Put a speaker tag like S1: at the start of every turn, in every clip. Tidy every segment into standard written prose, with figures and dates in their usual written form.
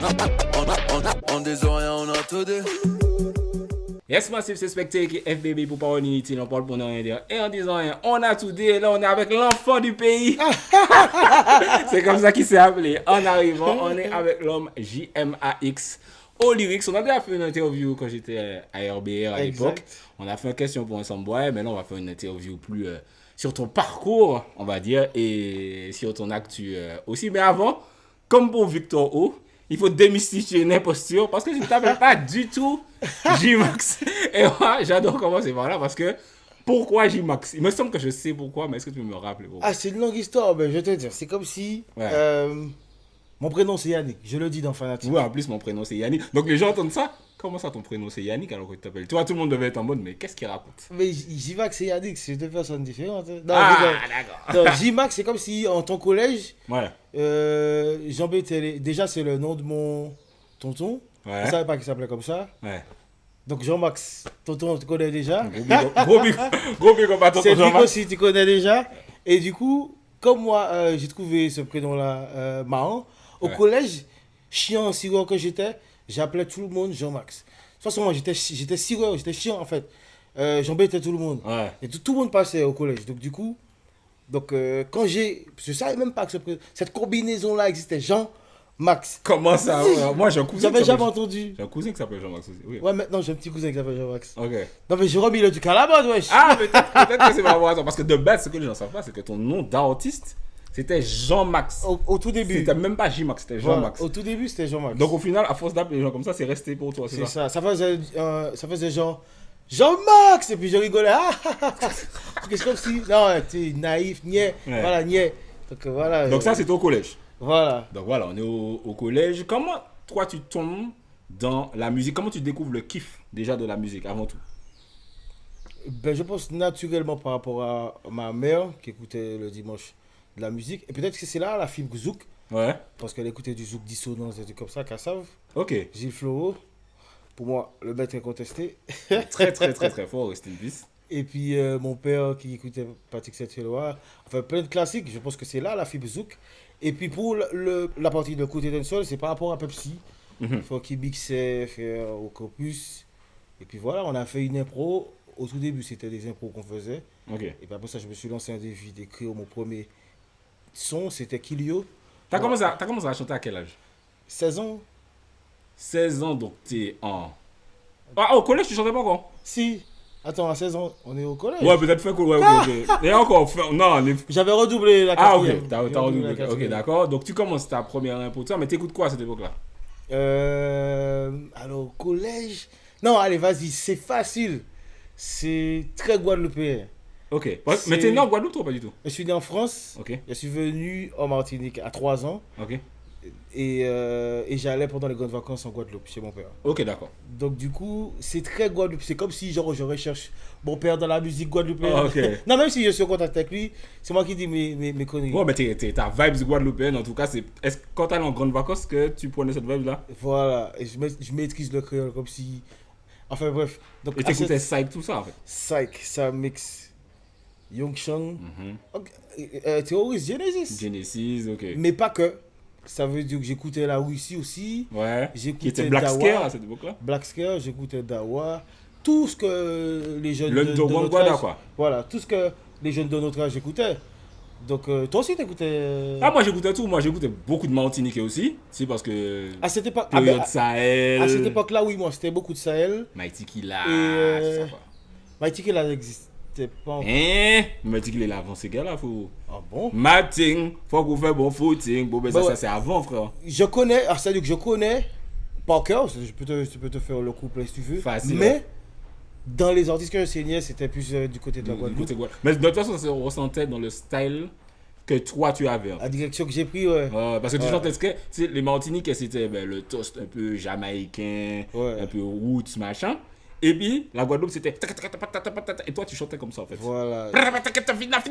S1: On des oreilles, on a tout dit.
S2: Yes, Massive, c'est Spectacle FBB pour Power Unity, on parle pour ne rien dire. Et en disant rien, on a tout dit, et là on est avec l'enfant du pays. C'est comme ça qu'il s'est appelé. En arrivant, on est avec l'homme JMAX au lyrics. On a déjà fait une interview quand j'étais à RBR à l'époque. On a fait une question pour un Samboy, mais là on va faire une interview plus sur ton parcours, on va dire, et sur ton actu aussi. Mais avant, comme pour Victor O, il faut démystifier une imposture parce que je ne t'appelle pas du tout J-Max. Et moi, j'adore commencer par là parce que pourquoi J-Max? Il me semble que je sais pourquoi, mais est-ce que tu peux me rappeler pourquoi?
S3: Ah, c'est une longue histoire, mais je vais te dire. C'est comme si mon prénom c'est Yannick, je le dis dans Fanatique.
S2: Oui, en plus, mon prénom c'est Yannick. Donc les gens entendent ça. Comment ça, ton prénom c'est Yannick alors que tu t'appelles? Toi, tout le monde devait être en mode, mais qu'est-ce qu'il raconte?
S3: Mais J-Max c'est Yannick, c'est deux personnes différentes. Non,
S2: d'accord.
S3: Non, J-Max, c'est comme si en ton collège,
S2: Ouais.
S3: Jean-B, déjà c'est le nom de mon tonton.
S2: Ouais.
S3: Je ne savais pas qu'il s'appelait comme ça.
S2: Ouais.
S3: Donc Jean-Max, tonton, tu connais déjà.
S2: Gros big up à tonton
S3: C'est
S2: Jean-Max.
S3: Nico aussi, tu connais déjà. Et du coup, comme moi, j'ai trouvé ce prénom-là marrant, au collège, chiant, sireur que j'étais, j'appelais tout le monde Jean-Max. De toute façon, moi, j'étais sireur, j'étais chiant en fait. J'embêtais tout le monde.
S2: Ouais.
S3: Et tout le monde passait au collège. Donc du coup, quand je savais même pas que cette combinaison-là existait, Jean-Max.
S2: Comment ça? Moi, j'ai un cousin.
S3: J'avais jamais entendu.
S2: J'ai un cousin qui s'appelle Jean-Max aussi. Oui.
S3: Ouais, maintenant j'ai un petit cousin qui s'appelle Jean-Max.
S2: Ok.
S3: Non, mais j'ai remis le truc à la mode, wesh.
S2: Ah, peut-être que c'est par rapport à ça. Parce que de base, ce que les gens savent pas, c'est que ton nom d'artiste, c'était Jean-Max.
S3: Au tout début.
S2: C'était même pas J-Max, c'était Jean-Max.
S3: Voilà, au tout début, c'était Jean-Max.
S2: Donc au final, à force d'appeler les gens comme ça, c'est resté pour toi,
S3: c'est ça. Ça faisait genre Jean-Max. Et puis je rigolais. Ah, c'est comme si. Non, tu es naïf, niais.
S2: Ouais.
S3: Voilà, niais. Donc voilà.
S2: Donc ça, c'était au collège.
S3: Voilà.
S2: Donc voilà, on est au collège. Comment toi, tu tombes dans la musique? Comment tu découvres le kiff déjà de la musique avant tout?
S3: Ben, je pense naturellement par rapport à ma mère qui écoutait le dimanche de la musique. Et peut-être que c'est là la fibre zouk.
S2: Ouais.
S3: Parce qu'elle écoutait du zouk dissonance et des trucs comme ça, Kassav.
S2: Ok.
S3: Gilles Floro. Pour moi, le maître incontesté.
S2: Très fort, rest in peace.
S3: Et puis mon père qui écoutait Patrick Saint-Éloi. Enfin, plein de classiques. Je pense que c'est là la fibre zouk. Et puis pour la partie de côté d'un sol, c'est par rapport à Pepsi. Il faut qu'il mixait, faire au campus. Et puis voilà, on a fait une impro. Au tout début, c'était des impros qu'on faisait.
S2: Ok.
S3: Et puis après ça, je me suis lancé un défi d'écrire mon premier son. C'était Kilio.
S2: T'as commencé à chanter à quel âge?
S3: 16 ans.
S2: 16 ans, donc t'es en... Ah, au collège, tu chantais pas encore?
S3: Si. Attends, à 16 ans, on est au collège.
S2: Ouais, peut-être fait que... Ouais, ok. Et encore, non,
S3: J'avais redoublé la
S2: Ah,
S3: quatrième.
S2: ok, t'as redoublé. Ok, d'accord. Donc tu commences ta première impro, mais t'écoutes quoi à cette époque-là?
S3: Alors, au collège... Non, allez, vas-y, c'est facile. C'est très guadeloupéen.
S2: Ok. Mais t'es né en Guadeloupe, toi, pas du tout?
S3: Je suis né en France.
S2: Ok.
S3: Je suis venu en Martinique à 3 ans.
S2: Ok.
S3: Et j'allais pendant les grandes vacances en Guadeloupe, chez mon père.
S2: Ok, d'accord.
S3: Donc, du coup, c'est très Guadeloupe. C'est comme si genre, je recherche mon père dans la musique guadeloupéenne.
S2: Oh, ok.
S3: Non, même si je suis en contact avec lui, c'est moi qui dis mes conneries.
S2: Bon, mais t'as vibes guadeloupéenne, en tout cas. Est-ce que quand t'allais en grande vacances, que tu prenais cette vibe-là?
S3: Voilà. Et je maîtrise le créole comme si... Enfin, bref. Donc,
S2: Et t'écoutais Psych, tout ça, en fait?
S3: Psych, ça mix Young Chang. Terrorist,
S2: Genesis, ok.
S3: Mais pas que. Ça veut dire que j'écoutais la Russie aussi.
S2: Ouais.
S3: J'écoutais
S2: Qui était Black
S3: Dawa,
S2: Scare à cette époque-là?
S3: Black Scare, j'écoutais Dawa. Tout ce que les jeunes
S2: Le
S3: de
S2: Dogon
S3: notre
S2: Guada,
S3: âge...
S2: quoi.
S3: Voilà, tout ce que les jeunes de notre âge écoutaient. Donc, toi aussi, t'écoutais...
S2: Ah, moi j'écoutais tout. Moi j'écoutais beaucoup de Martiniquais aussi. C'est parce que.
S3: À cette époque...
S2: Période Sahel.
S3: À cette époque-là, oui, moi, c'était beaucoup de Sahel.
S2: Mighty Killa.
S3: Et,
S2: tout ça, quoi.
S3: Mighty Killa n'existait pas encore.
S2: Mighty Killa, avant ces gars-là, faut.
S3: Ah bon?
S2: Mating, faut qu'on fasse bon footing. Bon, ben
S3: Bah
S2: ça,
S3: ouais.
S2: c'est avant, frère.
S3: Je connais, c'est-à-dire que je connais par cœur, je peux te faire le couple si tu veux.
S2: Facile,
S3: Mais
S2: ouais.
S3: dans les artistes que je saignais, c'était plus du côté de la Guadeloupe.
S2: Côté Guadeloupe. Mais de toute façon, ça se ressentait dans le style que toi tu avais.
S3: La direction que j'ai pris, ouais.
S2: Parce que tu
S3: Ouais.
S2: chantais ce que les Martiniquais, c'était le toast un peu jamaïcain,
S3: Ouais.
S2: un peu roots, machin. Et puis la Guadeloupe, c'était. Et toi, tu chantais comme ça en fait.
S3: Voilà.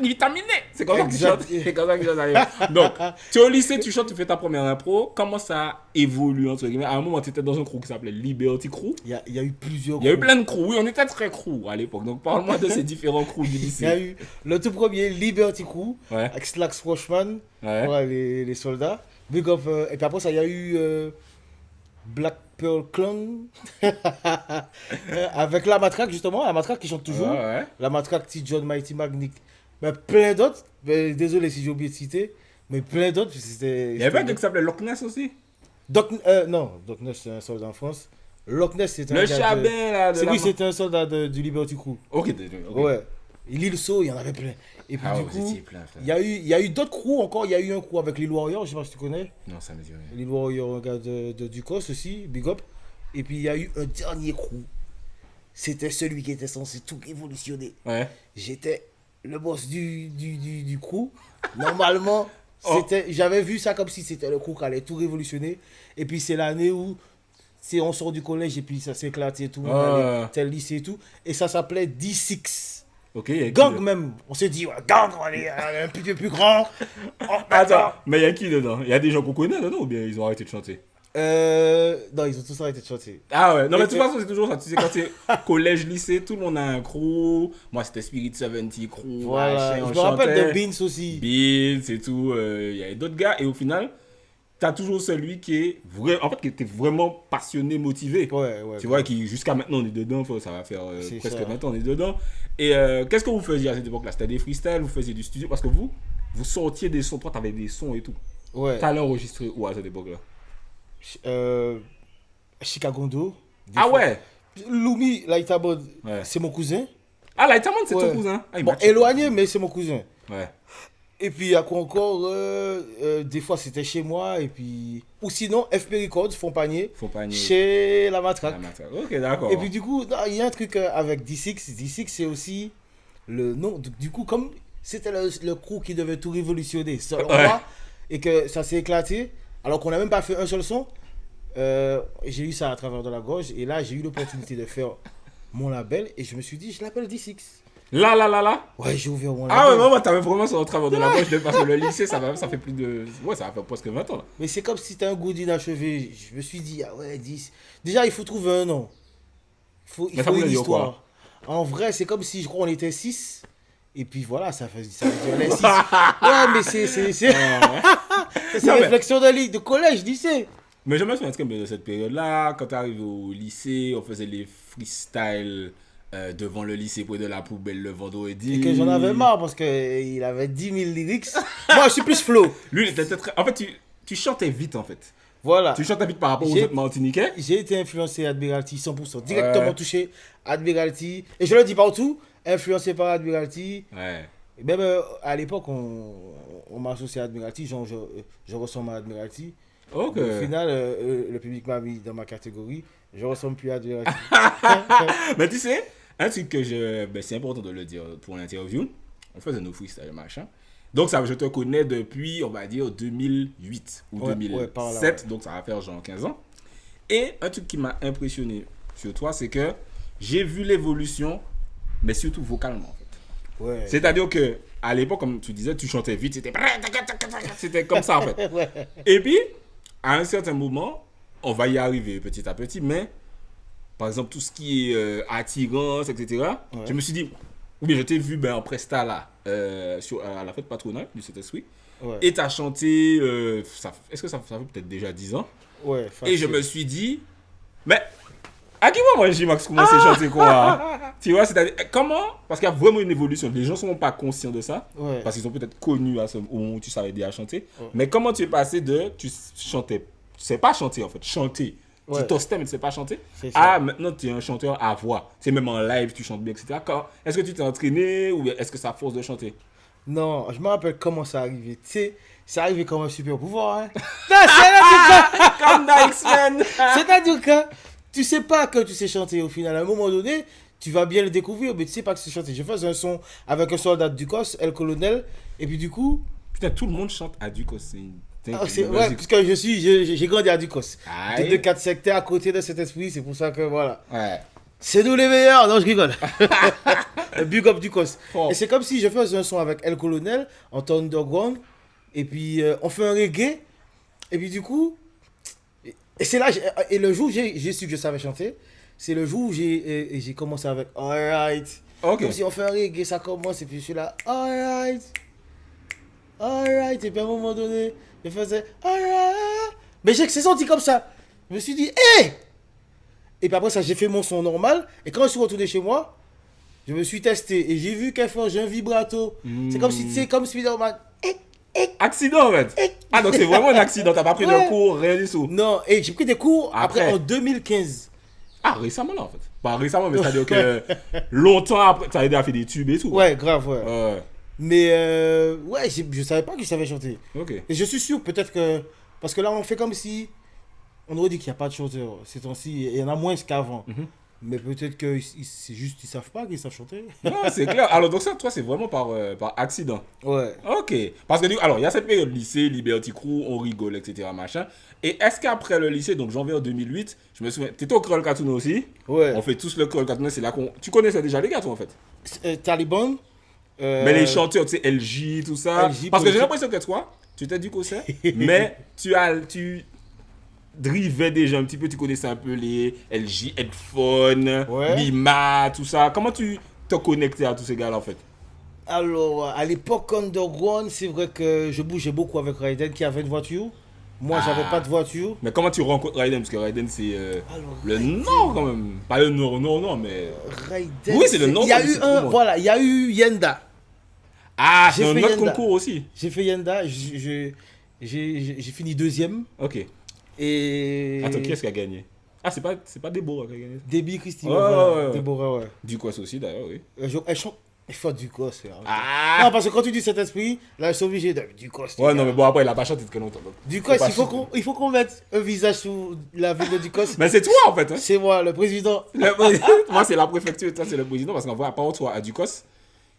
S2: Vitaminé. C'est comme ça que tu chantes.
S3: Exact.
S2: C'est comme ça que tu chantes. Donc, tu es au lycée, tu chantes, tu fais ta première impro. Comment ça évolue entre guillemets? À un moment, tu étais dans un crew qui s'appelait Liberty Crew.
S3: Il y a eu plusieurs.
S2: Il y a eu
S3: crews.
S2: plein de crews. Oui, on était très crew à l'époque. Donc, parle-moi de ces différents crews du
S3: Il y a
S2: lycée.
S3: eu le tout premier Liberty Crew
S2: Ouais.
S3: avec Slacks Washman,
S2: Ouais.
S3: voilà, les soldats. Big up, et puis après ça, il y a eu Black Pearl Clan. Avec la matraque, justement. La matraque qui chante toujours.
S2: Ouais.
S3: La matraque, T-John, Mighty Magnic. Mais plein d'autres. Mais désolé si j'ai oublié de citer. Mais plein d'autres.
S2: Il y avait pas un gars qui s'appelait Loch Ness aussi?
S3: Non, Doc Ness, c'est un soldat en France. Loch Ness, c'était
S2: Le chabin, là.
S3: C'est oui, c'était un soldat du Liberty Crew.
S2: Ok.
S3: Ouais. L'île Saut, il y en avait plein. Et puis du
S2: vous
S3: coup,
S2: étiez plein, frère.
S3: il y a eu d'autres crews encore. Il y a eu un crew avec Lil Warrior, je sais pas si tu connais.
S2: Non, ça me dit rien.
S3: Lil Warrior, un gars de Ducos aussi, Big Up. Et puis il y a eu un dernier crew. C'était celui qui était censé tout révolutionner.
S2: Ouais.
S3: J'étais le boss du crew. Normalement,
S2: Oh.
S3: j'avais vu ça comme si c'était le crew qui allait tout révolutionner. Et puis c'est l'année où on sort du collège et puis ça s'est éclaté et tout. On allait tel lycée et tout. Et ça s'appelait D6.
S2: Ok, il y a qui,
S3: Gang
S2: là?
S3: même. On s'est dit, ouais, gang, on est un petit peu plus grand. Oh,
S2: Attends, mais il y a qui dedans? Il y a des gens qu'on connaît dedans ou bien ils ont arrêté de chanter?
S3: Non, ils ont tous arrêté de chanter.
S2: Ah ouais, non mais de toute façon c'est toujours ça, tu sais quand c'est collège, lycée, tout le monde a un crew. Moi c'était Spirit 70 crew,
S3: Voilà,
S2: machin,
S3: je
S2: on
S3: me rappelle de
S2: chantait.
S3: Beans aussi.
S2: Beats et tout, il y avait d'autres gars et au final, t'as toujours celui qui est qui était vraiment passionné, motivé.
S3: Ouais.
S2: Tu vois, qui jusqu'à maintenant on est dedans, ça va faire
S3: C'est
S2: presque
S3: ça.
S2: 20 ans on est dedans. Et qu'est-ce que vous faisiez à cette époque-là? C'était des freestyles, vous faisiez du studio, parce que vous sortiez des sons, toi t'avais des sons et tout.
S3: Ouais.
S2: T'allais enregistrer où à cette époque-là?
S3: Chicagondo.
S2: Ah ouais?
S3: Lumi Lightabod,
S2: Ouais.
S3: c'est mon cousin.
S2: Ah Lighterman c'est
S3: Ouais.
S2: ton cousin? Ah, il
S3: Bon,
S2: m'a checké.
S3: éloigné, mais c'est mon cousin.
S2: Ouais.
S3: Et puis, il y a quoi encore des fois, c'était chez moi. Et puis... Ou sinon, FP Records, Fontpanier,
S2: Faut pas nier.
S3: chez La Matraque.
S2: Ah, matraque. Ok, d'accord.
S3: Et puis, du coup, non, il y a un truc avec D6. D6, c'est aussi le nom. Du coup, comme c'était le crew qui devait tout révolutionner, selon
S2: Ouais.
S3: moi, et que ça s'est éclaté, alors qu'on n'a même pas fait un seul son, j'ai eu ça à travers de la gorge. Et là, j'ai eu l'opportunité de faire mon label. Et je me suis dit, je l'appelle D6.
S2: Là.
S3: Ouais, j'ai ouvert mon
S2: Ah ouais,
S3: label.
S2: moi t'avais vraiment sur le travers de la poche parce que le lycée ça fait plus de. Ouais, ça va faire presque 20 ans là.
S3: Mais c'est comme si t'as un goût d'inachevé. Je me suis dit, ah ouais, 10. Déjà, il faut trouver un nom. Il
S2: Mais ça
S3: faut
S2: voulait
S3: une
S2: dire
S3: histoire. En vrai, c'est comme si je crois on était 6. Et puis voilà, ça veut dire les 6. Ouais, mais c'est
S2: Non, mais-
S3: réflexion de collège, lycée.
S2: Mais je me souviens quand même de cette période-là, quand t'arrives au lycée, on faisait les freestyles devant le lycée près de la poubelle le vendredi.
S3: Et que j'en avais marre parce qu'il avait 10 000 lyrics. Moi, je suis plus flow.
S2: Lui, il était très. En fait, tu chantais vite en fait.
S3: Voilà.
S2: Tu chantais vite par rapport aux
S3: J'ai-
S2: autres Martiniquais.
S3: J'ai été influencé Admiralty 100%. Directement
S2: Ouais.
S3: touché Admiralty. Et je le dis partout, influencé par Admiralty.
S2: Ouais.
S3: Et même à l'époque, on m'a associé à Admiralty, genre je ressemble à Admiralty.
S2: Ok.
S3: Au final, le public m'a mis dans ma catégorie, je ressemble plus à Admiralty.
S2: Mais tu sais, un truc que c'est important de le dire pour l'interview. On faisait nos freestyles, machin. Donc, ça, je te connais depuis, on va dire, 2008 ou
S3: Ouais,
S2: 2007.
S3: par là, ouais.
S2: Donc, ça va faire genre 15 ans. Et un truc qui m'a impressionné sur toi, c'est que j'ai vu l'évolution, mais surtout vocalement, en fait.
S3: Ouais.
S2: C'est-à-dire que à l'époque, comme tu disais, tu chantais vite, c'était comme ça, en fait.
S3: Ouais.
S2: Et puis, à un certain moment, on va y arriver petit à petit, mais par exemple, tout ce qui est attirance, etc.,
S3: Ouais.
S2: je me suis dit, ou bien je t'ai vu en Presta là, à la fête patronale du Saint-Esprit,
S3: Ouais.
S2: et tu as chanté, est-ce que ça fait peut-être déjà 10 ans?
S3: Ouais,
S2: Et je
S3: facile.
S2: me suis dit, mais à qui moment J-Max commence à chanter quoi? Tu vois, c'est-à-dire, comment? Parce qu'il y a vraiment une évolution. Les gens ne sont pas conscients de ça.
S3: Ouais.
S2: Parce qu'ils sont peut-être connus à ce moment où tu savais déjà chanter.
S3: Ouais.
S2: Mais comment tu es passé de. Tu chantais. Tu sais pas chanter en fait. Chanter.
S3: Ouais.
S2: Tu tostais mais tu sais pas chanter.
S3: C'est ça.
S2: Ah, maintenant tu es un chanteur à voix. C'est même en live, tu chantes bien, etc. Est-ce que tu t'es entraîné ou est-ce que ça force de chanter?
S3: Non, je me rappelle comment ça arrivait. Tu sais, c'est arrivé comme un super pouvoir. Hein. C'est-à-dire
S2: Comme dans X-Men!
S3: que tu sais pas que tu sais chanter au final. À un moment donné, tu vas bien le découvrir, mais tu sais pas que tu sais chanter. Je faisais un son avec un soldat du COS, El Colonel, et puis du coup,
S2: Putain, tout le monde chante à Ducos. C'est
S3: ouais, puisque j'ai grandi à Ducos.
S2: Aïe.
S3: De 4 secteurs à côté de cet esprit, c'est pour ça que voilà.
S2: Ouais.
S3: C'est nous les meilleurs, non je rigole. Big up Ducos.
S2: Oh.
S3: Et c'est comme si je faisais un son avec El Colonel en temps underground, et puis on fait un reggae, et puis du coup, et c'est là, et le jour où j'ai su que je savais chanter, c'est le jour où j'ai commencé avec Alright.
S2: Ok.
S3: Comme si on fait un reggae, ça commence, et puis je suis là, Alright. Alright. Et puis à un moment donné, je faisais Alright. Mais c'est senti comme ça. Je me suis dit, hé! Et puis après ça, j'ai fait mon son normal. Et quand je suis retourné chez moi, je me suis testé. Et j'ai vu qu'elle fait un vibrato. C'est comme si, tu sais, comme Spider-Man.
S2: Accident en fait. Ah, donc c'est vraiment un accident. T'as pas pris de cours, rien du tout.
S3: Non, et j'ai pris des cours après
S2: Après.
S3: en 2015.
S2: Ah, récemment là en fait. Pas récemment, mais c'est-à-dire que longtemps après, t'as aidé à faire des tubes et tout.
S3: Ouais, grave, ouais.
S2: Ouais.
S3: Mais ouais, je savais pas que je savais chanter.
S2: Ok.
S3: Et je suis sûr, peut-être que. Parce que là, on fait comme si. On aurait dit qu'il n'y a pas de chanteurs ces temps-ci. Il y en a moins qu'avant. Mais peut-être que c'est juste qu'ils savent pas qu'ils savent chanter.
S2: Non, c'est clair. Alors, donc ça, toi, c'est vraiment par accident.
S3: Ouais.
S2: Ok. Parce que, alors, il y a cette période lycée, Liberty Crew, on rigole, etc. Machin. Et est-ce qu'après le lycée, donc janvier 2008, je me souviens, t'étais au Creole Cartoon aussi.
S3: Ouais.
S2: On fait tous le Creole Cartoon, c'est là qu'on. Tu connaissais déjà les gars, toi, en fait.
S3: Taliban.
S2: Mais les chanteurs, tu sais, LJ, tout ça.
S3: LJ,
S2: Parce que j'ai
S3: Politique.
S2: l'impression que toi, tu t'es du concert, mais tu drivais déjà un petit peu, tu connaissais un peu les LJ, Headphone,
S3: Ouais.
S2: Lima, tout ça. Comment tu te connectais à tous ces gars-là, en fait?
S3: Alors, à l'époque Underground, c'est vrai que je bougeais beaucoup avec Raiden qui avait une voiture. Moi, j'avais pas de voiture.
S2: Mais comment tu rencontres Raiden? Parce que Raiden, c'est
S3: Alors,
S2: le
S3: Raiden.
S2: nom, quand même. Pas le nom, non, mais...
S3: Raiden.
S2: Oui, c'est le nom,
S3: Il y a
S2: mais
S3: eu
S2: c'est pour moi.
S3: voilà, il y a eu Yenda.
S2: Ah,
S3: J'ai
S2: c'est un
S3: fait
S2: autre
S3: Yenda.
S2: concours aussi.
S3: J'ai fait Yenda. J'ai fini deuxième.
S2: Ok.
S3: Et.
S2: Attends, qui est-ce qui a gagné? Ah, c'est pas Déborah qui a gagné.
S3: Debbie Christie.
S2: Ouais,
S3: voilà.
S2: ouais, ouais.
S3: Déborah, ouais.
S2: Du coup, aussi, d'ailleurs, oui.
S3: Elle chante. Elle fait du cos.
S2: Ah!
S3: Non, parce que quand tu dis cet esprit, là, je suis obligé de. Du cos.
S2: Ouais, non, mais bon, après, il a pas chanté très longtemps. donc.
S3: Du cos,
S2: pas
S3: il faut qu'on mette un visage sous la ville de Ducos.
S2: Mais c'est toi, en fait. Hein.
S3: C'est moi, le président.
S2: Moi, c'est la préfecture, toi, c'est le président. Parce qu'en vrai, à part toi, à Ducos,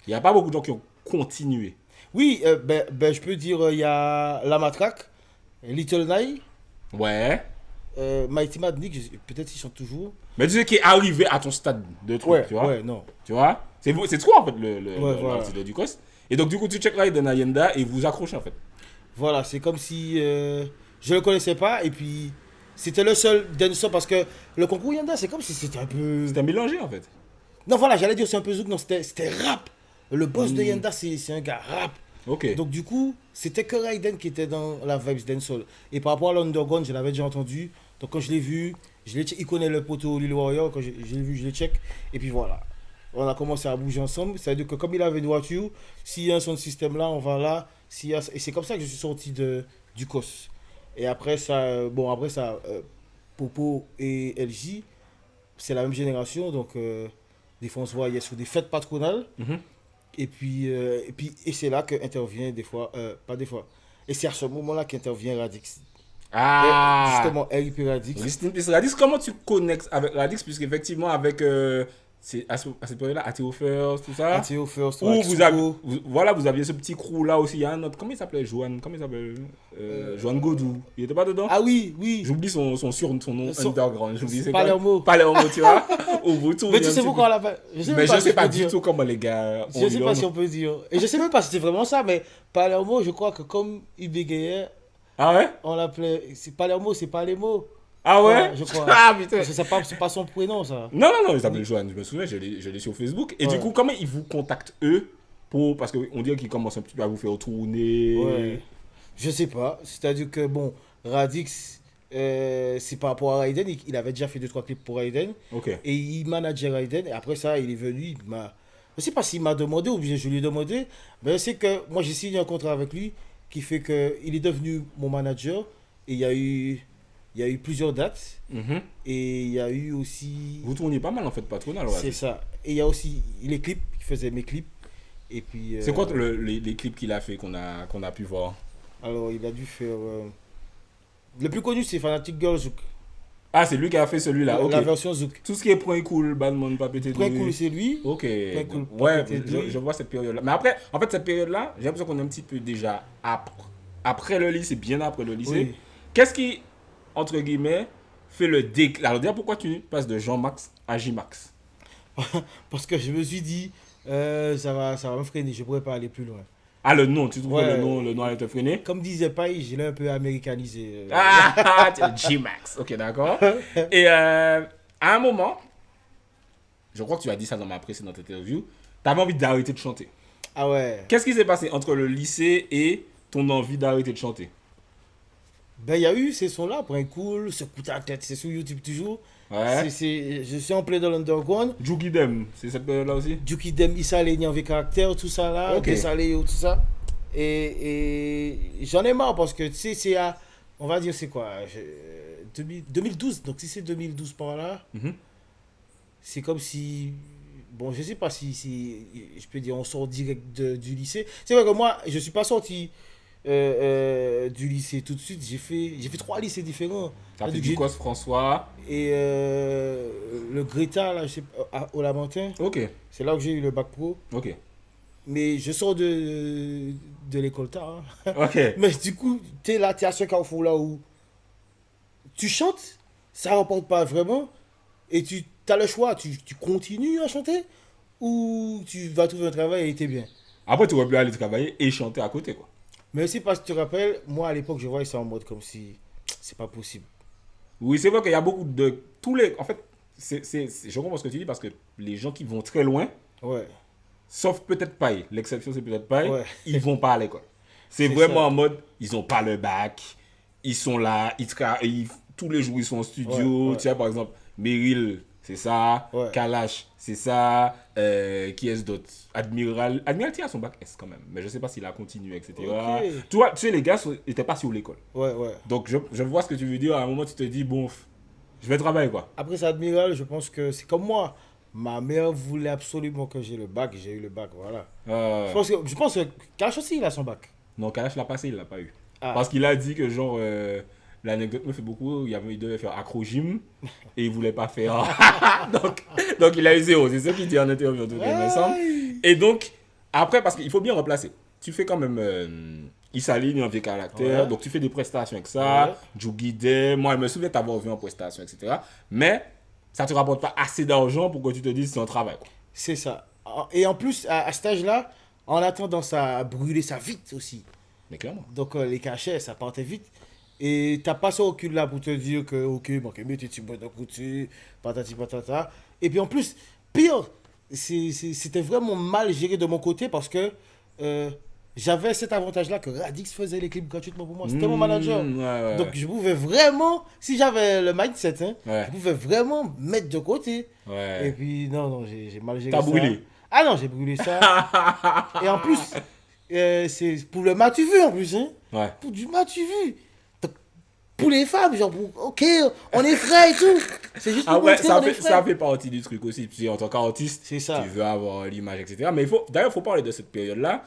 S2: il n'y a pas beaucoup de gens qui ont continué.
S3: Oui, je peux dire, il y a La Matraque, Little Nai,
S2: Ouais.
S3: Mighty Madnik, peut-être ils chantent toujours.
S2: Mais tu sais qui est arrivé à ton stade de truc,
S3: Ouais,
S2: tu vois.
S3: ouais, non.
S2: Tu vois? C'est toi, en fait,
S3: voilà.
S2: l'artiste de Ducos. Et donc, du coup, tu check Raiden Ayenda et vous accrochez, en fait.
S3: Voilà, c'est comme si je le connaissais pas et puis c'était le seul danceur parce que le concours Yanda, c'est comme si c'était un peu.
S2: C'était mélangé, en fait.
S3: Non, voilà, j'allais dire c'est un peu zouk, non, c'était rap. Le boss de Yanda, c'est un gars rap.
S2: Ok.
S3: Donc, du coup, c'était que Raiden qui était dans la vibes dancehall. Et par rapport à l'Underground, je l'avais déjà entendu. Donc, quand je l'ai vu, il connaît le poteau Lil Warrior. Quand je l'ai vu, je l'ai check. Et puis voilà. On a commencé à bouger ensemble. C'est-à-dire que comme il avait une voiture, s'il y a un son de système là, on va là. Et c'est comme ça que je suis sorti du COS. Et après ça, Popo et LJ, c'est la même génération. Donc, des fois, on se voyait sur des fêtes patronales.
S2: Mhm.
S3: Et c'est là qu'intervient des fois, pas des fois. Et c'est à ce moment-là qu'intervient Radix.
S2: Ah!
S3: Et justement, RIP Radix.
S2: Rest in peace, Radix, comment tu connectes avec Radix? Puisqu'effectivement, avec. C'est à cette période-là, Ateo First, tout ça.
S3: Ateo First,
S2: Ou vous aviez ce petit crew là aussi. Il y a un autre. Comment il s'appelait? Joanne. Comment il s'appelle? Joanne Godou. Il était pas dedans?
S3: Ah oui, oui.
S2: J'oublie son nom underground. J'oublie c'est
S3: Palermo.
S2: quoi? Palermo, tu vois? Au retour.
S3: Mais tu sais pourquoi on l'appelle?
S2: Mais je sais pas du tout comment les gars.
S3: Je sais pas si on peut dire. Et je sais même pas si c'était vraiment ça, mais Palermo, je crois que comme il bégayait,
S2: Ah ouais?
S3: on l'appelait. C'est Palermo, c'est Palermo.
S2: Ah ouais?
S3: Ouais, je crois.
S2: Ah putain.
S3: Parce que c'est pas son prénom, ça.
S2: Non, il s'appelle Joanne, je me souviens, je l'ai sur Facebook. Et
S3: Ouais.
S2: du coup, comment ils vous contactent eux parce qu'on dirait qu'ils commencent un petit peu à vous faire tourner.
S3: Ouais. Je sais pas. C'est-à-dire que, bon, Radix, c'est par rapport à Raiden. Il avait déjà fait 2-3 clips pour Raiden.
S2: Ok.
S3: Et il manageait Raiden. Et après ça, il est venu. Je sais pas s'il m'a demandé ou bien je lui ai demandé. Mais je sais que moi, j'ai signé un contrat avec lui qui fait qu'il est devenu mon manager. Et il y a eu plusieurs dates.
S2: Mhm.
S3: Et il y a eu aussi.
S2: Vous tourniez pas mal en fait, patronal. Ouais.
S3: C'est ça. Et il y a aussi les clips. Il faisait mes clips. Et puis.
S2: C'est quoi les clips qu'il a fait qu'on a pu voir?
S3: Alors, il a dû faire. Le plus connu, c'est Fanatic Girl Zouk.
S2: Ah, c'est lui qui a fait celui-là, ok.
S3: La version Zouk.
S2: Tout ce qui est point cool, Badman, pas pété
S3: Très cool, c'est lui.
S2: Ok.
S3: Cool,
S2: Ouais,
S3: Papé Teddy.
S2: je vois cette période-là. Mais après, en fait, cette période-là, j'ai l'impression qu'on est un petit peu déjà après le lycée, bien après le lycée.
S3: Oui.
S2: Qu'est-ce qui, entre guillemets, fait le déclic? Alors, déjà, pourquoi tu passes de Jean-Max à J-Max?
S3: Parce que je me suis dit, ça va me freiner, je pourrais pas aller plus loin.
S2: Ah, le nom, tu trouves
S3: Ouais.
S2: que le nom allait te freiner?
S3: Comme disait Paille, je l'ai un peu américanisé.
S2: Ah, J-Max, ok, d'accord. Et à un moment, je crois que tu as dit ça dans ma précédente interview, tu avais envie d'arrêter de chanter.
S3: Ah ouais.
S2: Qu'est-ce qui s'est passé entre le lycée et ton envie d'arrêter de chanter?
S3: Ben, il y a eu ces sons-là, Point Cool, Ce coup à tête, c'est sur YouTube toujours.
S2: Ouais.
S3: Je suis en plein dans l'underground.
S2: Jugidem, c'est cette période-là aussi?
S3: Duki Dem, Issa Léni avec caractère, tout ça là,
S2: Ok.
S3: Desaléo, tout ça. Et j'en ai marre parce que tu sais, c'est à, on va dire, c'est quoi 2012, donc si c'est 2012 par là,
S2: Mhm.
S3: c'est comme si. Bon, je sais pas si je peux dire, on sort direct du lycée. C'est vrai que moi, je suis pas sorti du lycée tout de suite. J'ai fait 3 lycées différents.
S2: T'as fait
S3: Donc,
S2: du Cos François.
S3: et le Greta, là, je sais pas, au Lamentin,
S2: Ok,
S3: c'est là que j'ai eu le bac pro.
S2: ok.
S3: Mais je sors de l'école tard. Hein.
S2: Ok.
S3: Mais du coup, tu es là, tu es à ce carrefour là où tu chantes, ça rapporte pas vraiment. Et tu as le choix, tu continues à chanter ou tu vas trouver un travail et t'es bien.
S2: Après, tu aurais pu aller travailler et chanter à côté, quoi.
S3: Mais aussi parce que tu te rappelles, moi à l'époque, je voyais ça en mode comme si c'est pas possible.
S2: Oui, c'est vrai qu'il y a beaucoup de... Tous les... En fait, je comprends ce que tu dis parce que les gens qui vont très loin,
S3: Ouais,
S2: sauf peut-être Paille, l'exception c'est peut-être Paille,
S3: Ouais.
S2: ils vont pas à l'école. C'est
S3: C'est
S2: vraiment
S3: ça.
S2: en mode, ils ont pas le bac, ils sont là, tous les jours ils sont en studio.
S3: Ouais, ouais.
S2: Tu sais, par exemple, Meryl, c'est ça,
S3: Ouais.
S2: Kalash, c'est ça, qui est-ce d'autre? Admiral a son bac S quand même, mais je sais pas s'il a continué, etc.
S3: Ok.
S2: Tu vois, tu sais, les gars étaient pas sur l'école.
S3: ouais, ouais.
S2: Donc je vois ce que tu veux dire, à un moment tu te dis, bon, je vais travailler quoi.
S3: Après ça, Admiral, je pense que c'est comme moi. Ma mère voulait absolument que j'ai le bac, j'ai eu le bac, voilà. Je pense que Cash aussi, il a son bac.
S2: Non, Kalash l'a passé, il l'a pas eu.
S3: Ah.
S2: Parce qu'il a dit que genre, l'anecdote me fait beaucoup, il devait faire acro-gym et il voulait pas faire. donc il a eu 0, c'est ce qu'il dit en interview, en tout cas, il me semble. Et donc, après, parce qu'il faut bien remplacer. Tu fais quand même il s'aligne en vieux caractère,
S3: Ouais.
S2: donc tu fais des prestations avec ça,
S3: Ouais.
S2: Juguide, moi je me souviens t'avoir vu en prestation, etc. Mais ça te rapporte pas assez d'argent pour que tu te dises c'est un travail, quoi.
S3: C'est ça. Et en plus, à cet âge-là, on a tendance à brûler ça vite aussi.
S2: Mais clairement.
S3: Donc les cachets, ça partait vite. Et t'as pas ce recul-là pour te dire que, ok, bon, mais tu bois d'un côté, patati patata. Et puis en plus, pire, c'était vraiment mal géré de mon côté parce que j'avais cet avantage-là que Radix faisait les clips gratuitement pour moi. C'était mon manager.
S2: Ouais.
S3: Donc je pouvais vraiment, si j'avais le mindset, hein,
S2: Ouais.
S3: je pouvais vraiment mettre de côté.
S2: Ouais.
S3: Et puis non, j'ai mal géré
S2: T'as
S3: ça.
S2: brûlé.
S3: Ah non, j'ai brûlé ça. Et en plus, c'est pour le matu vu en plus, hein.
S2: Ouais.
S3: Pour du matu vu. Donc, pour les femmes, genre, ok, on est frères et tout. C'est juste pour
S2: Ah ouais,
S3: montrer qu'on est
S2: ça
S3: frères.
S2: fait partie du truc aussi. Tu sais, en tant qu'artiste,
S3: C'est ça.
S2: tu veux avoir l'image, etc. Mais d'ailleurs, il faut parler de cette période-là.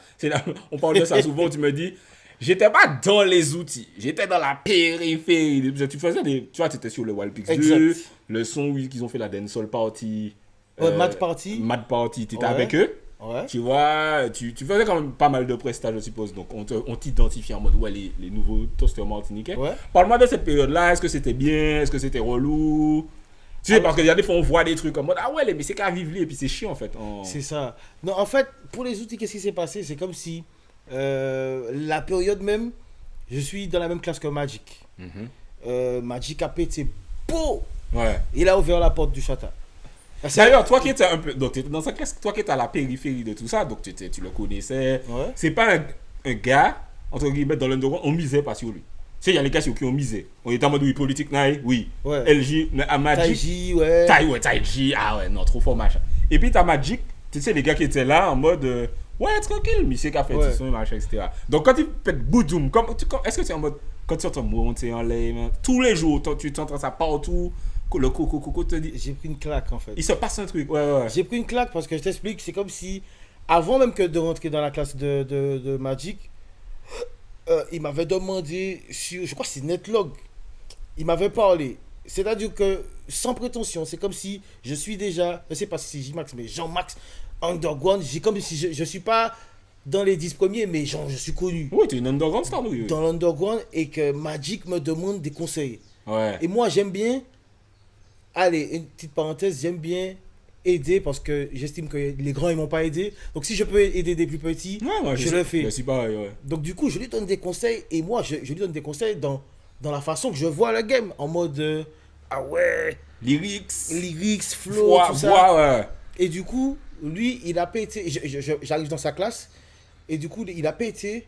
S2: On parle de ça souvent, tu me dis, j'étais pas dans les outils, j'étais dans la périphérie. Tu faisais tu vois, tu étais sur le Wild Pix 2,
S3: Exact.
S2: le son où ils ont fait la dancehall party.
S3: Ouais, Mad Party.
S2: Mad Party, tu étais
S3: Ouais.
S2: avec eux.
S3: Ouais.
S2: Tu vois, tu faisais quand même pas mal de prestages, je suppose. Donc, on t'identifie en mode, ouais, les nouveaux toasters martiniquais.
S3: Ouais.
S2: Parle-moi de cette période-là. Est-ce que c'était bien? Est-ce que c'était relou? Tu sais, parce qu'il y a des fois, on voit des trucs en mode, ah ouais, mais c'est qu'à vivre, et puis c'est chiant, en fait.
S3: C'est ça. Non, en fait, pour les outils, qu'est-ce qui s'est passé? C'est comme si la période même, je suis dans la même classe que Magic. Magic a pété beau.
S2: Ouais.
S3: Il a ouvert la porte du chata.
S2: D'ailleurs, toi qui étais un peu. Donc, tu étais dans sa classe, toi qui étais à la périphérie de tout ça, donc tu le connaissais.
S3: Ouais.
S2: C'est pas un gars, entre guillemets, dans l'underground, on misait pas sur lui. Tu sais, il y a les gars sur qui on misait. On était en mode, oui, politique, naï, oui.
S3: Ouais.
S2: LG, à Magic.
S3: Taiji, ouais.
S2: Taiji, ah ouais, non, trop fort, machin. Et puis, t'as Magic, tu sais, les gars qui étaient là en mode, ouais, tranquille, mais c'est qu'à faire
S3: Ouais.
S2: du son, machin, etc. Donc, quand il fait boudoum, est-ce que tu es en mode, quand tu entends monter en l'air, tous les jours, tu entends ça partout, le coco te dit,
S3: J'ai pris une claque en fait.
S2: il se passe un truc, ouais.
S3: J'ai pris une claque parce que je t'explique, c'est comme si, avant même que de rentrer dans la classe de Magic, il m'avait demandé sur, je crois que c'est Netlog, il m'avait parlé. C'est-à-dire que, sans prétention, c'est comme si je suis déjà, je sais pas si c'est J-Max, mais Jean-Max Underground, j'ai comme si je suis pas dans les 10 premiers, mais genre je suis connu
S2: Oui, tu es une underground star, oui.
S3: dans l'Underground et que Magic me demande des conseils.
S2: Ouais.
S3: Et moi, j'aime bien, allez, une petite parenthèse, j'aime bien aider parce que j'estime que les grands, ils m'ont pas aidé. Donc, si je peux aider des plus petits,
S2: Ouais,
S3: je le fais.
S2: Je suis pareil, ouais.
S3: Donc, du coup, je lui donne des conseils et moi, je lui donne des conseils dans la façon que je vois le game. En mode, ah ouais,
S2: Lyrics,
S3: lyrics, flow, tout ça.
S2: voix, ouais.
S3: Et du coup, lui, il a pété. J'arrive dans sa classe et du coup, il a pété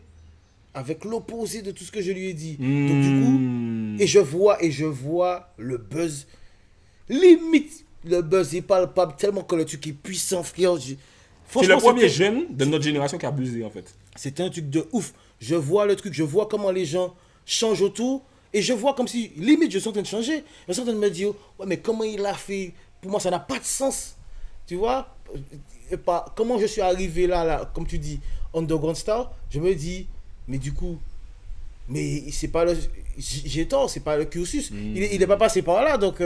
S3: avec l'opposé de tout ce que je lui ai dit. Donc du coup, et je vois le buzz. Limite, le buzz est palpable tellement que le truc est puissant, frère.
S2: C'est le premier jeune de notre génération qui a buzzé, en fait.
S3: C'était un truc de ouf. Je vois le truc, je vois comment les gens changent autour. Et je vois comme si, limite, je suis en train de changer. Je suis en train de me dire, ouais, mais comment il a fait? Pour moi, ça n'a pas de sens. Tu vois? Et pas, comment je suis arrivé là, comme tu dis, Underground Star, je me dis, mais du coup, mais c'est pas le. J'ai tort, c'est pas le cursus. Il est pas passé par là. Donc,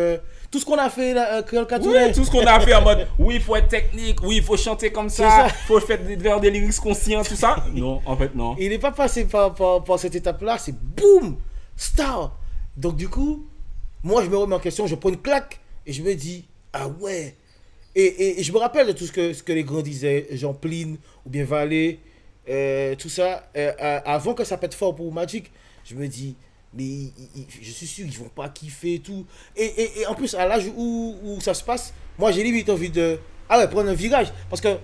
S3: tout ce qu'on a fait là,
S2: oui, tout ce qu'on a fait en mode, oui, il faut être technique, oui, il faut chanter comme ça, il faut faire des lyrics conscients, tout ça. Non, en fait, non.
S3: Il n'est pas passé par cette étape-là, c'est boum, star. Donc, du coup, moi, je me remets en question, je prends une claque et je me dis, ah ouais. Et je me rappelle de tout ce que les grands disaient, Jean Pline ou bien Vallée, tout ça, avant que ça pète fort pour Magic, je me dis, mais je suis sûr qu'ils vont pas kiffer et tout. Et en plus, à l'âge où ça se passe, moi j'ai limite envie de prendre un virage. Parce que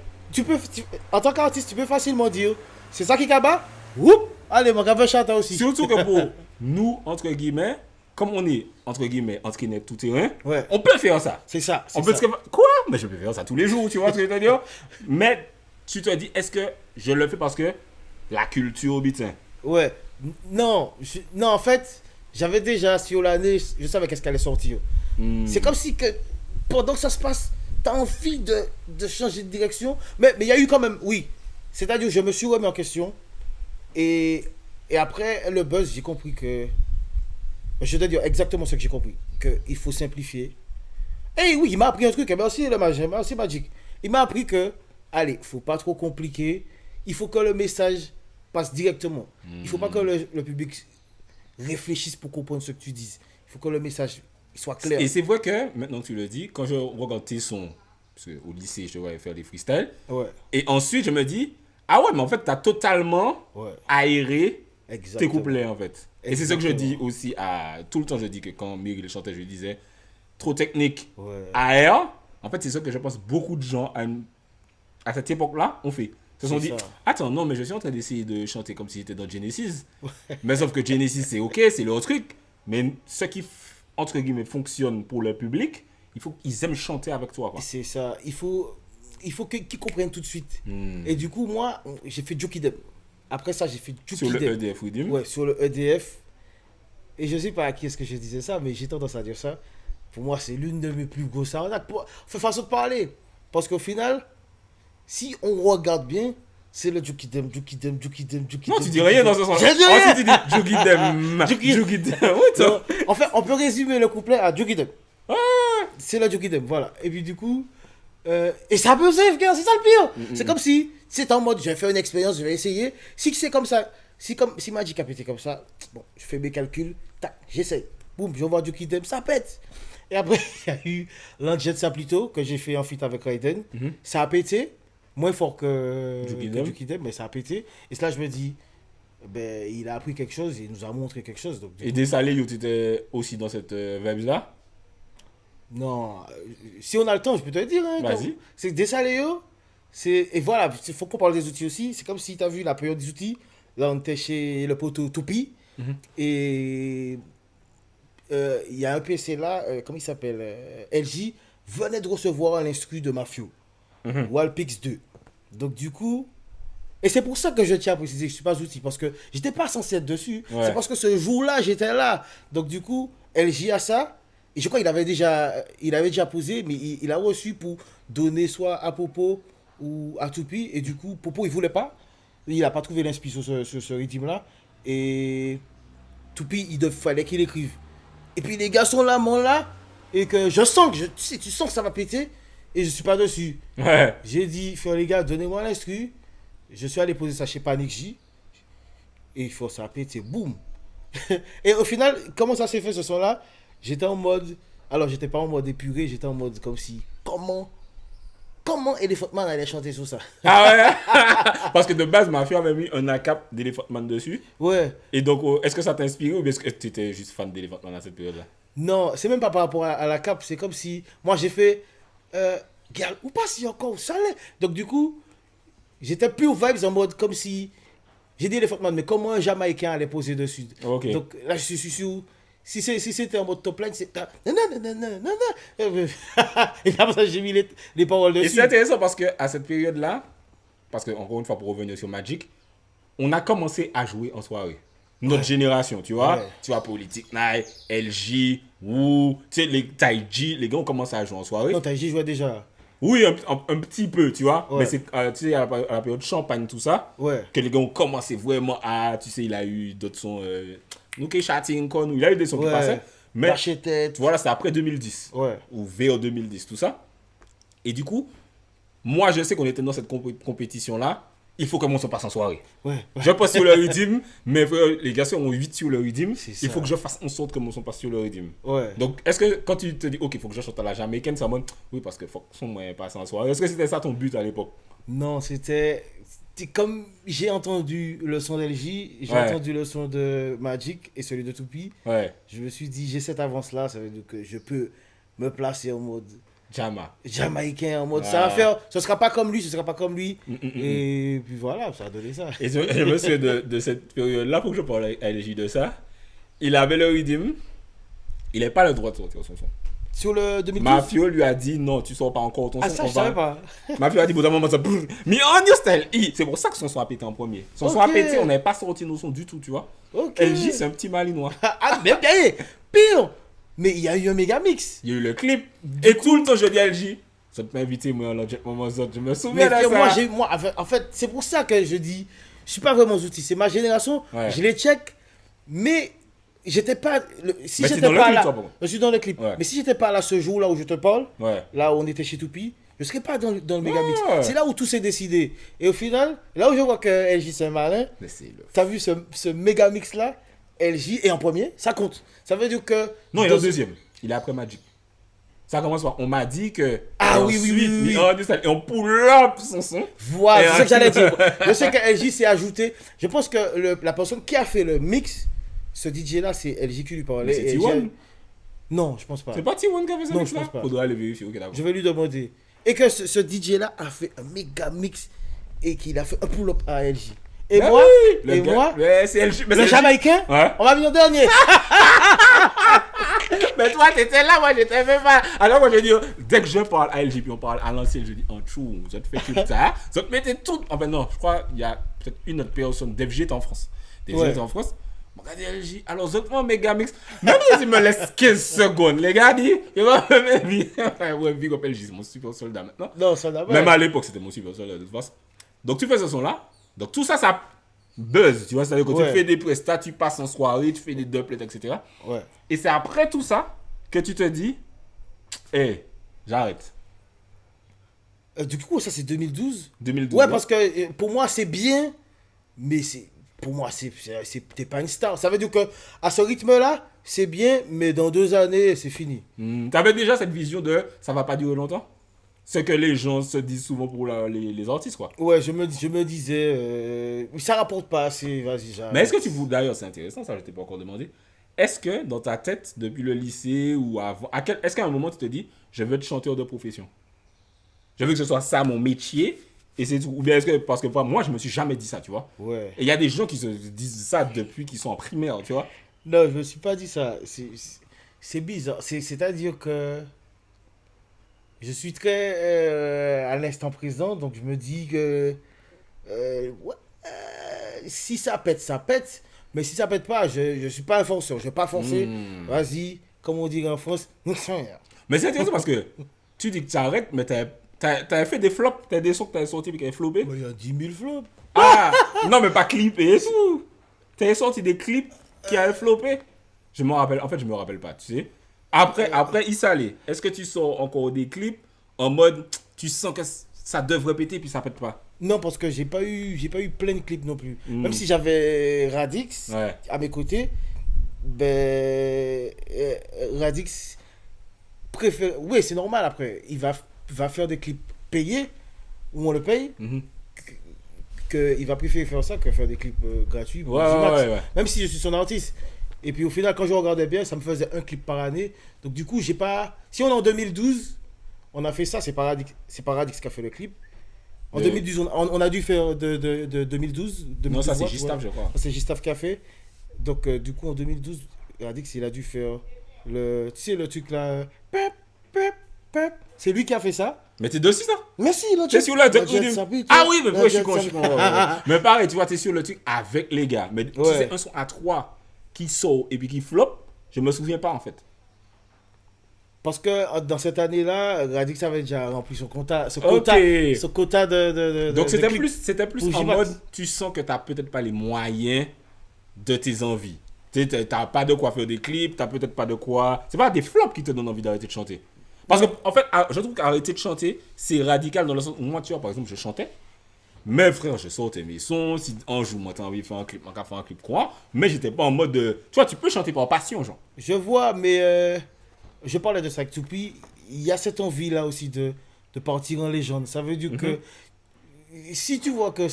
S3: en tant qu'artiste, tu peux facilement dire, c'est ça qui cabas, oups, allez, mon gars, va chanter aussi.
S2: Surtout que pour nous, entre guillemets, comme on est, entre guillemets, entre guillemets, tout terrain,
S3: ouais.
S2: On peut faire ça.
S3: C'est ça.
S2: On peut quoi? Mais je peux faire ça tous les jours, tu vois ce que je veux dire? Mais tu te dis, est-ce que je le fais parce que la culture bitin?
S3: Ouais. Non, en fait, j'avais déjà sur l'année, je savais qu'est-ce qui allait sortir. C'est comme si que pendant que ça se passe, t'as envie de changer de direction. Mais il y a eu quand même, oui. C'est-à-dire, je me suis remis en question. Et après le buzz, j'ai compris que. Je dois dire exactement ce que j'ai compris. Qu'il faut simplifier. Et oui, il m'a appris un truc. Merci Magic. Il m'a appris que, allez, faut pas trop compliquer. Il faut que le message passe directement. Il ne faut pas que le public réfléchisse pour comprendre ce que tu dis. Il faut que le message soit clair.
S2: Et c'est vrai que, maintenant que tu le dis, quand je regarde tes sons, parce qu'au lycée, je te voyais faire des freestyles,
S3: ouais.
S2: Et ensuite, je me dis, ah ouais, mais en fait, tu as totalement aéré tes couplets, en fait. Et c'est ce que je dis aussi tout le temps, je dis que quand Miguel chantait, je disais, trop technique, aère. En fait, c'est ce que je pense beaucoup de gens à cette époque-là ont fait. Se sont dit, attends, non, mais je suis en train d'essayer de chanter comme si j'étais dans Genesis. Mais sauf que Genesis, c'est ok, c'est leur truc. Mais ce qui, entre guillemets, fonctionne pour le public, il faut qu'ils aiment chanter avec toi, quoi.
S3: C'est ça. Il faut qu'ils comprennent tout de suite. Et du coup, moi, j'ai fait Jokidem. Après ça, j'ai fait Jokidem.
S2: Sur le EDF Rhythm.
S3: Ouais, sur le EDF. Et je sais pas à qui est-ce que je disais ça, mais j'ai tendance à dire ça. Pour moi, c'est l'une de mes plus grosses arnaques. Façon de parler. Parce qu'au final, si on regarde bien, c'est le Jokidem.
S2: Non, tu dis rien dans ce sens. Ensuite, tu dis Jokidem.
S3: En fait, on peut résumer le couplet à Jokidem. C'est le Jokidem, voilà. Et puis du coup, et ça peut se faire, c'est ça le pire. C'est comme si c'est en mode, je vais faire une expérience, je vais essayer. Si c'est comme ça, si Magic a pété comme ça, bon, je fais mes calculs, tac, j'essaye. Boum, je vois Jokidem, ça pète. Et après, il y a eu l'Angel Saplito que j'ai fait en feat avec Raiden. Ça a pété. Moins fort que Jokidem, mais ça a pété. Et cela, je me dis, ben, il a appris quelque chose, il nous a montré quelque chose. Donc,
S2: et Dessalé, tu étais aussi dans cette vibe-là?
S3: Non, si on a le temps, je peux te le dire. Hein,
S2: vas-y.
S3: C'est Dessalé, et voilà, il faut qu'on parle des outils aussi. C'est comme si tu as vu la période des outils. Là, on était chez le poteau Toupi. Et il y a un PC là, comment il s'appelle LJ venait de recevoir l'instru de Mafio. Wallpix 2. Donc du coup, et c'est pour ça que je tiens à préciser que je ne suis pas outil, parce que j'étais pas censé être dessus. C'est parce que ce jour-là, j'étais là. Donc du coup, LJ a ça, et je crois qu'il avait déjà posé, mais il a reçu pour donner soit à Popo ou à Toupi, et du coup, Popo, il voulait pas. Il n'a pas trouvé l'inspiration sur ce rythme-là, et Toupi, il fallait qu'il écrive. Et puis les gars sont là, et que je sens que, tu sens que ça va péter, et je suis pas dessus. J'ai dit, les gars, donnez-moi l'instru. Je suis allé poser ça chez Panic J. Et il faut ça a pété, boum. Et au final, comment ça s'est fait ce soir-là? J'étais en mode, alors j'étais pas en mode épuré, j'étais en mode comme si, comment Elephant Man allait chanter sur ça?
S2: Ah ouais. Parce que de base, Mafia avait mis un ACAP d'Elephant Man dessus.
S3: Ouais.
S2: Et donc, est-ce que ça t'a inspiré ou est-ce que tu étais juste fan d'Elephant Man à cette période-là?
S3: Non, c'est même pas par rapport à la cape, c'est comme si, moi j'ai fait, Girl, ou pas si encore, ça l'est. Donc du coup, j'étais plus vibes en mode comme si J'ai dit Elephant Man, mais comment un Jamaïcain allait poser dessus?
S2: Ok.
S3: Donc là, je suis sûr. Si c'était en mode top line, c'est. Et après ça, j'ai mis les paroles
S2: Et
S3: dessus.
S2: c'est intéressant parce que à cette période-là, parce que encore une fois pour revenir sur Magic, on a commencé à jouer en soirée. Notre génération, tu vois.
S3: Ouais.
S2: Tu vois, Politic Night, LG, Wu, tu sais, les Taiji, les gars ont commencé à jouer en soirée.
S3: Non, j'y jouais déjà.
S2: Oui, un petit peu, tu vois.
S3: Ouais.
S2: Mais c'est, tu sais, à la période champagne, tout ça,
S3: Ouais.
S2: que les gars ont commencé vraiment à, tu sais, il a eu d'autres sons, nous qui chatting, il a eu des sons qui
S3: Ouais.
S2: passaient. Mais
S3: Lâcher tête.
S2: voilà, c'est après 2010.
S3: Ouais.
S2: Ou vers 2010, tout ça. Et du coup, moi, je sais qu'on était dans cette compétition-là. Il faut que mon son passe en soirée.
S3: Ouais.
S2: Je passe sur le rythme, mais les gars ont 8 sur le rythme.
S3: C'est
S2: Il
S3: ça.
S2: faut que je fasse en sorte que mon son passe sur le rythme.
S3: Ouais.
S2: Donc, est-ce que quand tu te dis, ok, il faut que je chante à la jamaïcaine, ça monte. Oui, parce que faut que son moyen passe en soirée. Est-ce que c'était ça ton but à l'époque?
S3: Non, c'était comme j'ai entendu le son d'LJ, j'ai
S2: Ouais.
S3: entendu le son de Magic et celui de Toupie.
S2: Ouais,
S3: Je me suis dit, j'ai cette avance-là, ça veut dire que je peux me placer en mode
S2: Jama.
S3: jamaïcain, en mode
S2: Ah.
S3: ça va faire, ce sera pas comme lui, ce sera pas comme lui. Et puis voilà, ça a donné ça.
S2: Et je me souviens de cette période-là, pour que je parle à LJ de ça. Il avait le rythme. Il n'avait pas le droit de sortir son son.
S3: Sur le 2012.
S2: Mafio lui a dit non, tu sors pas encore ton
S3: Ah,
S2: son.
S3: ça,
S2: on
S3: je
S2: va-
S3: savais pas.
S2: Mafio a dit, bon, d'un moment, ça. Mais on your style. C'est pour ça que son son a pété en premier. Son son a
S3: Ok.
S2: pété, on n'avait pas sorti nos sons du tout, tu vois.
S3: Ok.
S2: LJ, c'est un petit malinois.
S3: Ah, mais bien, pire. Mais il y a eu un méga mix.
S2: Il y a eu le clip. Et tout le temps, je dis à LJ, ça te m'inviter, moi, alors, je me souviens
S3: Mais
S2: de
S3: moi,
S2: ça.
S3: en fait, c'est pour ça que je dis, je suis pas vraiment outil. C'est ma génération.
S2: Ouais.
S3: Je les check, mais j'étais pas. Si
S2: Mais c'est
S3: j'étais
S2: dans le
S3: pas
S2: clip,
S3: là,
S2: toi, par contre.
S3: je suis dans le clip.
S2: Ouais.
S3: Mais si j'étais pas là ce jour-là où je te parle,
S2: Ouais.
S3: là où on était chez Toupie, je serais pas dans le méga mix.
S2: Ouais.
S3: C'est là où tout s'est décidé. Et au final, là où je vois que LJ c'est un malin,
S2: Mais c'est le.
S3: t'as vu ce méga mix là, LJ est en premier, ça compte. Ça veut dire que.
S2: Non, il est en deuxième. Il est après Magic. Ça commence par. On m'a dit que.
S3: Ah
S2: et
S3: oui, oui,
S2: ensuite,
S3: oui, oui.
S2: mais on dit ça, et on pull up son son.
S3: Voilà,
S2: Et
S3: c'est ce que j'allais dire.
S2: un-
S3: Je sais que LJ s'est ajouté. Je pense que la personne qui a fait le mix, ce DJ là, c'est LJ qui lui parlait.
S2: Mais c'est
S3: Et
S2: T1.
S3: LJ Non, je pense pas.
S2: C'est pas T1 qui a fait ça
S3: Non,
S2: mix
S3: je
S2: là?
S3: pense pas.
S2: Faudra aller vérifier. Ok, d'accord.
S3: Je vais lui demander. Et que ce DJ là a fait un méga mix et qu'il a fait un pull-up à LJ. Et
S2: Ben
S3: moi,
S2: oui, le
S3: et
S2: gars-
S3: moi,
S2: mais c'est LJ. Mais
S3: le
S2: c'est LJ.
S3: Jamaïcain,
S2: Ouais.
S3: on m'a mis en dernier.
S2: Mais toi, t'étais là, moi, j'étais même pas. Alors, moi, je dis, dès que je parle à LG, puis on parle à l'ancien, je dis, en chou, vous êtes fait tout ça. Vous êtes mettez tout. Enfin, non, je crois, il y a peut-être une autre personne. DFG est en France. DFG
S3: Ouais.
S2: est en France. Regardez LG. Alors, vous êtes mon méga mix. Même si il me laisse 15 secondes, les gars, dit, il va me dire, ouais, big up LG, c'est mon super soldat maintenant.
S3: Non, ça d'abord.
S2: Même à l'époque, c'était mon super soldat de toute façon. Donc, tu fais ce son-là. Donc, tout ça, ça buzz. Tu vois, c'est-à-dire que
S3: Ouais.
S2: tu fais des prestats, tu passes en soirée, tu fais des doublets, etc.
S3: Ouais.
S2: Et c'est après tout ça que tu te dis, hé, j'arrête.
S3: Du coup, ça c'est 2012.
S2: 2012.
S3: Ouais, parce que pour moi c'est bien, mais pour moi t'es pas une star. Ça veut dire que à ce rythme-là, c'est bien, mais dans 2 années, c'est fini.
S2: T'avais déjà cette vision de ça va pas durer longtemps? Ce que les gens se disent souvent pour les artistes, quoi.
S3: Ouais, je me disais, ça rapporte pas assez, vas-y, j'arrête.
S2: Mais est-ce que tu vous. D'ailleurs, c'est intéressant, ça, je t'ai pas encore demandé. Est-ce que dans ta tête, depuis le lycée ou avant, est-ce qu'à un moment tu te dis, je veux être chanteur de profession? Je veux que ce soit ça mon métier, et c'est tout. Ou bien est-ce que. Parce que moi, je me suis jamais dit ça, tu vois.
S3: Ouais.
S2: Et il y a des gens qui se disent ça depuis qu'ils sont en primaire, tu vois.
S3: Non, je me suis pas dit ça. C'est bizarre. C'est-à-dire que je suis très à l'instant présent, donc je me dis que ouais, si ça pète, ça pète. Mais si ça pète pas, je suis pas un forceur. Je vais pas forcer. Vas-y, comme on dit en France.
S2: Mais c'est intéressant parce que tu dis que tu arrêtes, mais t'as fait des flops, t'as des sons que t'as sortis et qui ont flopé.
S3: Il y a 10 000 flops.
S2: Ah, non, mais pas clippé et tout. T'as sorti des clips qui avaient flopé. Je me rappelle, en fait, je me rappelle pas, tu sais. Après Issa Lee, est-ce que tu sors encore des clips en mode, tu sens que ça devrait péter puis ça pète pas?
S3: Non, parce que j'ai pas eu plein de clips non plus. Même si j'avais Radix
S2: Ouais.
S3: à mes côtés, ben Radix préfère. Oui, c'est normal après. Il va faire des clips payés où on le paye. Il va préférer faire ça que faire des clips gratuits. pour
S2: Ouais,
S3: G-Max.
S2: ouais.
S3: Même si je suis son artiste. Et puis au final, quand je regardais bien, ça me faisait un clip par année. Donc du coup, j'ai pas. Si on est en 2012, on a fait ça, c'est pas Radix qui a fait le clip. En 2012, on a dû faire de 2012.
S2: Non, ça c'est
S3: ouais.
S2: Gustave, je crois.
S3: C'est Gustave qui a fait. Donc, du coup, en 2012, Radix, il a dû faire tu sais, le truc là. Pep, pep, pep. C'est lui qui a fait ça.
S2: Mais t'es dessus, ça?
S3: Merci,
S2: T'es sur le truc. Ah oui, mais pourquoi je suis con, Mais pareil, tu vois, t'es sur le truc avec les gars. Mais tu sais, un son à 3 qui sort et puis qui flop, je me souviens pas en fait.
S3: Parce que dans cette année-là, Radix avait déjà rempli son quota. Son quota de
S2: donc c'était
S3: clips.
S2: plus en mode, tu sens que t'as peut-être pas les moyens de tes envies. Tu sais, t'as pas de quoi faire des clips, t'as peut-être pas de quoi. C'est pas des flops qui te donnent envie d'arrêter de chanter. Parce que, en fait, je trouve qu'arrêter de chanter, c'est radical dans le sens où moi, tu vois, par exemple, je chantais. Mais frère, je sortais mes sons. Si un jour, moi, t'as envie de faire un clip, on va faire un clip quoi. Mais j'étais pas en mode de. Tu vois, tu peux chanter par passion, genre.
S3: Je vois, mais je parlais de ça avec Toupi. Il y a cette envie-là aussi de partir en légende. Ça veut dire que si tu vois que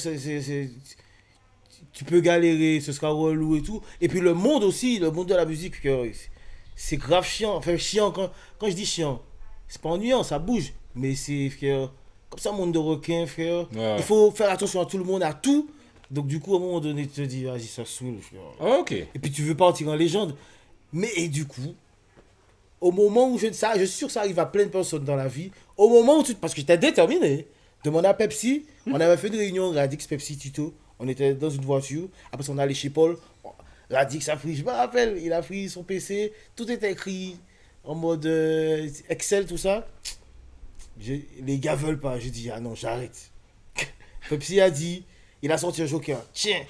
S3: tu peux galérer, ce sera relou et tout. Et puis le monde aussi, le monde de la musique, c'est grave chiant. Enfin, chiant, quand je dis chiant, c'est pas ennuyant, ça bouge. Mais c'est, frère, comme ça, monde de requin, frère.
S2: Ouais.
S3: Il faut faire attention à tout le monde, à tout. Donc, du coup, à un moment donné, tu te dis, vas-y, ça saoule, frère.
S2: Ok.
S3: Et puis, tu veux partir en légende. Mais, et du coup, au moment où je suis sûr que ça arrive à plein de personnes dans la vie, au moment où parce que j'étais déterminé, demandé à Pepsi, on avait fait une réunion Radix, Pepsi, Tito. On était dans une voiture. Après, on allait chez Paul. Radix a pris, je me rappelle, il a pris son PC. Tout était écrit en mode Excel, tout ça. Les gars veulent pas. Je dis, ah non, j'arrête. Pepsi a dit, il a sorti un joker. Tiens,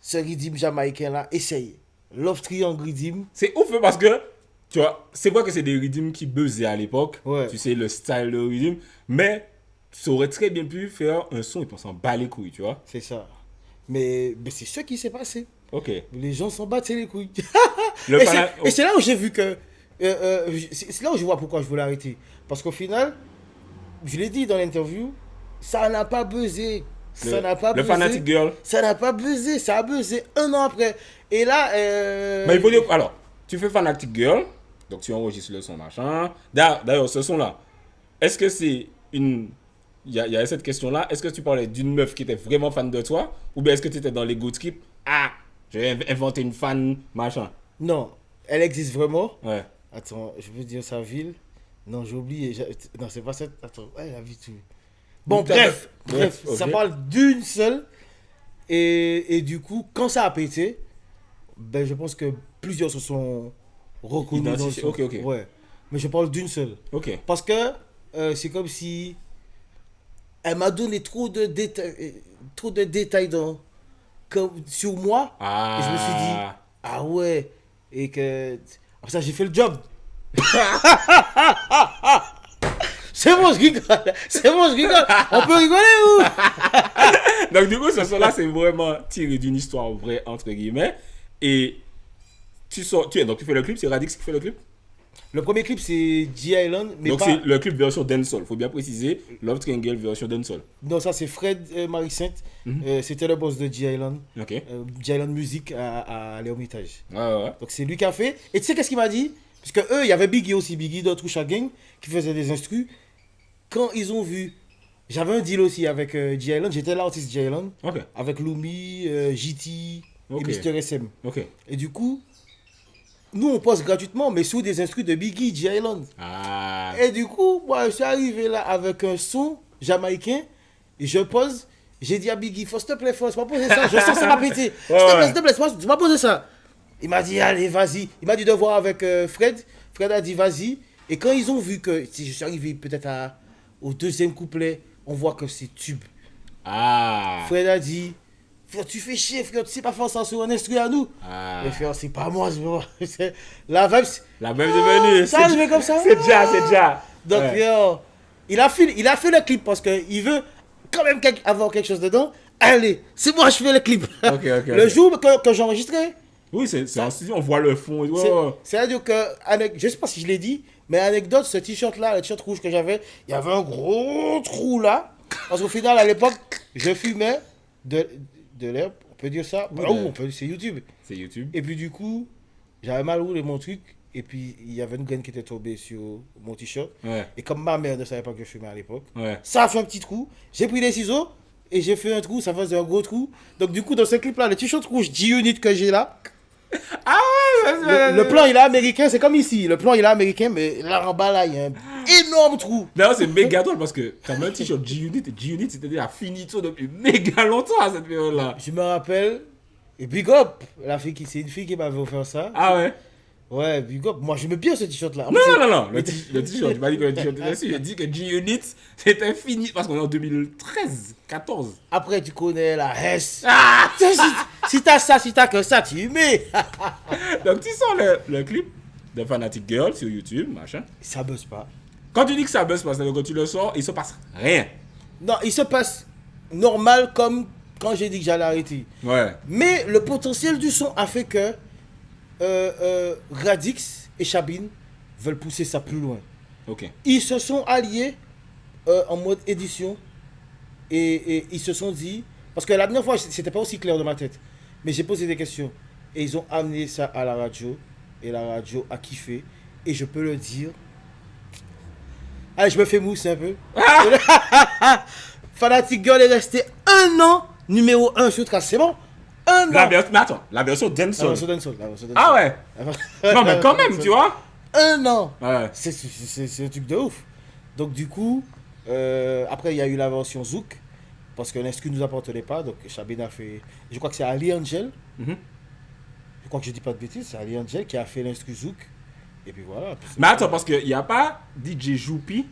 S3: ce rythme jamaïcain là, essaye. Love Triangle Rhythm.
S2: C'est ouf parce que, tu vois, c'est vrai que c'est des rythmes qui buzzaient à l'époque.
S3: Ouais.
S2: Tu sais, le style de rythme. Mais ça aurait très bien pu faire un son et puis on s'en bat les couilles, tu vois.
S3: C'est ça. Mais c'est ce qui s'est passé.
S2: Ok.
S3: Les gens s'en battent les couilles.
S2: Le
S3: et c'est là où j'ai vu que. C'est là où je vois pourquoi je voulais arrêter. Parce qu'au final, je l'ai dit dans l'interview, ça n'a pas buzzé.
S2: Le Fanatic Girl.
S3: Ça n'a pas buzzé. Ça a buzzé un an après. Et là.
S2: Mais il faut dire. Alors, tu fais Fanatic Girl. Donc tu enregistres le son, machin. D'ailleurs, ce son-là, est-ce que c'est une. Il y a cette question-là. Est-ce que tu parlais d'une meuf qui était vraiment fan de toi? Ou bien est-ce que tu étais dans les good skips? Ah, j'ai inventé une fan, machin.
S3: Non, elle existe vraiment.
S2: Ouais.
S3: Attends, je veux dire sa ville. Non, j'ai oublié. Non, c'est pas cette. Attends, elle a vu tout. Bon, bref,
S2: okay.
S3: Ça parle d'une seule. Et du coup, quand ça a pété, ben, je pense que plusieurs se sont reconnus dans le
S2: Ok.
S3: Ouais. Mais je parle d'une seule.
S2: Ok.
S3: Parce que c'est comme si elle m'a donné trop de détails sur moi.
S2: Ah.
S3: Et je me suis dit, ah ouais. Et que. Après ça, j'ai fait le job. C'est bon, je rigole. On peut rigoler ou?
S2: Donc, du coup, ce son-là, c'est vraiment tiré d'une histoire vraie, entre guillemets. Et donc, tu fais le clip, c'est Radix qui fait le clip?
S3: Le premier clip, c'est G-Island.
S2: Donc, c'est le clip version dancehall. Faut bien préciser, Love Triangle version dancehall.
S3: Non, ça, c'est Fred Marie-Sainte. C'était le boss de G-Island.
S2: Ok.
S3: G-Island Music à l'Hermitage.
S2: Ouais.
S3: Donc, c'est lui qui a fait. Et tu sais qu'est-ce qu'il m'a dit? Parce que eux, il y avait Biggie aussi, Biggie de Troucha Gang, qui faisait des instrus. Quand ils ont vu, j'avais un deal aussi avec G-Island. J'étais l'artiste G-Island.
S2: Ok.
S3: Avec Lumi, JT et Mr. SM.
S2: Ok.
S3: Et du coup, nous, on poste gratuitement, mais sous des instrus de Biggie, G-Island.
S2: Ah.
S3: Et du coup, moi, je suis arrivé là avec un son jamaïcain. Et je pose. J'ai dit à Biggie, s'il te plaît, faut pas poser ça. Je sens que ça va péter. S'il te plaît, tu vas poser ça. Il m'a dit, allez, vas-y. Il m'a dit de voir avec Fred. Fred a dit, vas-y. Et quand ils ont vu que si je suis arrivé peut-être au deuxième couplet, on voit que c'est tube.
S2: Ah.
S3: Fred a dit, frère, tu fais chier, frère, tu sais pas faire ça sur un instru à nous.
S2: Ah.
S3: Mais frère, c'est pas moi, c'est la vibe.
S2: La vibe est venue.
S3: Ça arrivé comme ça.
S2: C'est déjà.
S3: Donc, frère, il a fait le clip parce qu'il veut quand même avoir quelque chose dedans. Allez, c'est moi, je fais le clip.
S2: Ok.
S3: Le jour que j'ai enregistré.
S2: Oui, c'est en studio, on voit le fond.
S3: C'est-à-dire que, je sais pas si je l'ai dit, mais anecdote, ce t-shirt-là, le t-shirt rouge que j'avais, il y avait un gros trou là. Parce qu'au final, à l'époque, je fumais de l'herbe, on peut dire ça.
S2: Oui,
S3: C'est YouTube.
S2: C'est YouTube.
S3: Et puis du coup, j'avais mal roulé mon truc. Et puis, il y avait une graine qui était tombée sur mon t-shirt.
S2: Ouais.
S3: Et comme ma mère ne savait pas que je fumais à l'époque,
S2: Ouais.
S3: ça a fait un petit trou. J'ai pris des ciseaux et j'ai fait un trou. Ça faisait un gros trou. Donc, du coup, dans ce clip-là, le t-shirt rouge G-Unit que j'ai là,
S2: Ah ouais,
S3: le plan il est américain. C'est comme ici. Le plan il est américain, mais là en bas, là, il y a un énorme trou.
S2: D'ailleurs, c'est méga drôle parce que t'as même un t-shirt G-Unit et G-Unit c'était déjà finito depuis méga longtemps à cette période-là.
S3: Je me rappelle. Et big up, c'est une fille qui m'avait offert ça.
S2: Ah ouais?
S3: Ouais, big up. Moi, j'aime bien ce t-shirt là.
S2: Non, non, non, non. Le t-shirt, tu m'as dit que le t-shirt était dessus. J'ai dit que G-Unit c'était fini parce qu'on est en 2013, 14.
S3: Après, tu connais la S.
S2: Ah!
S3: Si t'as ça, si t'as que ça, tu y mets.
S2: Donc tu sens le clip de Fanatic Girl sur YouTube, machin.
S3: Ça buzz pas.
S2: Quand tu dis que ça buzz parce que quand tu le sors, il se passe rien.
S3: Non, il se passe normal comme quand j'ai dit que j'allais arrêter.
S2: Ouais.
S3: Mais le potentiel du son a fait que Radix et Chabine veulent pousser ça plus loin.
S2: Ok.
S3: Ils se sont alliés en mode édition et ils se sont dit, parce que la dernière fois c'était pas aussi clair dans ma tête, mais j'ai posé des questions et ils ont amené ça à la radio et la radio a kiffé et je peux le dire. Allez, je me fais mousse un peu. Fanatic Girl est resté 1 an numéro 1 sur Trace, c'est bon? 1 an.
S2: Mais attends, la version dancehall.
S3: La version dancehall.
S2: Ah ouais. Non mais quand même, tu vois.
S3: 1 an.
S2: Ouais.
S3: C'est un truc de ouf. Donc du coup, après il y a eu la version Zouk, parce que l'instru ne nous appartenait pas, donc Chabine a fait, je crois que c'est Ali Angel,
S2: Mhm.
S3: je crois que je dis pas de bêtises, c'est Ali Angel qui a fait l'instru Zouk, et puis voilà. Puis
S2: Mais attends, parce qu'il n'y a pas DJ Joupi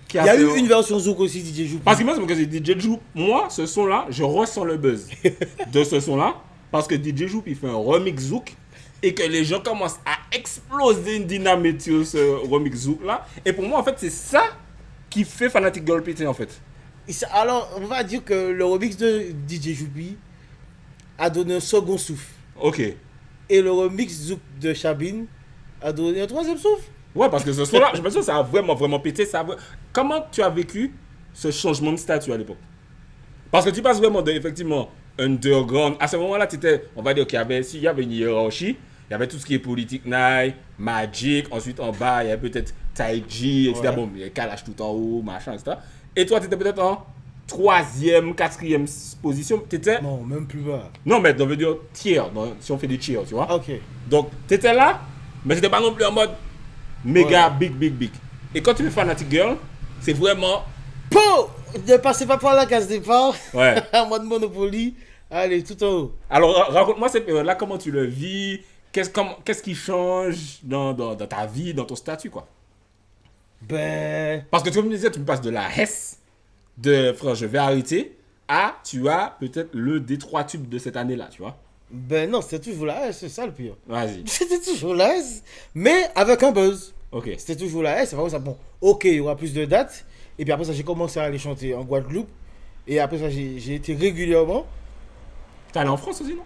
S2: qui
S3: il y a
S2: fait
S3: eu une version Zouk aussi, DJ Joupi.
S2: Parce que moi, c'est parce que DJ Joup, moi, ce son-là, je ressens le buzz de ce son-là. Parce que DJ Joup, il fait un remix Zouk. Et que les gens commencent à exploser une dynamite sur ce remix Zouk-là. Et pour moi, en fait, c'est ça qui fait Fanatic Girl péter, en fait.
S3: Alors, on va dire que le remix de DJ Joupi a donné un second souffle.
S2: Ok.
S3: Et le remix Zouk de Chabine a donné un troisième souffle.
S2: Ouais, parce que ce son-là, je pense que ça a vraiment pété. Comment tu as vécu ce changement de statut à l'époque? Parce que tu passes vraiment de, effectivement, underground. À ce moment-là, tu étais, on va dire qu'il y avait une hiérarchie. Il y avait tout ce qui est Politic Night, Magic. Ensuite, en bas, il y avait peut-être Taiji, etc.
S3: Ouais.
S2: Bon, il y a Kalash tout en haut, machin, etc. Et toi, tu étais peut-être en 3e, 4e position. T'étais...
S3: Non, même plus bas.
S2: Non, mais on veut dire tiers, si on fait des tiers, tu vois.
S3: Ok.
S2: Donc, tu étais là, mais c'était pas non plus en mode méga
S3: Ouais.
S2: big. Et quand tu fais Fanatic Girl, c'est vraiment...
S3: Po! Ne passez pas par la case départ.
S2: Ouais.
S3: En mode Monopoly. Allez, tout en haut.
S2: Alors, raconte-moi cette période-là, comment tu le vis? Qu'est-ce qui change dans ta vie, dans ton statut, quoi?
S3: Ben.
S2: Parce que comme tu me disais, tu me passes de la Hesse, de frère, je vais arrêter, à tu as peut-être le Détroit tube de cette année-là, tu vois?
S3: Ben non, c'était toujours la S, c'est ça le pire.
S2: Vas-y.
S3: C'était toujours la S, mais avec un buzz.
S2: Ok.
S3: C'était toujours la S, c'est pas ça. Bon, ok, il y aura plus de dates. Et puis après ça, j'ai commencé à aller chanter en Guadeloupe. Et après ça, j'ai été régulièrement
S2: T'es allé en France aussi, non?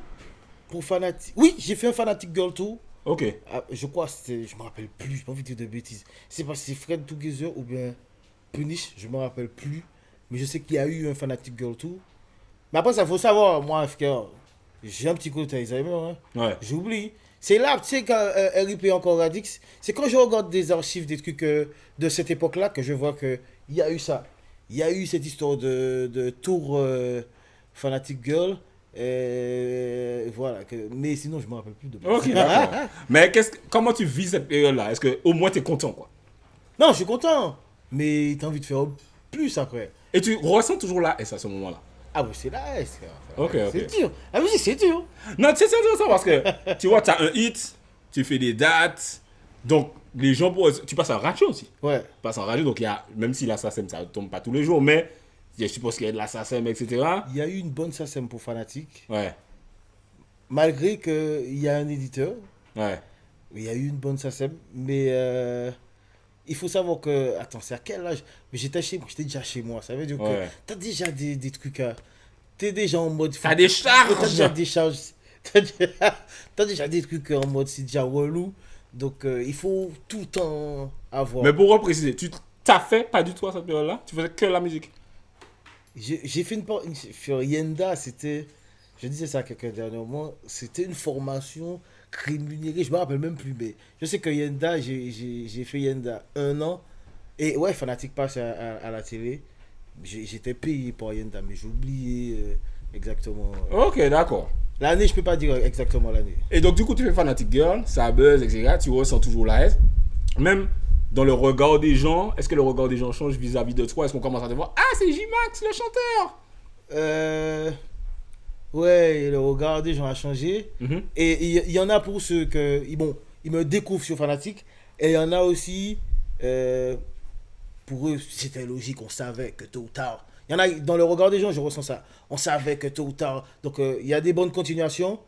S3: pour Fanatic. Oui, j'ai fait un Fanatic Girl Tour.
S2: Ok.
S3: Ah, je crois, je me rappelle plus, j'ai pas envie de dire de bêtises. C'est pas si c'est Fred Together ou bien Punish, je me rappelle plus. Mais je sais qu'il y a eu un Fanatic Girl Tour. Mais après ça, faut savoir, moi, frère, j'ai un petit côté Alzheimer, hein.
S2: Ouais.
S3: J'oublie. C'est là, tu sais, quand RIP encore Radix, c'est quand je regarde des archives, des trucs de cette époque-là, que je vois qu'il y a eu ça. Il y a eu cette histoire de tour Fanatic Girl. Voilà. Mais sinon, je me rappelle plus de
S2: Ok, d'accord. Mais comment tu vis cette période-là? Est-ce que au moins tu es content, quoi?
S3: Non, je suis content. Mais t'as envie de faire plus après.
S2: Et tu ressens toujours la S à ce moment-là?
S3: Ah oui, c'est là, frère.
S2: Ok, ok.
S3: C'est dur. La musique, c'est dur.
S2: Non, tu sais, c'est intéressant parce que tu vois, tu as un hit, tu fais des dates, donc les gens, tu passes en radio aussi.
S3: Ouais.
S2: Tu passes en radio, donc il y a, même si l'assassin, ça ne tombe pas tous les jours, mais je suppose qu'il y a de l'assassin, etc.
S3: Il y a eu une bonne SACEM pour Fanatic.
S2: Ouais,
S3: Malgré qu'il y a un éditeur.
S2: ouais.
S3: Il y a eu une bonne SACEM. Mais il faut savoir que. Attends, c'est à quel âge? Mais j'étais déjà chez moi. Ça veut dire
S2: Ouais.
S3: que t'as déjà des trucs à. T'es déjà en mode.
S2: T'as des charges.
S3: T'as déjà des charges. T'as déjà des trucs en mode c'est déjà relou. Donc il faut tout le temps avoir.
S2: Mais pour repréciser, tu t'as fait pas du tout à cette période-là? Tu faisais que la musique?
S3: J'ai fait sur Yenda, c'était. Je disais ça à quelqu'un dernièrement. C'était une formation rémunéré, je me rappelle même plus, mais je sais que Yenda, j'ai fait Yenda 1 an. Et ouais, Fanatic passe à la télé. J'étais payé par Yenda, mais j'ai oublié exactement.
S2: Ok, d'accord.
S3: L'année, je peux pas dire exactement l'année.
S2: Et donc, du coup, tu fais Fanatic Girl, ça buzz, etc. Tu ressens toujours la haine. Même dans le regard des gens, est-ce que le regard des gens change vis-à-vis de toi? Est-ce qu'on commence à te voir, ah, c'est J-Max, le chanteur?
S3: Ouais, le regard des gens a changé. Et il y en a pour ceux que. Bon, ils me découvrent sur Fanatic. Et il y en a aussi. Pour eux, c'était logique, on savait que tôt ou tard. Il y en a, dans le regard des gens, je ressens ça. On savait que tôt ou tard. Donc, il y a des bonnes continuations.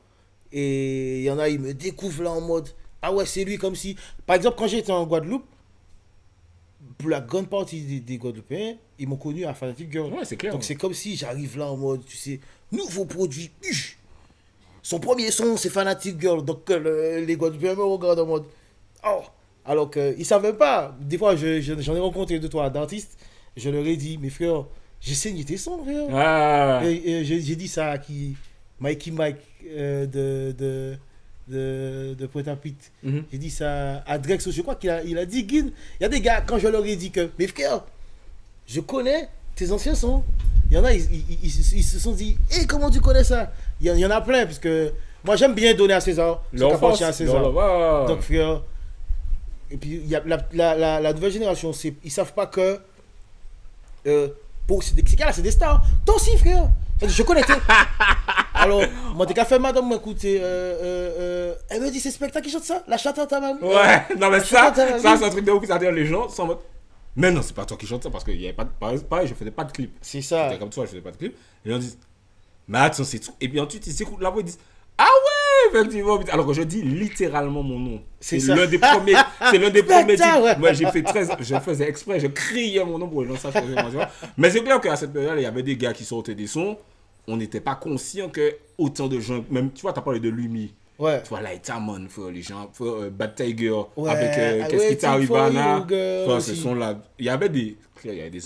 S3: Et il y en a, ils me découvrent là en mode. Ah ouais, c'est lui, comme si. Par exemple, quand j'étais en Guadeloupe, pour la grande partie des Guadeloupéens, ils m'ont connu à Fanatic Girl.
S2: Ouais, c'est clair.
S3: Donc, c'est comme si j'arrive là en mode, tu sais, nouveau produit. Son premier son, c'est Fanatic Girl. Donc, les Guadeloupéens me regardent en mode. Oh! Alors qu'ils ne savaient pas. Des fois, j'en ai rencontré 2-3 d'artistes. Je leur ai dit, mes frères, j'ai saigné tes sons, frère.
S2: Ah.
S3: Et j'ai dit ça à Mikey Mike de Pointe-à-Pitre. J'ai dit ça à Drex. Je crois qu'il a dit, Guin. Il y a des gars, quand je leur ai dit que, mes frères, je connais tes anciens sons. Il y en a, ils se sont dit, hé, comment tu connais ça? Il y en a plein, parce que moi, j'aime bien donner à César. Ce qui appartient à César. Donc, frère. Et puis, il y a la nouvelle génération, ils savent pas que. Pour ces gars-là, c'est des stars. Toi aussi, frère. Je connais. Alors, moi, t'es qu'à faire madame m'écouter. Elle me dit, c'est Spectre qui chante ça? La chante à ta maman.
S2: Ouais, non, mais ça c'est un truc de ouf. C'est-à-dire, les gens sont en mode. Mais non, c'est pas toi qui chante ça parce qu'il y avait pas de. Pareil, je faisais pas de clip.
S3: C'est ça.
S2: C'était comme toi, je faisais pas de clip. Et les gens disent, mais attends, c'est tout. Et puis ensuite, ils s'écoutent la voix, ils disent, ah ouais, effectivement. Alors que je dis littéralement mon nom. C'est l'un des premiers. C'est l'un des premiers titres. Moi, je faisais exprès, je criais mon nom pour les gens sachent que je vois. Mais c'est clair qu'à cette période, il y avait des gars qui sortaient des sons. On n'était pas conscient que autant de gens, même, tu vois, tu as parlé de Lumi.
S3: Ouais.
S2: Tu vois, Lighterman, les gens, Bad Tiger, ouais, avec Qu'est-ce qui t'arrive, Anna. Ce son-là. Il y avait des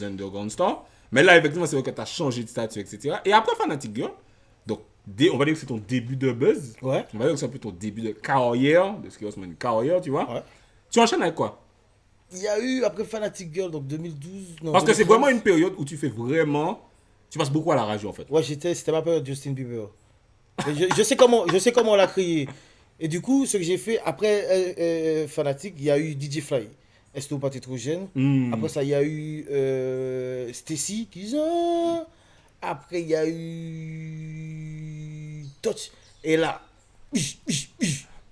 S2: underground stars. Mais là, effectivement, c'est vrai que tu as changé de statut, etc. Et après Fanatic Girl, donc, on va dire que c'est ton début de buzz.
S3: Ouais.
S2: On va dire que c'est un peu ton début de carrière, de ce qui est une carrière, tu vois. Ouais. Tu enchaînes avec quoi?
S3: Il y a eu, après Fanatic Girl, donc 2012. Non,
S2: parce que c'est vraiment une période où tu fais vraiment. Tu passes beaucoup à la radio, en fait.
S3: Ouais, c'était ma période Justin Bieber. je sais comment on l'a créé. Et du coup, ce que j'ai fait, après Fanatic, il y a eu DJ Fly. Est-ce pas trop jeune? Après ça, il y a eu Stacy qui dit. Après, il y a eu Touch. Et là,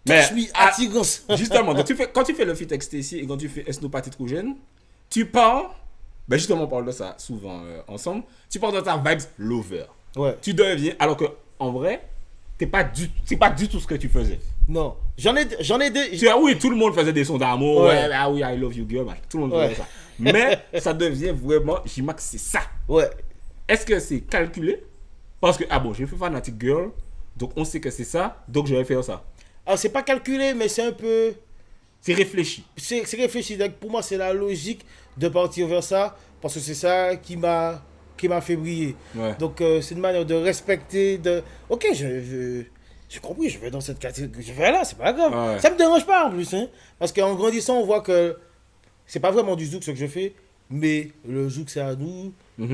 S2: mais attirance. Justement, quand tu fais le feat avec Stacy et quand tu fais Est-ce pas trop jeune, tu pars. Ben justement, on parle de ça souvent ensemble. Tu pars dans ta vibes lover.
S3: Ouais.
S2: Tu deviens. Alors que en vrai, c'est pas du tout ce que tu faisais.
S3: Non. J'en ai des.
S2: Oui, tout le monde faisait des sons d'amour. Ouais. Ah oui, I love you girl. Tout le monde faisait ça. Mais ça devient vraiment. J-Max, c'est ça.
S3: Ouais.
S2: Est-ce que c'est calculé? Parce que, j'ai fait Fanatic Girl, donc on sait que c'est ça, donc je vais faire ça.
S3: Alors, c'est pas calculé, mais c'est un peu.
S2: C'est réfléchi.
S3: C'est réfléchi. Donc, pour moi, c'est la logique de partir vers ça, parce que c'est ça qui m'a fait briller. Ouais. Donc, c'est une manière de respecter. Ok, j'ai compris, je vais dans cette catégorie, je vais là, c'est pas grave. Ouais. Ça me dérange pas en plus, hein, parce qu'en grandissant, on voit que c'est pas vraiment du zouk ce que je fais, mais le zouk c'est à nous.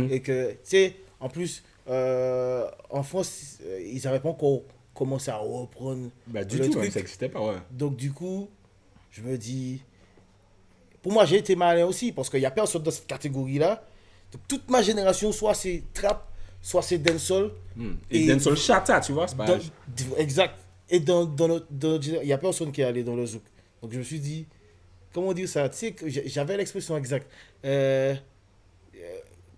S3: Et que, tu sais, en plus, en France, ils n'avaient pas encore commencé à reprendre.
S2: Du tout, ça n'existait pas, ouais.
S3: Donc, du coup, je me dis. Pour moi, j'ai été malin aussi, parce qu'il n'y a personne dans cette catégorie-là. Donc, toute ma génération, soit c'est trap, soit c'est dancehall.
S2: Et dancehall chata, tu vois, c'est pas.
S3: Exact. Et dans notre génération, il n'y a personne qui est allé dans le zouk. Donc, je me suis dit, comment dire ça? Tu sais, que j'avais l'expression exacte.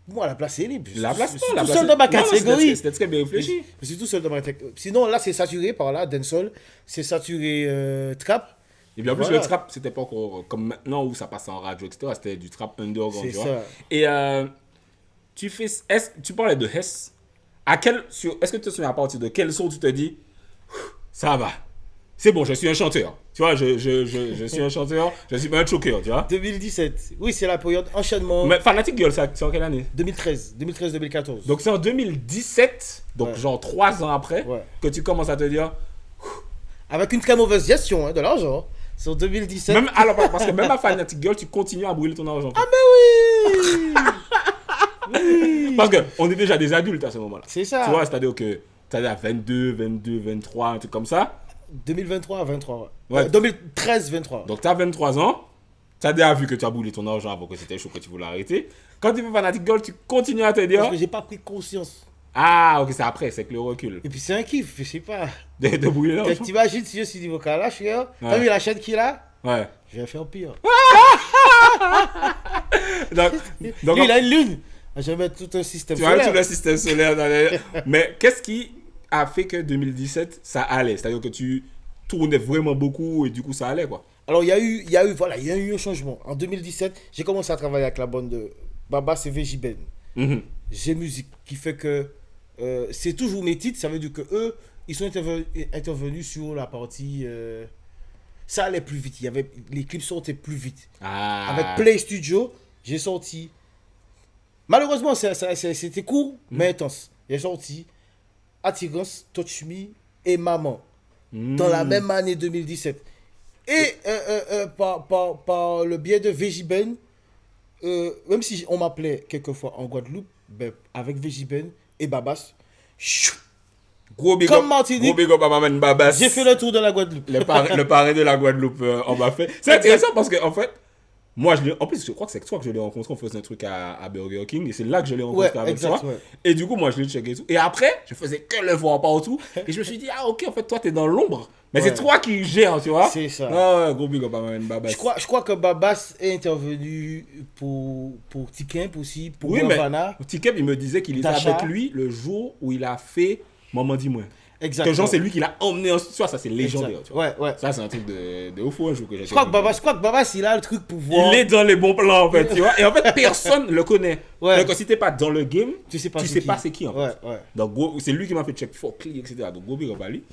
S3: Moi, la place est libre.
S2: La place,
S3: je suis tout seul dans ma catégorie.
S2: C'était très bien réfléchi.
S3: Je suis tout seul dans ma catégorie. Sinon, là, c'est saturé par là, dancehall. C'est saturé trap.
S2: Et bien en plus, le trap, c'était pas encore comme maintenant où ça passe en radio, etc. C'était du trap underground,
S3: tu
S2: vois.
S3: Ça.
S2: Et tu parlais de Hess. Est-ce que tu te souviens à partir de quel son tu te dis, ça va, c'est bon, je suis un chanteur. Tu vois, je suis un chanteur, je suis pas un choker, tu vois.
S3: 2017. Oui, c'est la période enchaînement.
S2: Mais Fanatic Girl, c'est en quelle année?
S3: 2013-2014.
S2: Donc c'est en 2017, donc genre 3 ans après, que tu commences à te dire.
S3: Avec une très mauvaise gestion de l'argent. C'est en 2017.
S2: Même, alors, parce que même à Fanatic Girl, tu continues à brûler ton argent.
S3: Ah, mais oui. Oui.
S2: Parce qu'on est déjà des adultes à ce moment-là.
S3: C'est ça.
S2: Tu vois, c'est-à-dire que tu à 22, 23, un truc comme ça.
S3: 2023 à 23.
S2: Ouais.
S3: 2013, 23.
S2: Donc, tu as 23 ans. Tu as déjà vu que tu as brûlé ton argent avant que c'était chaud, que tu voulais arrêter. Quand tu fais Fanatic Girl, tu continues à te dire.
S3: Parce que j'ai pas pris conscience.
S2: Ah, ok, c'est après, c'est que le recul.
S3: Et puis c'est un kiff, je sais pas.
S2: De brûler l'argent.
S3: T'imagines si je suis niveau là, frère.
S2: Ouais.
S3: T'as vu la chaîne qu'il a?
S2: Ouais.
S3: Je vais faire pire.
S2: Donc,
S3: Lui, il a une lune. Je vais mettre tout un système
S2: tu as
S3: solaire.
S2: tout le système solaire dans les... Mais qu'est-ce qui a fait que 2017, ça allait? C'est-à-dire que tu tournais vraiment beaucoup et du coup, ça allait, quoi.
S3: Alors, il y a eu un changement. En 2017, j'ai commencé à travailler avec la bande de Babas et VJ Ben.
S2: Mhm.
S3: J'ai musique qui fait que c'est toujours mes titres. Ça veut dire que eux, ils sont intervenus sur la partie. Ça allait plus vite. Les clips sortaient plus vite.
S2: Ah.
S3: Avec Play Studio, j'ai sorti. Malheureusement, c'était court, mais intense. J'ai sorti Attirance, Touch Me et Maman dans la même année 2017. Et par le biais de VJ Ben, même si on m'appelait quelquefois en Guadeloupe, ben, avec VJ Ben et Babas,
S2: Gros big
S3: comme
S2: up,
S3: Martinique,
S2: gros big up à Maman Babas.
S3: j'ai fait le tour de la Guadeloupe.
S2: Le parrain de la Guadeloupe, on m'a fait. C'est intéressant parce que, en fait, moi, en plus, je crois que c'est toi que je l'ai rencontré. On faisait un truc à Burger King et c'est là que je l'ai rencontré avec
S3: exact,
S2: toi.
S3: ouais.
S2: Et du coup, moi, je l'ai checké et tout. Et après, je faisais que le voir partout. Et je me suis dit, ah, ok, en fait, toi, t'es dans l'ombre. Mais
S3: Ouais.
S2: c'est toi qui gères, tu vois.
S3: C'est ça.
S2: Ah ouais, gros big up à Maman Babas.
S3: Je crois que Babas est intervenu pour Tikimp aussi, pour
S2: Oui, mais
S3: Guavana.
S2: Tikep, il me disait qu'il était
S3: Tasha.
S2: avec lui le jour où il a fait Maman dis-moi.
S3: Exactement.
S2: Que genre, c'est lui qui l'a emmené en studio. Ça, c'est légendaire,
S3: Exact.
S2: tu vois.
S3: Ouais.
S2: Ça, c'est un truc de ouf un jour que j'ai
S3: Je crois que Babas, il a le truc pour voir.
S2: Il est dans les bons plans, en fait, tu vois. Et en fait, personne le connaît.
S3: Ouais.
S2: Donc, si t'es pas dans le game,
S3: Tu sais pas
S2: c'est qui, en fait.
S3: Ouais.
S2: Donc, c'est lui qui m'a fait check for click, etc. Donc, gros big up à lui.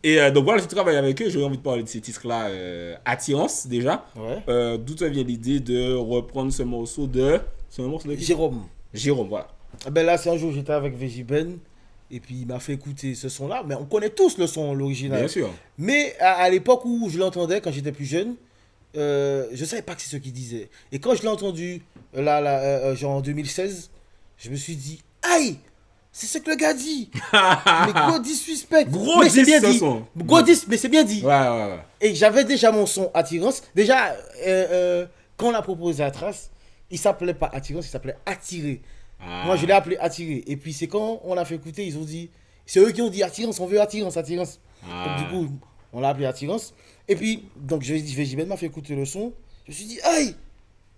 S2: Et donc, voilà, je travaille avec eux. J'ai envie de parler de ces titres-là. Attirance, déjà.
S3: Ouais.
S2: D'où te vient l'idée de reprendre ce morceau de. C'est un morceau de qui? Jérôme, voilà.
S3: Ah ben là, c'est un jour, j'étais avec VJ Ben. Et puis, il m'a fait écouter ce son-là. Mais on connaît tous le son, l'original.
S2: Bien sûr.
S3: Mais à l'époque où je l'entendais, quand j'étais plus jeune, je savais pas que c'est ce qu'il disait. Et quand je l'ai entendu, genre en 2016, je me suis dit, aïe, c'est ce que le gars dit. Mais gros disrespect.
S2: Gros
S3: mais c'est bien
S2: dis, ce
S3: dit.
S2: son.
S3: Gros dis, mais c'est bien dit.
S2: Ouais.
S3: Et j'avais déjà mon son Attirance. Déjà, quand on l'a proposé à Trace, il s'appelait pas Attirance, il s'appelait Attirer.
S2: Ah.
S3: Moi, je l'ai appelé Attirer. Et puis, c'est quand on l'a fait écouter, ils ont dit, c'est eux qui ont dit Attirance, on veut Attirance.
S2: Ah.
S3: Donc, du coup, on l'a appelé Attirance. Et puis, donc, VJ Ben m'a fait écouter le son. Je me suis dit, aïe,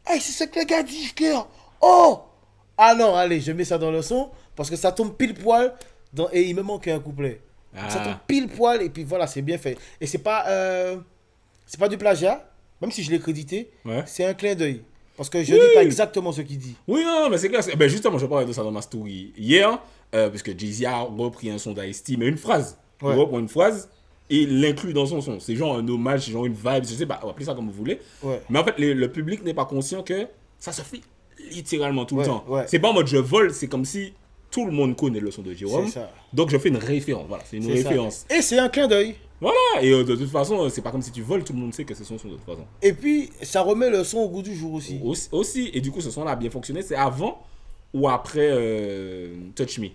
S3: c'est ce que le gars dit, frère. Oh! Ah non, allez, je mets ça dans le son parce que ça tombe pile poil et il me manquait un couplet. Ça tombe pile poil et puis voilà, c'est bien fait. Et c'est pas du plagiat, même si je l'ai crédité, c'est un clin d'œil. Parce que je dis pas exactement ce qu'il dit.
S2: Oui, non, mais c'est clair. Ben justement, je parlais de ça dans ma story hier, parce que Jay-Z a repris un son d'Ice-T, mais une phrase. Il reprend une phrase et il l'inclut dans son son. C'est genre un hommage, genre une vibe, je sais pas, appelez ça comme vous voulez.
S3: Ouais.
S2: Mais en fait, le public n'est pas conscient que ça se fait littéralement tout le temps.
S3: Ouais.
S2: C'est pas en mode je vole, c'est comme si tout le monde connaît le son de Jérôme.
S3: C'est ça.
S2: Donc je fais une référence. Voilà, c'est une référence.
S3: Ça. Et c'est un clin d'œil.
S2: Voilà, et de toute façon, c'est pas comme si tu voles, tout le monde sait que c'est son son de toute façon.
S3: Et puis, ça remet le son au goût du jour aussi.
S2: Aussi, et du coup, ce son-là a bien fonctionné. C'est avant ou après Touch Me?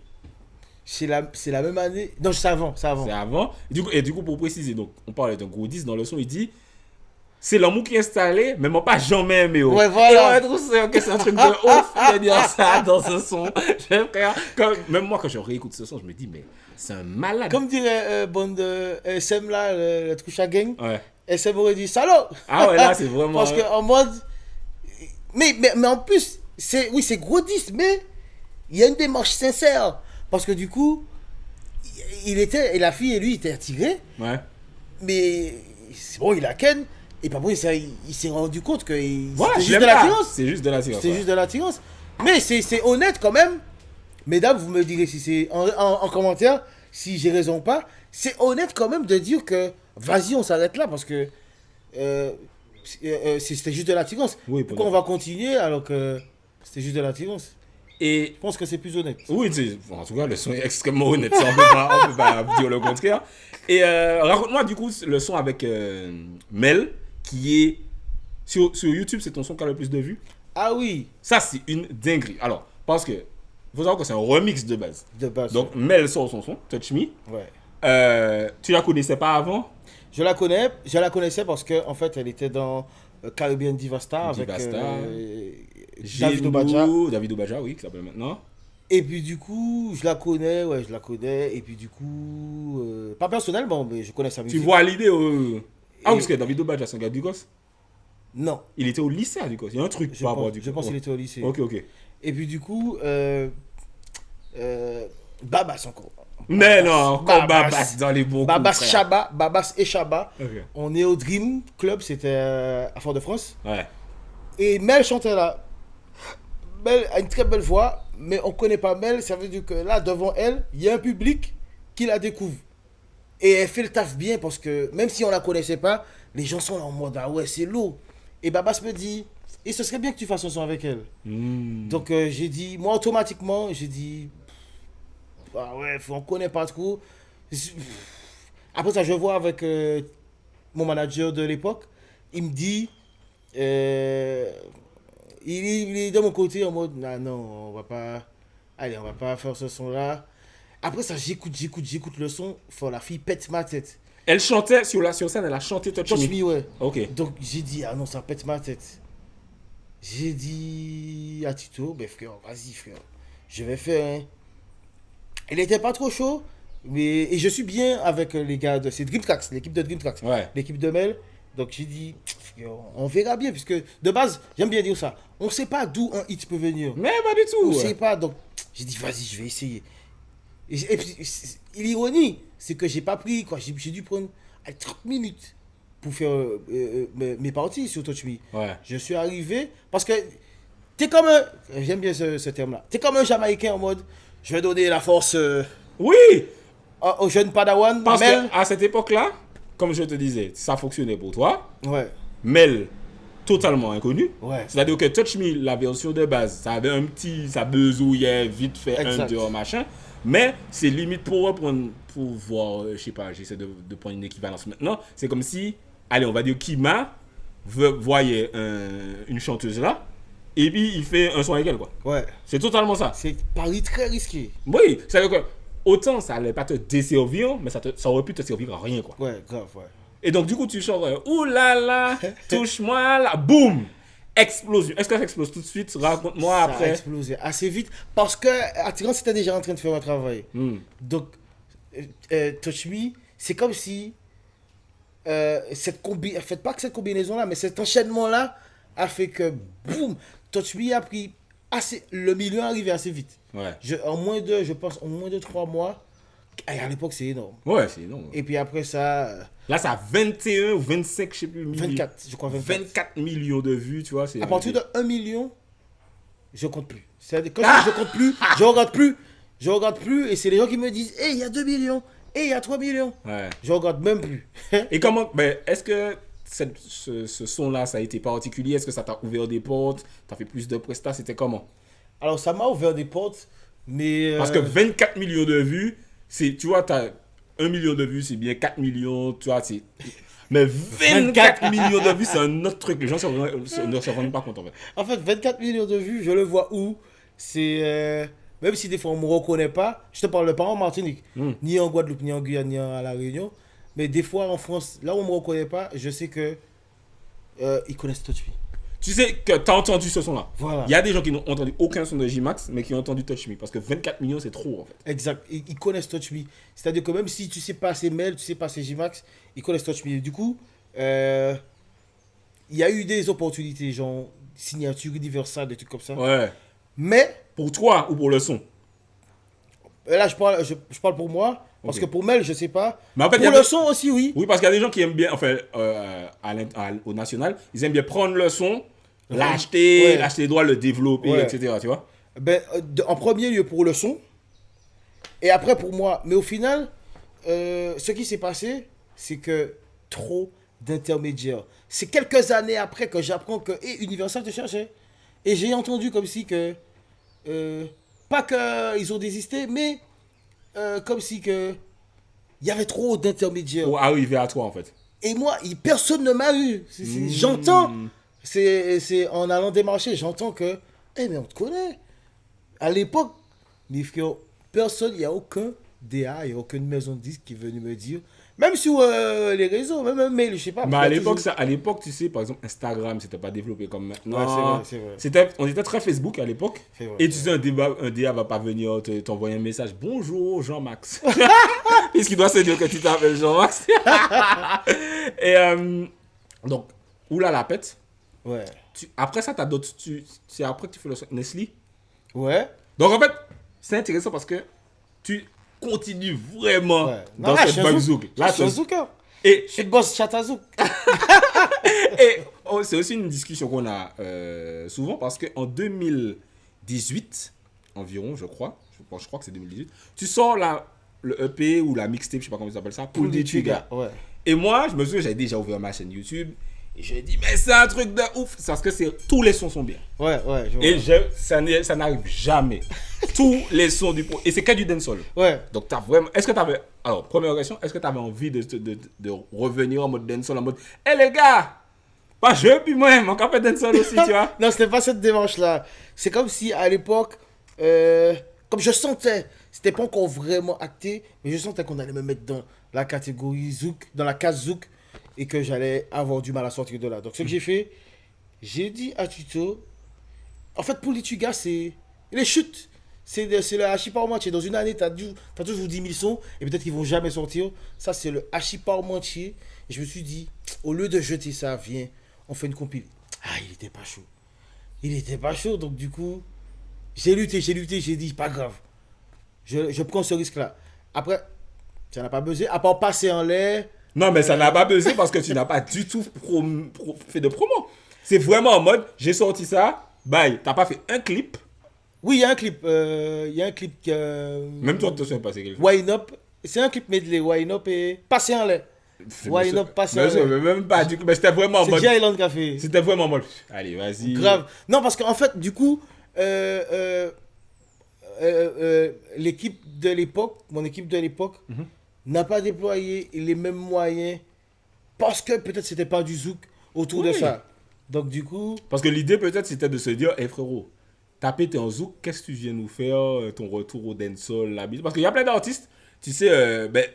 S3: C'est la même année. Non, c'est avant.
S2: C'est avant. Et du coup, pour préciser, donc, on parlait d'un gros 10 dans le son, il dit c'est l'amour qui est installé, mais moi pas jamais aimé.
S3: Ouais, voilà.
S2: Et on trouve que c'est un truc de ouf de dire ça dans ce son. Même moi, quand je réécoute ce son, je me dis, mais c'est un malade.
S3: Comme dirait bande SM là, le Troucha Gang,
S2: Ouais.
S3: SM aurait dit salaud.
S2: Ah ouais, là, c'est vraiment.
S3: Parce qu'en mode. Mais en plus, c'est gros 10, mais il y a une démarche sincère. Parce que du coup, et la fille et lui étaient attirés.
S2: Ouais.
S3: Mais c'est bon, il a ken. Et pas bon, il s'est rendu compte que
S2: Voilà,
S3: c'était juste de l'attirance.
S2: C'est juste de l'attirance.
S3: C'est juste de l'attirance. Mais c'est honnête quand même. Mesdames, vous me direz si c'est en commentaire, si j'ai raison ou pas. C'est honnête quand même de dire que vas-y, on s'arrête là parce que c'était juste de l'attirance.
S2: Oui,
S3: pourquoi on va continuer alors que c'était juste de l'attirance?
S2: Et
S3: Je pense que c'est plus honnête.
S2: oui, en tout cas, le son est extrêmement honnête. Ça, on peut pas dire le contraire. Et raconte-moi du coup le son avec Mel, qui est sur YouTube, c'est ton son qui a le plus de vues.
S3: Ah oui,
S2: Ça, c'est une dinguerie. Alors, parce que faut savoir que c'est un remix de base.
S3: de base.
S2: Donc, Mel sort son son, Touch Me.
S3: Ouais.
S2: Tu la connaissais pas avant?
S3: Je la connaissais parce que en fait, elle était dans Caribbean Diva Star avec
S2: Diva Star.
S3: David Obaja.
S2: David Obaja, oui, qui s'appelle maintenant.
S3: Et puis du coup, je la connais. Et puis du coup, pas personnellement, mais je connais sa
S2: Tu
S3: musique.
S2: vois l'idée Ah,
S3: Et-
S2: parce que David Obaja, c'est un gars du gosse.
S3: Non,
S2: Il était au lycée à Ducos. Il y a un truc par rapport à
S3: je
S2: Ducos.
S3: pense qu'il était au lycée.
S2: Ok, ok.
S3: Et puis du coup, Babas encore.
S2: Mais non, comme
S3: Babas.
S2: Babas dans les bons
S3: Babas
S2: coups, frère.
S3: Chaba, Babas et Chaba.
S2: Ok.
S3: On est au Dream Club, c'était à Fort-de-France.
S2: Ouais.
S3: Et Mel chantait là. Mel a une très belle voix, mais on ne connaît pas Mel. Ça veut dire que là, devant elle, il y a un public qui la découvre. Et elle fait le taf bien parce que même si on ne la connaissait pas, les gens sont là en mode ah ouais, c'est lourd. Et Babas me dit, et ce serait bien que tu fasses un son avec elle. Donc j'ai dit, moi automatiquement, j'ai dit, ah ouais, on ne connaît pas trop. Après ça, je vois avec mon manager de l'époque, il me dit, il est de mon côté en mode, ah non, on va pas faire ce son-là. Après ça, j'écoute le son, la fille pète ma tête.
S2: Elle chantait sur scène, elle a chanté Touch
S3: Touch
S2: Me.
S3: Me, ouais.
S2: Ok.
S3: Donc j'ai dit, ah non, ça pète ma tête. J'ai dit à Tito, ben frère, vas-y frère, je vais faire. Hein. Il n'était pas trop chaud, mais et je suis bien avec les gars de c'est Dream Tracks, l'équipe de Dream Tracks,
S2: Ouais.
S3: l'équipe de Mel. Donc j'ai dit, frère, on verra bien, puisque de base, j'aime bien dire ça, on ne sait pas d'où un hit peut venir.
S2: Mais pas du tout.
S3: On ne
S2: ouais.
S3: sait pas, donc j'ai dit, vas-y, je vais essayer. Et puis, l'ironie, c'est que j'ai pas pris, quoi, j'ai dû prendre 30 minutes pour faire mes parties sur Touch Me.
S2: Ouais.
S3: Je suis arrivé, parce que t'es comme un, j'aime bien ce terme-là, t'es comme un Jamaïcain en mode, je vais donner la force
S2: Oui.
S3: aux jeunes Padawan,
S2: Parce
S3: Mel.
S2: qu'à cette époque-là, comme je te disais, ça fonctionnait pour toi.
S3: Ouais,
S2: Mel, totalement inconnu.
S3: ouais,
S2: C'est-à-dire que Touch Me, la version de base, ça avait ça besouyait vite fait
S3: Exact.
S2: un, deux, machin. Mais c'est limite pour voir, je sais pas, j'essaie de prendre une équivalence maintenant. C'est comme si, allez, on va dire Kima voyait une chanteuse là, et puis il fait un son avec elle, quoi.
S3: ouais.
S2: C'est totalement ça.
S3: C'est pari très risqué.
S2: Oui, c'est-à-dire que autant ça allait pas te desservir, mais ça aurait pu te servir à rien, quoi.
S3: Ouais, grave, ouais.
S2: Et donc, du coup, tu chantes ouh là là, touche-moi là, boum, explosion. Est-ce que ça explose tout de suite? Raconte-moi
S3: Ça a
S2: après.
S3: explosé assez vite, parce que Attirance était déjà en train de faire un travail. Donc, Touch Me, c'est comme si faites pas que cette combinaison-là, mais cet enchaînement-là a fait que, boum, Touch Me a pris le million est arrivé assez vite.
S2: Ouais.
S3: En moins de 3 mois, à l'époque c'est énorme.
S2: Ouais, c'est énorme.
S3: Et puis après ça,
S2: Là, ça a 21 ou 25, je sais plus.
S3: 24, je crois 24.
S2: 24 millions de vues, tu vois.
S3: À partir de 1 million, je compte plus. C'est-à-dire, quand je compte plus, je regarde plus. Je regarde plus et c'est les gens qui me disent, hey, il y a 2 millions, hey, il y a 3 millions.
S2: Ouais.
S3: Je regarde même plus.
S2: Et comment, ben, est-ce que ce son-là, ça a été particulier? Est-ce que ça t'a ouvert des portes? T'as fait plus de prestats? C'était comment?
S3: Alors ça m'a ouvert des portes, mais...
S2: Parce que 24 millions de vues, tu vois, t'as 1 million de vues, c'est bien 4 millions, tu vois, c'est... Mais 24 millions de vues, c'est un autre truc. Les gens ne se rendent pas compte, en fait.
S3: En fait, 24 millions de vues, je le vois où? C'est... même si des fois on ne me reconnaît pas, je te parle pas en Martinique, ni en Guadeloupe, ni en Guyane, ni à La Réunion, mais des fois en France, là où on ne me reconnaît pas, je sais que ils connaissent Touch Me.
S2: Tu sais que t'as entendu ce son-là.
S3: Voilà.
S2: Il y a des gens qui n'ont entendu aucun son de J-Max, mais qui ont entendu Touch Me. Parce que 24 millions, c'est trop, en fait.
S3: Exact, ils connaissent Touch Me. C'est-à-dire que même si tu sais pas c'est Mel, tu sais pas c'est J-Max, ils connaissent Touch Me. Du coup, il y a eu des opportunités, genre signature universelle, des trucs comme ça.
S2: Ouais.
S3: Mais,
S2: Pour toi ou pour le son?
S3: là je parle pour moi, parce
S2: Ok.
S3: que pour Mel, je sais pas.
S2: Mais en fait, il y
S3: Pour
S2: a
S3: le
S2: des-
S3: son aussi, oui.
S2: Oui, parce qu'il y a des gens qui aiment bien, enfin, au national, ils aiment bien prendre le son, l'acheter,
S3: Ouais.
S2: l'acheter les droits, le développer,
S3: Ouais.
S2: etc. Tu vois?
S3: Ben, en premier lieu pour le son, et après pour moi. Mais au final, ce qui s'est passé, c'est que trop d'intermédiaires. C'est quelques années après que j'apprends que Universal te cherchait. Et j'ai entendu comme si que pas qu'ils ont désisté, mais comme si que il y avait trop d'intermédiaires.
S2: Pour arriver à toi, en fait.
S3: Et moi, personne ne m'a eu. J'entends, c'est en allant démarcher, j'entends que, mais on te connaît. À l'époque, mes frères, personne, il n'y a aucun DA, il n'y a aucune maison de disques qui est venue me dire, même sur les réseaux, même un mail, je sais pas.
S2: Mais à l'époque, tu sais, par exemple, Instagram, c'était pas développé comme maintenant.
S3: Ouais, c'est vrai.
S2: On était très Facebook à l'époque. Et tu sais, un DA va pas venir t'envoyer un message. Bonjour, Jean-Max. Puisqu'il doit se dire que tu t'appelles Jean-Max. Et donc, oula la pète.
S3: Ouais.
S2: Après ça, t'as d'autres. C'est après que tu fais le Nestlé.
S3: Ouais.
S2: Donc en fait, c'est intéressant parce que tu continues vraiment dans cette vibe zouk.
S3: Là, je suis un zouker.
S2: Et
S3: je suis le boss Chatazouk.
S2: Et c'est aussi une discussion qu'on a souvent parce qu'en 2018, environ, je crois que c'est 2018, tu sors le EP ou la mixtape, je sais pas comment ils appellent ça, Pull the Trigger.
S3: Ouais.
S2: Et moi, je me souviens, j'avais déjà ouvert ma chaîne YouTube et je dit, mais c'est un truc de ouf, parce que tous les sons sont bien.
S3: Ouais.
S2: Et ça n'arrive jamais. Tous les sons et c'est que du dancehall.
S3: Ouais.
S2: Donc t'as vraiment, alors première question, est-ce que t'avais envie de revenir en mode dancehall, en mode, hé les gars, pas je puis moi, mon café dancehall aussi, tu vois?
S3: Non, c'était pas cette démarche-là. C'est comme si à l'époque, comme je sentais, c'était pas encore vraiment acté, mais je sentais qu'on allait me mettre dans la catégorie zouk, dans la case zouk, et que j'allais avoir du mal à sortir de là. Donc ce que j'ai fait, j'ai dit à Tuto, en fait pour les Tugas, c'est les chutes. C'est le hachis par moitié. Dans une année, tu as toujours 10 000 sons, et peut-être qu'ils vont jamais sortir. Ça, c'est le hachis par moitié. Et je me suis dit, au lieu de jeter ça, viens, on fait une compil. Ah, il était pas chaud. Donc du coup, j'ai lutté, j'ai dit, pas grave. Je prends ce risque-là. Après, ça n'a pas buzzé, à part passer en l'air.
S2: Non, mais ça n'a pas buzzé parce que tu n'as pas du tout fait de promo. C'est vraiment en mode, j'ai sorti ça, bye. T'as pas fait un clip.
S3: Oui, il y a un clip.
S2: Même toi, tu te souviens pas, c'est quel clip?
S3: Wine Up. C'est un clip medley. Wine Up et passer en l'air. Wine Up, passer en l'air.
S2: Même pas, du coup, mais c'était vraiment en mode.
S3: C'est J-Island Café.
S2: C'était vraiment en mode. Allez, vas-y.
S3: Grave. Non, parce qu'en fait, du coup, l'équipe de l'époque, mon équipe de l'époque, n'a pas déployé les mêmes moyens parce que peut-être c'était pas du zouk autour de ça. Donc du coup...
S2: Parce que l'idée peut-être c'était de se dire, hé frérot, t'as pété en zouk, qu'est-ce que tu viens nous faire, ton retour au dancehall, la bise. Parce qu'il y a plein d'artistes, tu sais,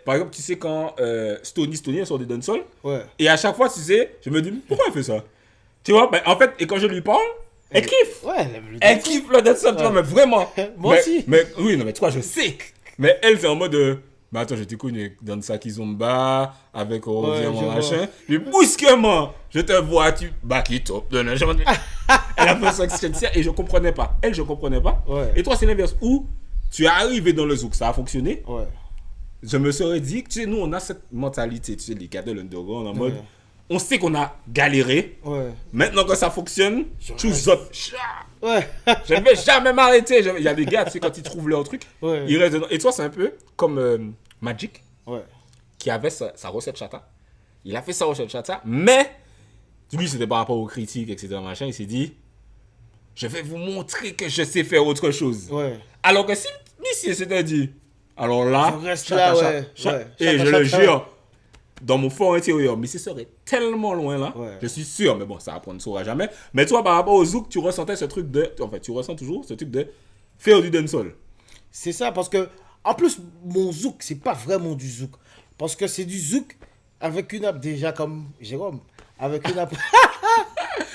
S2: par exemple, tu sais quand Stoney sort des dancehall, et à chaque fois, tu sais, je me dis, pourquoi elle fait ça? Tu vois, en fait, et quand je lui parle, elle kiffe.
S3: Ouais,
S2: elle kiffe le dancehall, tu vois, mais vraiment.
S3: Moi aussi.
S2: Mais, oui, non, mais toi, je sais. Mais elle, c'est en mode... Mais attends, je t'ai connu dans sa Kizomba, avec mon machin. Puis brusquement, je te vois, tu back it up. Elle a fait ça extrait et je comprenais pas. Elle, je comprenais pas.
S3: Ouais.
S2: Et toi, c'est l'inverse. Où tu es arrivé dans le zouk, ça a fonctionné.
S3: Ouais.
S2: Je me serais dit que, tu sais, nous, on a cette mentalité, tu sais, les cadres de l'underground, en mode, on sait qu'on a galéré.
S3: Ouais.
S2: Maintenant que ça fonctionne, tu sautes.
S3: Ouais.
S2: Je ne vais jamais m'arrêter. Il y a des gars, tu sais, quand ils trouvent leur truc, ils restent dedans. Et toi, c'est un peu comme Magic, qui avait sa recette chata. Il a fait sa recette chata, mais lui, c'était par rapport aux critiques, etc. Machin, il s'est dit, je vais vous montrer que je sais faire autre chose.
S3: Ouais.
S2: Alors que si Missier s'était dit, alors là,
S3: et
S2: je le jure, dans mon fort intérieur, mais ce serait tellement loin là, je suis sûr, mais bon, ça ne saura jamais. Mais toi, par rapport au zouk, tu ressentais ce truc de, en fait, tu ressens toujours ce truc de faire du dancehall.
S3: C'est ça, parce que, en plus, mon zouk, c'est pas vraiment du zouk. Parce que c'est du zouk avec une app déjà comme Jérôme, avec une app...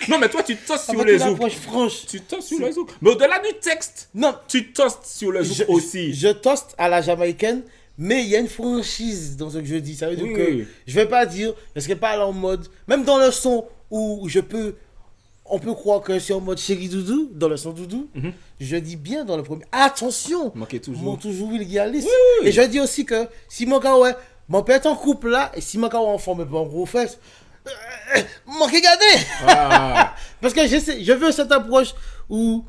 S2: Non, mais toi, tu tostes sur les zouk.
S3: Franche.
S2: Tu tostes sur les zouk. Mais au-delà du texte,
S3: non,
S2: tu tostes sur le zouk aussi.
S3: Je toste à la jamaïcaine, mais il y a une franchise dans ce que je dis. Ça veut dire que je vais pas dire, je serai pas en mode, même dans le son où on peut croire que c'est en mode chéri doudou, dans le son doudou, je dis bien dans le premier. Attention, mon toujours vulgariste. Et je dis aussi que si mon gars, mon père est en couple là, et si mon gars en forme pas en gros fesse, manquez garder. Parce que je veux cette approche où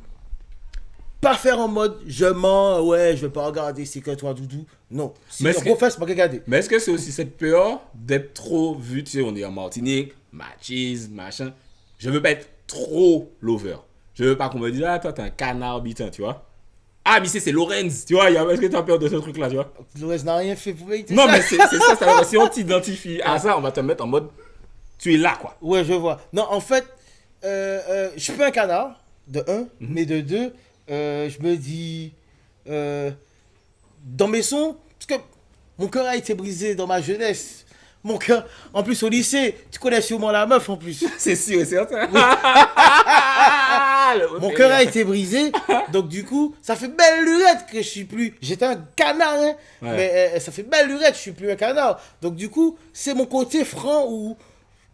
S3: pas faire en mode je mens, je vais pas regarder c'est que toi doudou. Non, si
S2: mais
S3: gros fesse, manquez garder.
S2: Mais est-ce que c'est aussi cette peur d'être trop vu, tu sais, on est en Martinique, machise, machin. Je veux pas être trop lover. Je veux pas qu'on me dise, ah, toi, t'es un canard bitin, tu vois. Ah, mais c'est Lorenz, tu vois, est-ce que tu as peur de ce truc-là, tu vois?
S3: Lorenz n'a rien fait pour mériter
S2: Non,
S3: ça.
S2: mais c'est ça, c'est-à-dire que si on t'identifie à ça, on va te mettre en mode, tu es là, quoi.
S3: Ouais, je vois. Non, en fait, je suis pas un canard, de un, mais de deux, je me dis, dans mes sons, parce que mon cœur a été brisé dans ma jeunesse. Mon cœur, en plus au lycée, tu connais sûrement la meuf en plus.
S2: C'est sûr et certain.
S3: Mon cœur a été brisé, donc du coup, ça fait belle lurette que je suis plus. J'étais un canard, hein,
S2: Ouais.
S3: mais ça fait belle lurette, je suis plus un canard. Donc du coup, c'est mon côté franc où,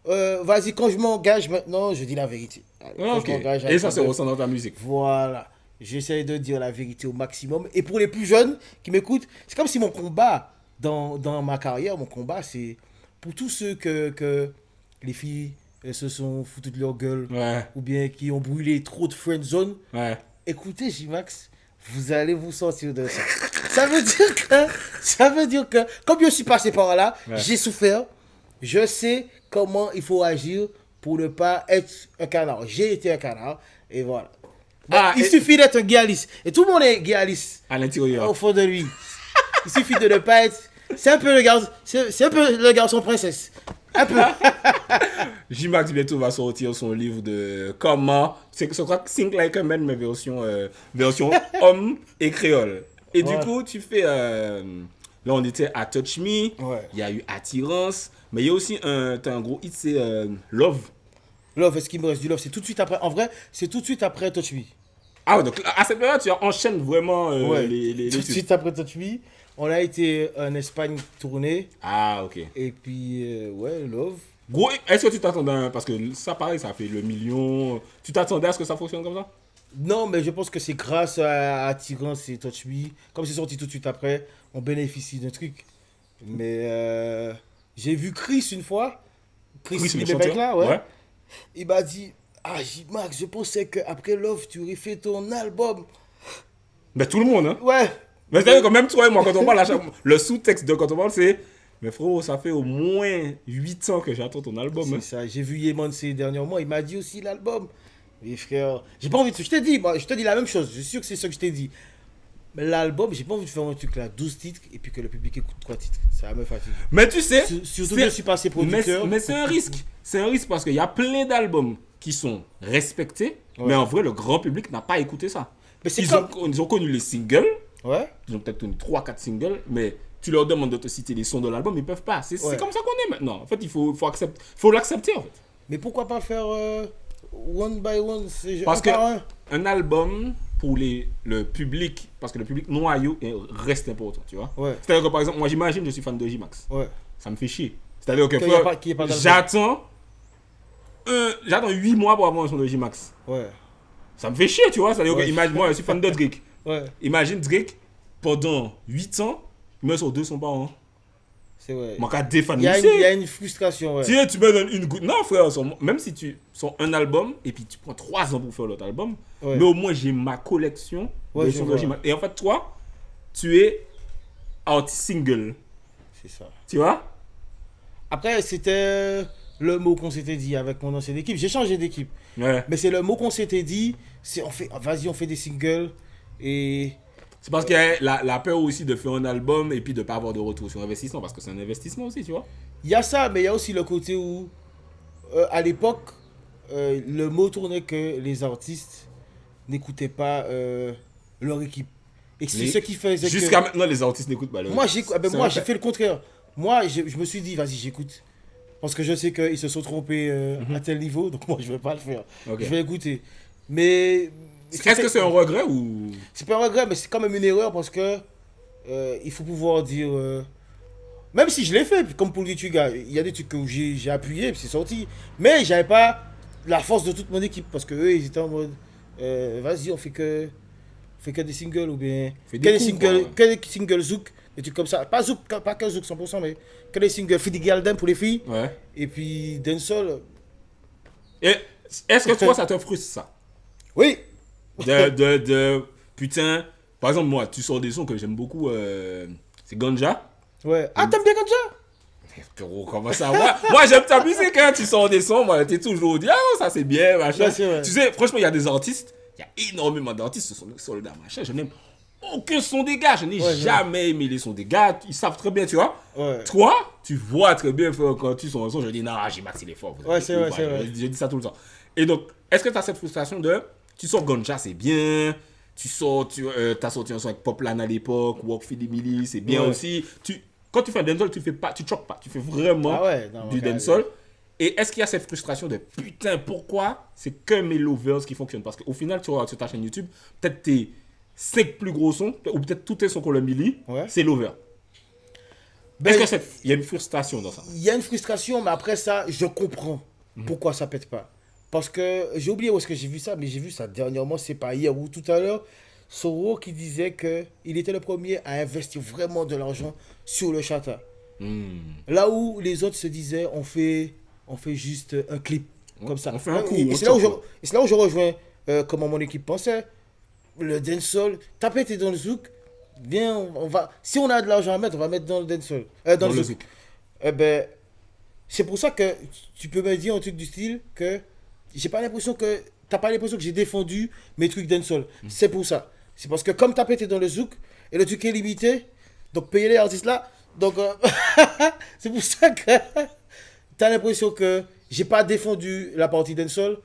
S3: vas-y, quand je m'engage maintenant, je dis la vérité. Quand
S2: Ok.
S3: je m'engage
S2: Et
S3: avec
S2: ça
S3: la
S2: se
S3: meuf,
S2: ressent dans ta musique.
S3: voilà. J'essaie de dire la vérité au maximum. Et pour les plus jeunes qui m'écoutent, c'est comme si mon combat dans ma carrière, mon combat, c'est pour tous ceux que les filles se sont foutues de leur gueule
S2: Ouais,
S3: ou bien qui ont brûlé trop de friend zone.
S2: ouais.
S3: Écoutez, J-Max, vous allez vous sortir de ça. Ça veut dire que, comme je suis passé par là,
S2: Ouais.
S3: j'ai souffert, je sais comment il faut agir pour ne pas être un canard. J'ai été un canard, et voilà. Bon,
S2: Ah,
S3: il
S2: et-
S3: suffit d'être un guéaliste. Et tout le monde est guéaliste
S2: À l'intérieur.
S3: au fond de lui. Il suffit de ne pas être... C'est un peu le garçon, c'est un peu le garçon princesse. Un peu.
S2: J-Max bientôt va sortir son livre de comment. C'est quoi Think Like a Man, mais version homme et créole. Et
S3: Ouais.
S2: du coup, tu fais. Là, on était à Touch Me.
S3: Ouais.
S2: Il y a eu Attirance. Mais il y a aussi t'as un gros hit, c'est Love.
S3: Love, est-ce qu'il me reste du love? C'est tout de suite après. En vrai, c'est tout de suite après Touch Me.
S2: Ah ouais, donc à cette période, tu enchaînes vraiment
S3: Ouais.
S2: les
S3: Tout de
S2: titres.
S3: suite après Touch Me. On a été en Espagne tourner.
S2: Ah, ok.
S3: Et puis, ouais, Love.
S2: Gros, est-ce que tu t'attendais parce que ça, pareil, ça fait le million. Tu t'attendais à ce que ça fonctionne comme ça?
S3: Non, mais je pense que c'est grâce à Attirance et Touch Me. Comme c'est sorti tout de suite après, on bénéficie d'un truc. Mais j'ai vu Chris une fois. Chris,
S2: Chris, le
S3: Libébek,
S2: chanteur.
S3: là, ouais.
S2: Ouais.
S3: Il m'a dit, ah, J-Max, je pensais qu'après Love, tu aurais fait ton album.
S2: Mais tout le monde, hein.
S3: Ouais.
S2: Mais c'est-à-dire que même toi et moi, quand on parle, le sous-texte de quand on parle, c'est mais frérot, ça fait au moins 8 ans que j'attends ton album.
S3: C'est
S2: Hein.
S3: ça. J'ai vu Yeman ces derniers mois. Il m'a dit aussi l'album. Mais frère, j'ai pas envie de. Je t'ai dit, moi, je te dis la même chose. Je suis sûr que c'est ce que je t'ai dit. Mais l'album, j'ai pas envie de faire un truc là, 12 titres, et puis que le public écoute 3 titres. Ça va me fatiguer.
S2: Mais tu sais,
S3: Surtout que je suis passé producteur.
S2: mais c'est un risque. C'est un risque parce qu'il y a plein d'albums qui sont respectés,
S3: Ouais.
S2: mais en vrai, le grand public n'a pas écouté ça.
S3: Mais c'est
S2: Ils,
S3: comme.
S2: ils ont connu les singles,
S3: Ouais.
S2: ils ont peut-être connu 3-4 singles, mais tu leur demandes de te citer les sons de l'album, ils peuvent pas. C'est
S3: Ouais.
S2: comme ça qu'on est maintenant. En fait, il faut l'accepter en fait.
S3: Mais pourquoi pas faire one by one, c'est
S2: Parce
S3: un
S2: que
S3: par un.
S2: un album pour le public, parce que le public noyau reste important, tu vois.
S3: Ouais.
S2: C'est-à-dire que par exemple, moi j'imagine, je suis fan de J-Max.
S3: Ouais.
S2: Ça me fait chier. C'est-à-dire que
S3: Qu'il y a
S2: frère,
S3: pas- qu'il y ait pas d'album.
S2: j'attends 8 mois pour avoir un son de J-Max.
S3: Ouais.
S2: Ça me fait chier, tu vois. C'est-à-dire
S3: Ouais.
S2: que, imagine, moi je suis fan de Drake.
S3: Ouais.
S2: Imagine Drake, pendant 8 ans, il me sort 2 sons par an.
S3: C'est vrai.
S2: Moi, qu'à défendre,
S3: Il y a une frustration, ouais.
S2: tu me donnes une goutte. Non, frère, même si tu sors un album et puis tu prends 3 ans pour faire l'autre album,
S3: Ouais.
S2: mais au moins j'ai ma collection
S3: Ouais,
S2: de
S3: je
S2: sons de
S3: vois.
S2: J-Max. Et en fait, toi, tu es artiste single.
S3: C'est ça.
S2: Tu vois?
S3: Après, c'était le mot qu'on s'était dit avec mon ancienne équipe. J'ai changé d'équipe.
S2: Ouais.
S3: Mais c'est le mot qu'on s'était dit. C'est vas-y, on fait des singles. Et
S2: C'est parce qu'il y a la peur aussi de faire un album et puis de ne pas avoir de retour sur investissement parce que c'est un investissement aussi, tu vois.
S3: il y a ça, mais il y a aussi le côté où, à l'époque, le mot tournait que les artistes n'écoutaient pas leur équipe. Et c'est
S2: Les-
S3: ce qui faisait
S2: Jusqu'à
S3: que...
S2: maintenant, les artistes n'écoutent pas le
S3: Moi,
S2: C'est
S3: moi
S2: un
S3: j'ai
S2: fait.
S3: fait le contraire. Moi, je me suis dit, vas-y, j'écoute. Parce que je sais qu'ils se sont trompés à tel niveau, donc moi, je vais pas le faire.
S2: Ok.
S3: Je vais écouter. Mais...
S2: Est-ce que c'est un regret ou...
S3: C'est pas un regret, mais c'est quand même une erreur parce que il faut pouvoir dire. Même si je l'ai fait, comme pour le Tuga, il y a des trucs où j'ai appuyé, puis c'est sorti. Mais j'avais pas la force de toute mon équipe parce que eux, ils étaient en mode vas-y, on fait que des singles ou bien.
S2: Fais
S3: Que
S2: des
S3: des
S2: coups,
S3: singles,
S2: quoi.
S3: que des singles zouk, des trucs comme ça. Pas zouk, pas que zouk 100%, mais que des singles Fidi pour les filles.
S2: Ouais.
S3: Et puis dancehall.
S2: Et est-ce que toi, ça te frustre ça?
S3: Oui!
S2: Putain, par exemple, moi, tu sors des sons que j'aime beaucoup, c'est Ganja.
S3: Ouais. Ah, t'aimes bien comme ça?
S2: Frérot, comment ça va? Moi, j'aime ta musique, hein. Tu sors des sons, moi, t'es toujours dit, ah, ça c'est bien, machin.
S3: Ouais, c'est vrai.
S2: Tu sais, franchement, il y a des artistes, il y a énormément d'artistes sur le soldat, machin. Je n'aime aucun son des gars. Je n'ai jamais aimé les sons des gars. Ils savent très bien, tu vois.
S3: Ouais.
S2: Toi, tu vois très bien quand tu sors un son. Je dis, non, J-Max, il est fort.
S3: Ouais, c'est vrai, c'est vrai.
S2: Je dis ça tout le temps. Et donc, est-ce que tu as cette frustration de. Tu sors Ganja, c'est bien. Tu sors, t'as sorti un son avec Poplan à l'époque. Walk Philly Millie, c'est bien aussi. Quand tu fais un dancehall, tu choques pas. Tu fais vraiment du dancehall. Et est-ce qu'il y a cette frustration de putain, pourquoi c'est que mes lovers qui fonctionnent? Parce qu'au final, tu regardes sur ta chaîne YouTube, peut-être tes 5 plus gros sons, ou peut-être tous tes sons qu'on le milli, c'est lover. Est-ce qu'il y a une frustration dans ça?
S3: Il y a une frustration, mais après ça, je comprends pourquoi ça pète pas. Parce que j'ai oublié où est-ce que j'ai vu ça, mais j'ai vu ça dernièrement, c'est pas hier ou tout à l'heure. Soro qui disait qu'il était le premier à investir vraiment de l'argent sur le chata. Là où les autres se disaient, on fait juste un clip comme ça.
S2: On fait un coup.
S3: Et c'est là où je rejoins comment mon équipe pensait. Le dancehall, t'as pété dans le zouk, viens, si on a de l'argent à mettre, on va mettre dans le dancehall. Dans le zouk. Eh ben, c'est pour ça que tu peux me dire un truc du style que t'as pas l'impression que j'ai défendu mes trucs dancehall. C'est pour ça. C'est parce que comme t'as pété dans le zouk, et le truc est limité, donc payer les artistes là, donc c'est pour ça que t'as l'impression que j'ai pas défendu la partie dancehall,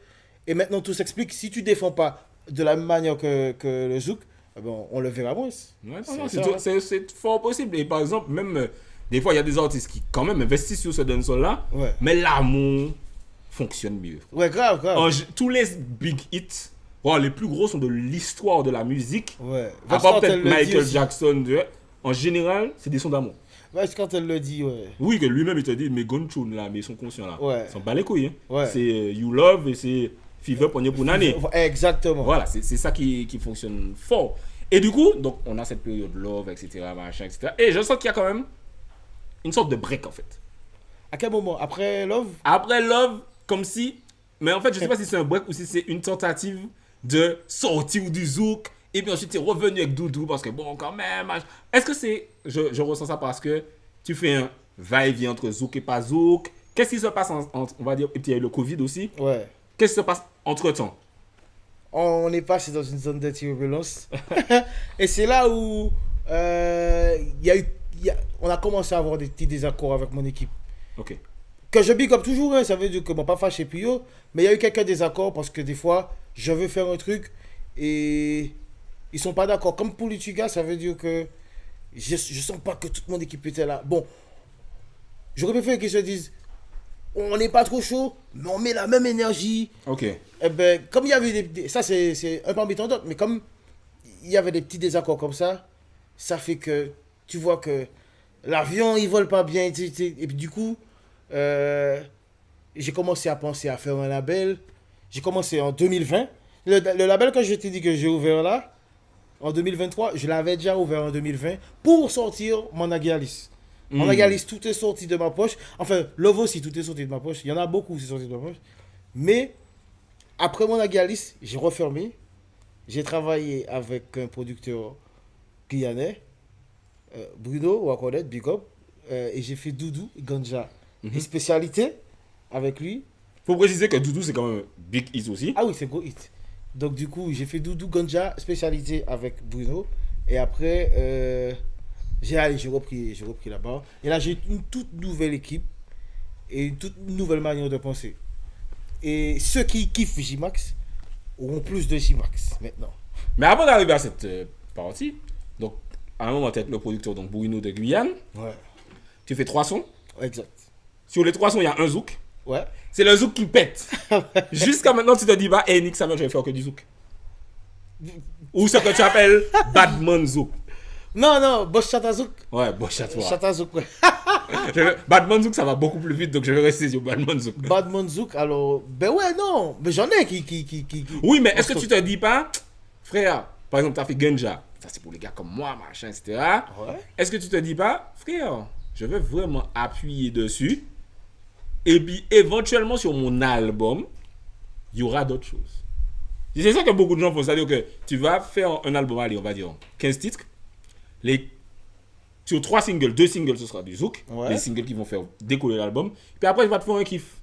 S3: et maintenant tout s'explique. Si tu défends pas de la même manière que le zouk, bon, on le verra moins.
S2: C'est fort possible. Et par exemple, même des fois, il y a des artistes qui quand même investissent sur ce dancehall-là, mais l'amour fonctionne mieux.
S3: Ouais, grave.
S2: Tous les big hits, les plus gros sont de l'histoire de la musique.
S3: Ouais.
S2: À part peut-être Michael Jackson. En général, c'est des sons d'amour.
S3: Ouais, quand elle le dit,
S2: Oui, que lui-même, il te dit, mais Gonchun, là, mais ils sont conscients, là.
S3: Ouais.
S2: Ils s'en bat les couilles. Hein.
S3: Ouais.
S2: C'est You Love et c'est Fever Pogné pour Nani.
S3: Exactement.
S2: Voilà, c'est ça qui fonctionne fort. Et du coup, donc, on a cette période Love, etc., machin, etc. Et je sens qu'il y a quand même une sorte de break, en fait.
S3: À quel moment? Après Love?
S2: Après Love, comme si... Mais en fait, je sais pas si c'est un break ou si c'est une tentative de sortir du zouk. Et puis ensuite, tu es revenu avec Doudou parce que bon, quand même... Est-ce que c'est... Je ressens ça parce que tu fais un va-et-vient entre zouk et pas zouk. Qu'est-ce qui se passe on va dire... Et puis il y a eu le Covid aussi.
S3: Ouais.
S2: Qu'est-ce qui se passe entre-temps?
S3: On est passé dans une zone de turbulence. Et c'est là où on a commencé à avoir des petits désaccords avec mon équipe.
S2: Ok.
S3: Que je big up toujours, hein, ça veut dire que bon, pas fâché puis mais il y a eu quelques désaccords parce que des fois, je veux faire un truc et ils sont pas d'accord. Comme pour l'Utuga, ça veut dire que je sens pas que toute mon équipe était là. Bon, j'aurais préféré qu'ils se disent, on n'est pas trop chaud, mais on met la même énergie.
S2: Ok.
S3: Eh ben, comme il y avait ça c'est un parmi tant d'autres, mais comme il y avait des petits désaccords comme ça fait que tu vois que l'avion il vole pas bien, et puis du coup, j'ai commencé à penser à faire un label. J'ai commencé en 2020. Le label que je t'ai dit que j'ai ouvert là, en 2023, je l'avais déjà ouvert en 2020 pour sortir mon Agialis. Mon Agialis, tout est sorti de ma poche. Enfin, Love aussi, tout est sorti de ma poche. Il y en a beaucoup qui sont sortis de ma poche. Mais, après mon Agialis, j'ai refermé. J'ai travaillé avec un producteur guyanais, Bruno, ou à connaître, Big Up. Et j'ai fait Doudou, Ganja. Et spécialité avec lui.
S2: Faut préciser que Doudou, c'est quand même big hit aussi.
S3: Ah oui, c'est gros hit. Donc du coup, j'ai fait Doudou Ganja, spécialité avec Bruno. Et après, j'ai repris là-bas. Et là, j'ai une toute nouvelle équipe et une toute nouvelle manière de penser. Et ceux qui kiffent J-Max auront plus de J-Max maintenant.
S2: Mais avant d'arriver à cette partie, donc à un moment, tu es le producteur, donc Bruno de Guyane.
S3: Ouais.
S2: Tu fais 3 sons.
S3: Exact.
S2: Sur les 3 sons, il y a un zouk.
S3: Ouais.
S2: C'est le zouk qui pète. Jusqu'à maintenant, tu te dis, bah, nique sa mère, je vais faire que du zouk. Ou ce que tu appelles Badman Zouk.
S3: Non, Bosch Chata Zouk.
S2: Ouais, Bosch Chata.
S3: Chata Zouk, ouais.
S2: Badman Zouk, ça va beaucoup plus vite, donc je vais rester sur Badman Zouk.
S3: Badman Zouk, alors, ben ouais, non, mais j'en ai qui...
S2: Oui, mais est-ce que tu te dis pas, frère, par exemple, tu as fait Ganja, ça c'est pour les gars comme moi, machin, etc.
S3: Ouais.
S2: Est-ce que tu te dis pas, frère, je vais vraiment appuyer dessus, et puis éventuellement sur mon album, il y aura d'autres choses. C'est ça que beaucoup de gens font, c'est-à-dire que tu vas faire un album, allez, on va dire 15 titres, sur 3 singles, 2 singles, ce sera du zouk, les singles qui vont faire décoller l'album, puis après, tu vas te faire un kiff.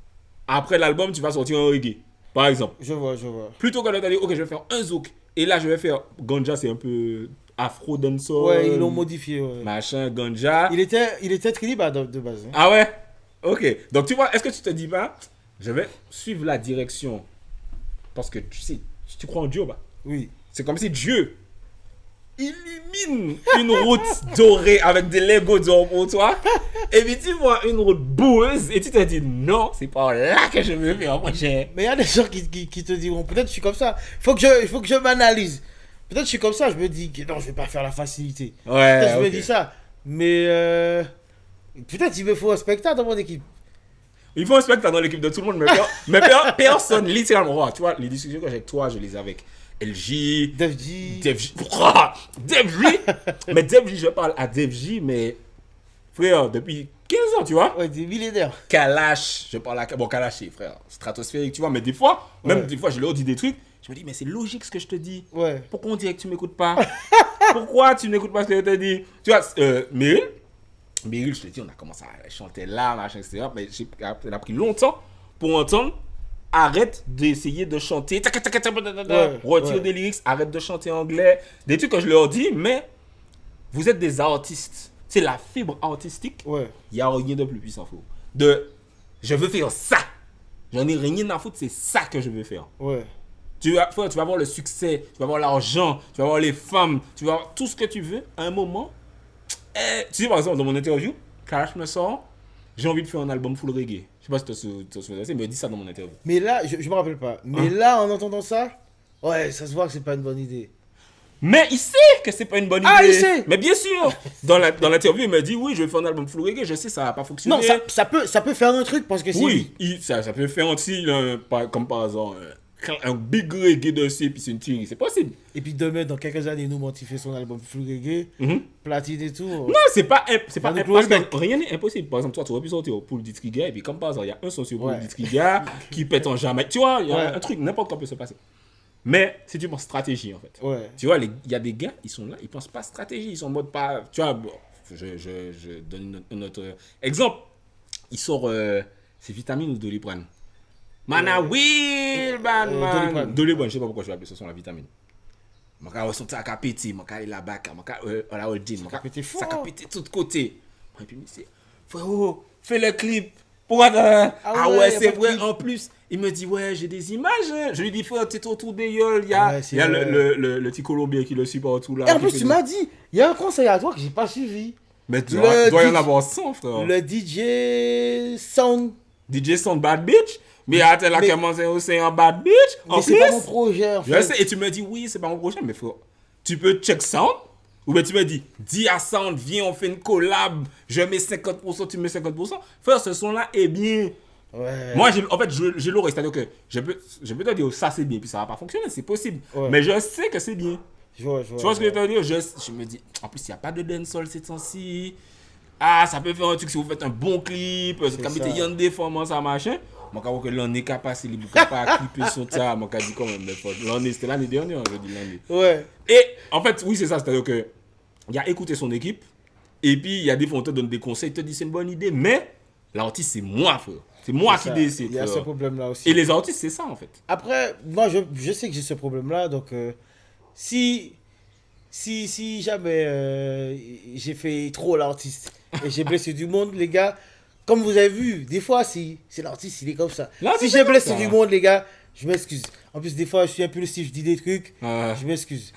S2: Après l'album, tu vas sortir un reggae, par exemple.
S3: Je vois.
S2: Plutôt que de te dire, ok, je vais faire un zouk, et là, je vais faire Ganja, c'est un peu afro dancehall.
S3: Ouais, ils l'ont modifié. Ouais.
S2: Machin, ganja.
S3: Il était tribal de base. Hein.
S2: Ah ouais? Ok. Donc tu vois, est-ce que tu te dis pas, je vais suivre la direction parce que tu sais, tu crois en Dieu, bah?
S3: Oui.
S2: C'est comme si Dieu illumine une route dorée avec des Legos d'or pour toi. Et puis tu vois une route boueuse et tu te dis non, c'est pas là que je veux faire prochain.
S3: Mais il y a des gens qui te diront, peut-être je suis comme ça. Il faut que je m'analyse. Peut-être je suis comme ça, je me dis que non, je vais pas faire la facilité.
S2: Ouais.
S3: Peut-être je me
S2: ok.
S3: dis ça. Mais peut-être il me faut un spectacle dans mon équipe.
S2: Il faut un spectacle dans l'équipe de tout le monde, mais personne, littéralement. Tu vois, les discussions que j'ai avec toi, je les ai avec LJ,
S3: DevJ.
S2: DevJ. Mais DevJ, je parle à DevJ, mais frère, depuis 15 ans, tu vois.
S3: Ouais, des millénaires.
S2: Kalash, je parle à... Bon, Kalash, frère, stratosphérique, tu vois. Mais des fois, même
S3: Ouais.
S2: des fois, je leur dis des trucs. Je me dis, mais c'est logique ce que je te dis.
S3: Ouais.
S2: Pourquoi on dirait que tu m'écoutes pas? Pourquoi tu n'écoutes pas ce que je te dis? Tu vois, Meryl, je te dis, on a commencé à chanter là, machin, etc. Mais ça a pris longtemps pour entendre. Arrête d'essayer de chanter. Retire
S3: ouais.
S2: des lyrics, arrête de chanter anglais. Des trucs que je leur dis, mais vous êtes des artistes. C'est la fibre artistique.
S3: Ouais.
S2: Il n'y a rien de plus puissant, frérot. De je veux faire ça. J'en ai rien à foutre, c'est ça que je veux faire.
S3: Ouais.
S2: Tu vas avoir le succès, tu vas avoir l'argent, tu vas avoir les femmes, tu vas avoir tout ce que tu veux. À un moment, tu sais, par exemple, dans mon interview, Kalash me sort, j'ai envie de faire un album full reggae. Je sais pas si tu te souviens, il me dit ça dans mon interview.
S3: Mais là, je me rappelle pas. Mais là, en entendant ça, ouais, ça se voit que c'est pas une bonne idée.
S2: Mais il sait que c'est pas une bonne idée.
S3: Ah, il sait.
S2: Mais bien sûr. Dans l'interview, il me dit oui, je vais faire un album full reggae. Je sais, ça va pas fonctionner.
S3: Non, ça peut faire un truc parce que si.
S2: Oui, ça peut faire aussi, comme par exemple, un big reggae dessus, puis c'est une tuerie. C'est possible.
S3: Et puis demain, dans quelques années, nous, il fait son album full reggae, platine et tout.
S2: Non, c'est pas
S3: Ça nous
S2: impossible.
S3: close
S2: Parce que rien n'est impossible. Par exemple, toi, tu aurais pu sortir pour le Ditriga, et puis comme par hasard, il y a un son sur pour le Ditriga qui pète en Jamaïque. Tu vois, il y a un truc, n'importe quoi peut se passer. Mais si tu penses stratégie, en fait.
S3: Ouais.
S2: Tu vois, il y a des gars, ils sont là, ils pensent pas stratégie, ils sont en mode pas. Tu vois, bon, je donne un autre exemple. Ils sortent c'est vitamine ou Doliprane. Mana Will, man. Doliprane, je sais pas pourquoi je vais appeler ce son la vitamine. Je vais sortir à péter, je vais aller là-bas, je vais aller au jean,
S3: Ça pété fort.
S2: ça va péter de tous côtés. Et puis, c'est frérot, fais le clip. Pourquoi ah ouais, c'est vrai, en plus. Il me dit, ouais, j'ai des images. Hein. Je lui dis, frère, t'es autour des gueules. Il y a, le petit Colombien qui le suit partout là.
S3: Et en plus, tu m'as dit, il y a un conseil à toi que j'ai pas suivi.
S2: Mais tu dois y en avoir 100, frère.
S3: Le DJ Sound.
S2: DJ Sound Bad Bitch. Mais attends, là, commencé aussi en Bad Bitch.
S3: Mais c'est pas mon projet, en fait.
S2: Je sais, et tu me dis, oui, c'est pas mon projet, mais frère, tu peux check Sound. Ou bien tu me dis, dis à Sound, viens, on fait une collab. Je mets 50%, tu mets 50%. Frère, ce son-là est bien.
S3: Ouais.
S2: Moi, en fait, j'ai l'oreille. C'est-à-dire que je peux te dire, ça c'est bien, puis ça va pas fonctionner, c'est possible.
S3: Ouais.
S2: Mais je sais que c'est bien.
S3: Je vois.
S2: Tu vois ce que je veux te dire? Je me dis, en plus, il n'y a pas de dancehall ces temps-ci. Ah, ça peut faire un truc si vous faites un bon clip. Comme il y a une déformance, ça machin. Moi, quand que l'année qui a passé, il ne pas clipper sur ça. Moi, quand dit quand même, l'année, c'était l'année dernière, je dis l'année.
S3: Ouais.
S2: Et en fait, oui, c'est ça. C'est-à-dire que il a écouté son équipe. Et puis, il y a des fois, on te donne des conseils, il te dit c'est une bonne idée. Mais l'artiste, c'est moi, frère. C'est moi qui décide.
S3: Il y a ce problème-là aussi.
S2: Et les artistes, c'est ça, en fait.
S3: Après, moi, je sais que j'ai ce problème-là. Donc, si jamais j'ai fait trop l'artiste et j'ai blessé du monde, les gars, comme vous avez vu, des fois, c'est l'artiste, il est comme ça. Si j'ai blessé du monde, les gars, je m'excuse. En plus, des fois, je suis impulsif, je dis des trucs, je m'excuse.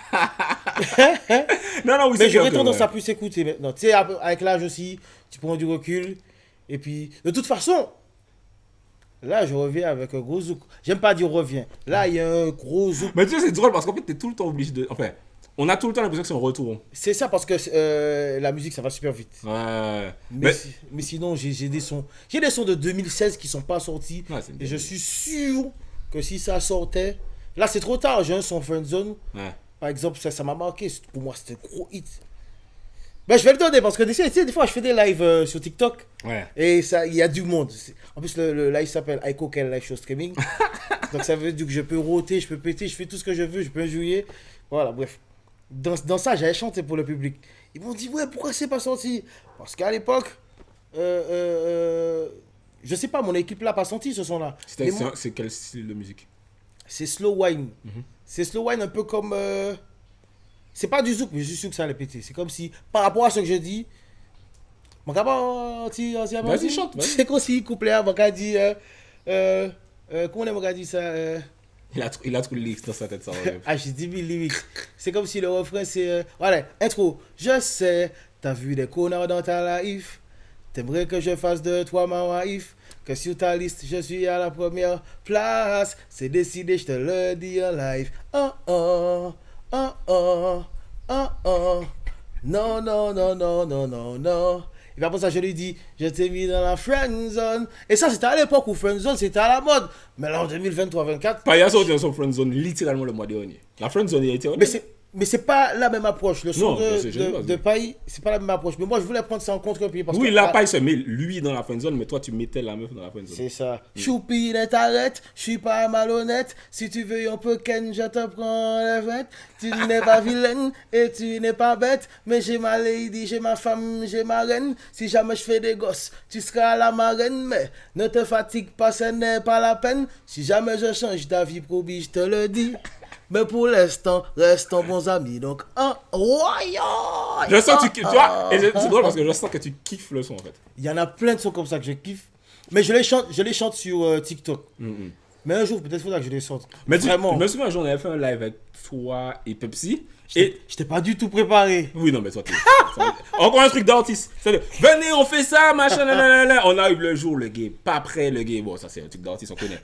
S2: Non, oui,
S3: mais j'aurais tendance à plus écouter maintenant. Tu sais, avec l'âge aussi, tu prends du recul. Et puis, de toute façon, là, je reviens avec un gros zouk. J'aime pas dire reviens. Là, il y a un gros zouk.
S2: Mais tu sais, c'est drôle parce qu'en fait, t'es tout le temps obligé de. Enfin, on a tout le temps l'impression que c'est un retour.
S3: C'est ça parce que la musique, ça va super vite.
S2: Ouais.
S3: Mais sinon, j'ai des sons. J'ai des sons de 2016 qui sont pas sortis.
S2: Ouais,
S3: et je suis sûr que si ça sortait. Là, c'est trop tard. J'ai un son Friendzone.
S2: Ouais.
S3: Par exemple, ça m'a marqué. Pour moi, c'était un gros hit. Ben, je vais le donner parce que tu sais, des fois, je fais des lives sur TikTok.
S2: Ouais.
S3: Et il y a du monde. En plus, le live s'appelle Aiko Kel Live Show Streaming. Donc, ça veut dire que je peux rôter, je peux péter, je fais tout ce que je veux, je peux jouer. Voilà, bref. Dans ça, j'avais chanté pour le public. Ils m'ont dit, ouais, pourquoi c'est pas sorti? Parce qu'à l'époque, je sais pas, mon équipe l'a pas senti ce son-là.
S2: C'est quel style de musique?
S3: C'est slow wine. C'est slow wine un peu comme. C'est pas du zouk, mais je suis sûr que ça allait péter. C'est comme si, par rapport à ce que je dis, mon gars,
S2: Vas-y, chante, vas-y.
S3: c'est comme si, couplet, mon gars dit, comment on a dit ça
S2: Il a trop de lyrics dans sa tête, ça.
S3: Ah, j'ai 10 000 lyrics. C'est comme si le refrain, c'est, voilà, intro. Je sais, t'as vu des connards dans ta life. T'aimerais que je fasse de toi ma wife. Que sur ta liste, je suis à la première place. C'est décidé, je te le dis en live. Oh oh, oh oh, oh oh. Non, non, non, non, non, non, non. Et puis après ça, je lui dis, je t'ai mis dans la friend zone. Et ça, c'était à l'époque où friend zone, c'était à la mode. Mais là, en 2023-24.
S2: Pas, il a sorti dans son friend zone littéralement le mois dernier. La friend zone, il a été honnête.
S3: Mais c'est pas la même approche. Le son
S2: Non,
S3: de Paille, c'est pas la même approche. Mais moi, je voulais prendre ça en contre-pied.
S2: Oui, là, Paille se met lui dans la friend zone, mais toi, tu mettais la meuf dans la friend zone.
S3: C'est ça. Choupi, t'arrête, je suis pas malhonnête. Si tu veux un peu ken, je te prends les vêtements. Tu n'es pas vilaine et tu n'es pas bête. Mais j'ai ma lady, j'ai ma femme, j'ai ma reine. Si jamais je fais des gosses, tu seras la marraine. Mais ne te fatigue pas, ce n'est pas la peine. Si jamais je change d'avis, promis, je te le dis. Mais pour l'instant, restons bons amis. Donc,
S2: je sens que tu vois, et c'est drôle parce que je sens que tu kiffes le son en fait.
S3: Il y en a plein de sons comme ça que je kiffe. Mais je les chante sur TikTok. Mais un jour, peut-être faudra que je les sorte.
S2: Mais
S3: vraiment.
S2: Je me souviens un jour, on avait fait un live avec toi et Pepsi.
S3: Et j'étais pas du tout préparé.
S2: Oui, non, mais toi, encore un truc d'artiste. Venez, on fait ça, machin, nanana. On arrive le jour, le gay, pas prêt, le gay. Bon, ça, c'est un truc d'artiste, on connaît.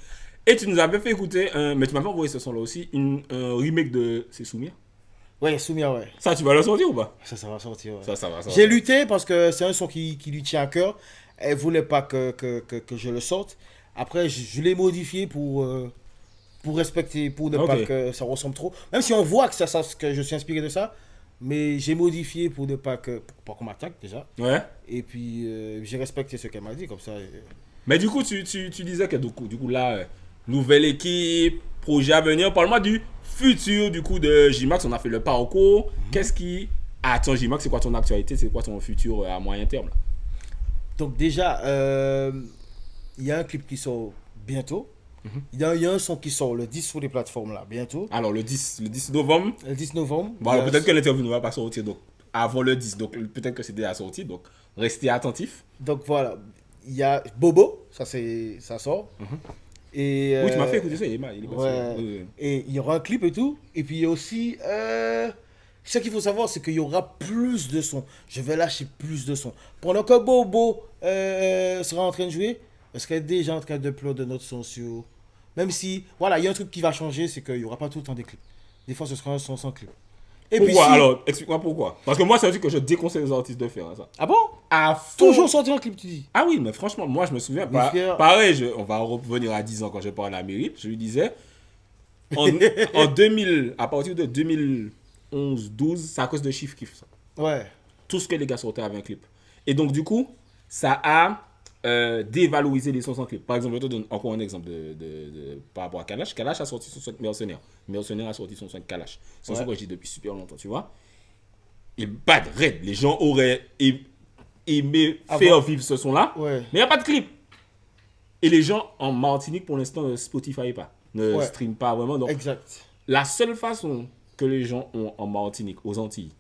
S2: Et tu nous avais fait écouter, mais tu m'avais envoyé ce son-là aussi, un remake de C'est Soumia.
S3: Ouais, Soumia, ouais.
S2: Ça, tu vas le sortir ou pas?
S3: Ça va sortir, ouais.
S2: Ça va sortir.
S3: J'ai lutté parce que c'est un son qui lui tient à cœur. Elle voulait pas que je le sorte. Après, je l'ai modifié pour respecter, pour ne pas que ça ressemble trop. Même si on voit que je suis inspiré de ça, mais j'ai modifié pour ne pas qu'on m'attaque déjà.
S2: Ouais.
S3: Et puis, j'ai respecté ce qu'elle m'a dit, comme ça.
S2: Mais du coup, tu disais que du coup là, nouvelle équipe, projet à venir. Parle-moi du futur du coup de J-Max. On a fait le parcours. Qu'est-ce qui attend J-Max? C'est quoi ton actualité? C'est quoi ton futur à moyen terme là?
S3: Donc déjà, il y a un clip qui sort bientôt. Il y a un son qui sort le 10 sur les plateformes là, bientôt.
S2: Alors le 10 novembre.
S3: Le 10 novembre.
S2: Bon, alors peut-être que l'interview ne va pas sortir donc avant le 10. Donc peut-être que c'est déjà sorti. Donc restez attentifs.
S3: Donc voilà. Il y a Bobo, ça sort. Et,
S2: oui, tu m'as fait écouter ça, il est mal.
S3: Ouais. Oui. Et il y aura un clip et tout. Et puis il y a aussi... ce qu'il faut savoir, c'est qu'il y aura plus de sons. Je vais lâcher plus de sons. Pendant que Bobo sera en train de jouer, je serai déjà en train d'uploader notre son sur... Même si, voilà, il y a un truc qui va changer, c'est qu'il n'y aura pas tout le temps des clips. Des fois, ce sera un son sans clip.
S2: Et pourquoi puis, alors, explique-moi pourquoi. Parce que moi, c'est un truc que je déconseille aux artistes de faire. Hein, ça.
S3: Ah bon?
S2: À fond.
S3: Toujours sortir un clip, tu dis?
S2: Ah oui, mais franchement, moi, je me souviens pas. Pareil, on va revenir à 10 ans quand je parle à la mairie. Je lui disais, en 2000, à partir de 2011-12, c'est à cause de Chief Keef. Ça.
S3: Ouais.
S2: Tout ce que les gars sortaient avec un clip. Et donc, du coup, ça a dévalorisé les sons sans clip. Par exemple, je te donne encore un exemple par rapport à Kalash. Kalash a sorti son son Mercenaire. Mercenaire a sorti son son Kalash. C'est un son que je dis depuis super longtemps, tu vois. Il bat raide. Les gens auraient aimé faire vivre ce son-là. Ouais. Mais il n'y a pas de clip. Et les gens en Martinique, pour l'instant, ne Spotify pas. Ne stream pas vraiment. Donc,
S3: exact.
S2: La seule façon que les gens ont en Martinique, aux Antilles,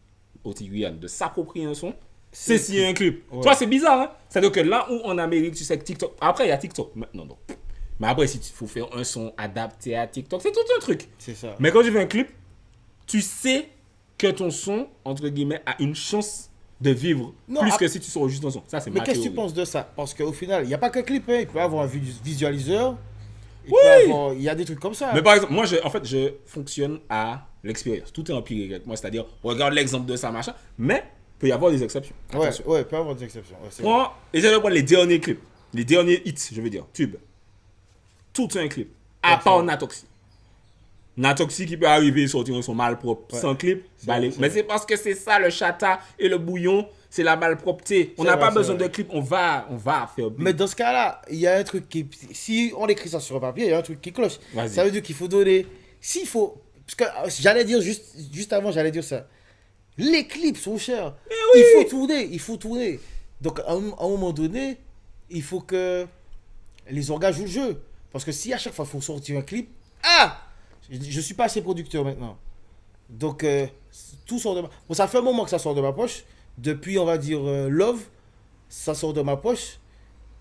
S2: aux Guyane, de s'approprier un son, c'est s'il y a un clip. Ouais. Tu vois, c'est bizarre, hein? C'est-à-dire que là où en Amérique, tu sais que TikTok... Après, il y a TikTok. Non. Mais après, si il faut faire un son adapté à TikTok, c'est tout un truc.
S3: C'est ça.
S2: Mais quand tu fais un clip, tu sais que ton son, entre guillemets, a une chance de vivre plus que si tu sors juste un son. Ça, c'est
S3: mais qu'est-ce que tu penses de ça? Parce qu'au final, il n'y a pas que clip. Hein. Il peut y avoir un visualiseur. Il y a des trucs comme ça.
S2: Mais par exemple, moi, je fonctionne à l'expérience. Tout est empirique avec moi. C'est-à-dire, regarde l'exemple de ça, machin. Mais... il peut y avoir des exceptions.
S3: Ouais, il peut y avoir des exceptions.
S2: Essaye de prendre les derniers clips. Les derniers hits, je veux dire. Tube. Tout un clip. À part Natoxi. Natoxi qui peut arriver et sortir son malpropre sans clip. Mais c'est parce que c'est ça, le chata et le bouillon. C'est la malpropreté. On n'a pas besoin de clip. On va faire bien.
S3: Mais dans ce cas-là, il y a un truc qui... Si on écrit ça sur un papier, il y a un truc qui cloche. Ça veut dire qu'il faut donner... S'il faut... Parce que j'allais dire, juste avant, j'allais dire ça. Les clips sont chers. Oui. Il faut tourner. Donc, à un moment donné, il faut que les organes jouent le jeu. Parce que si à chaque fois, il faut sortir un clip, je suis pas assez producteur maintenant. Donc, tout sort de ma... Bon, ça fait un moment que ça sort de ma poche. Depuis, on va dire, Love, ça sort de ma poche.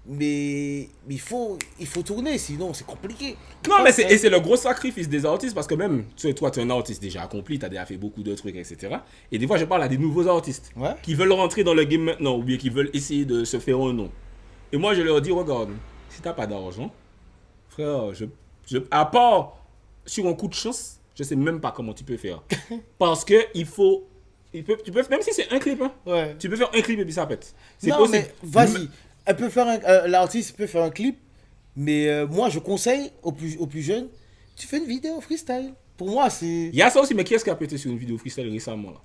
S3: Mais il faut tourner, sinon c'est compliqué.
S2: Non, mais c'est le gros sacrifice des artistes parce que même, tu sais, toi, tu es un artiste déjà accompli, tu as déjà fait beaucoup de trucs, etc. Et des fois, je parle à des nouveaux artistes qui veulent rentrer dans le game maintenant ou bien qui veulent essayer de se faire un nom. Et moi, je leur dis, regarde, si tu n'as pas d'argent, frère, à part sur un coup de chance, je sais même pas comment tu peux faire. Parce que tu peux, même si c'est un clip, hein, tu peux faire un clip et puis ça pète. C'est
S3: non,
S2: possible.
S3: mais vas-y. L'artiste peut faire un clip, mais moi je conseille aux plus jeunes, tu fais une vidéo freestyle. Pour moi, c'est.
S2: Il y a ça aussi, mais qui est-ce qui a pété sur une vidéo freestyle récemment là?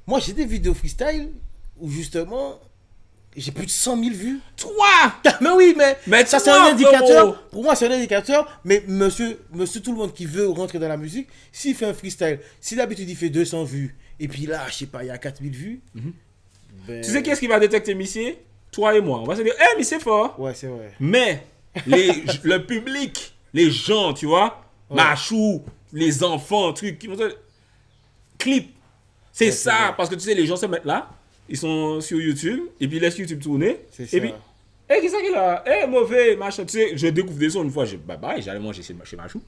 S3: Moi j'ai des vidéos freestyle où justement j'ai plus de 100 000 vues.
S2: Toi!
S3: Mais oui, mais ça c'est un indicateur.
S2: Bro.
S3: Pour moi c'est un indicateur, mais monsieur tout le monde qui veut rentrer dans la musique, s'il fait un freestyle, si d'habitude il fait 200 vues, et puis là, je sais pas, il y a 4000 vues. Ben...
S2: Tu sais qui est-ce qui va détecter Missy? Toi et moi. On va se dire, hé, Missy c'est fort.
S3: Ouais, c'est vrai.
S2: Mais le public, les gens, tu vois, Machou, les enfants, trucs, qui vont dire, clip. C'est ça, parce que tu sais, les gens se mettent là, ils sont sur YouTube, et puis ils laissent YouTube tourner.
S3: C'est
S2: et
S3: ça.
S2: puis, hé, qui c'est qui est là? Hé, mauvais, machin. Tu sais, je découvre des sons une fois, j'allais manger chez Machou.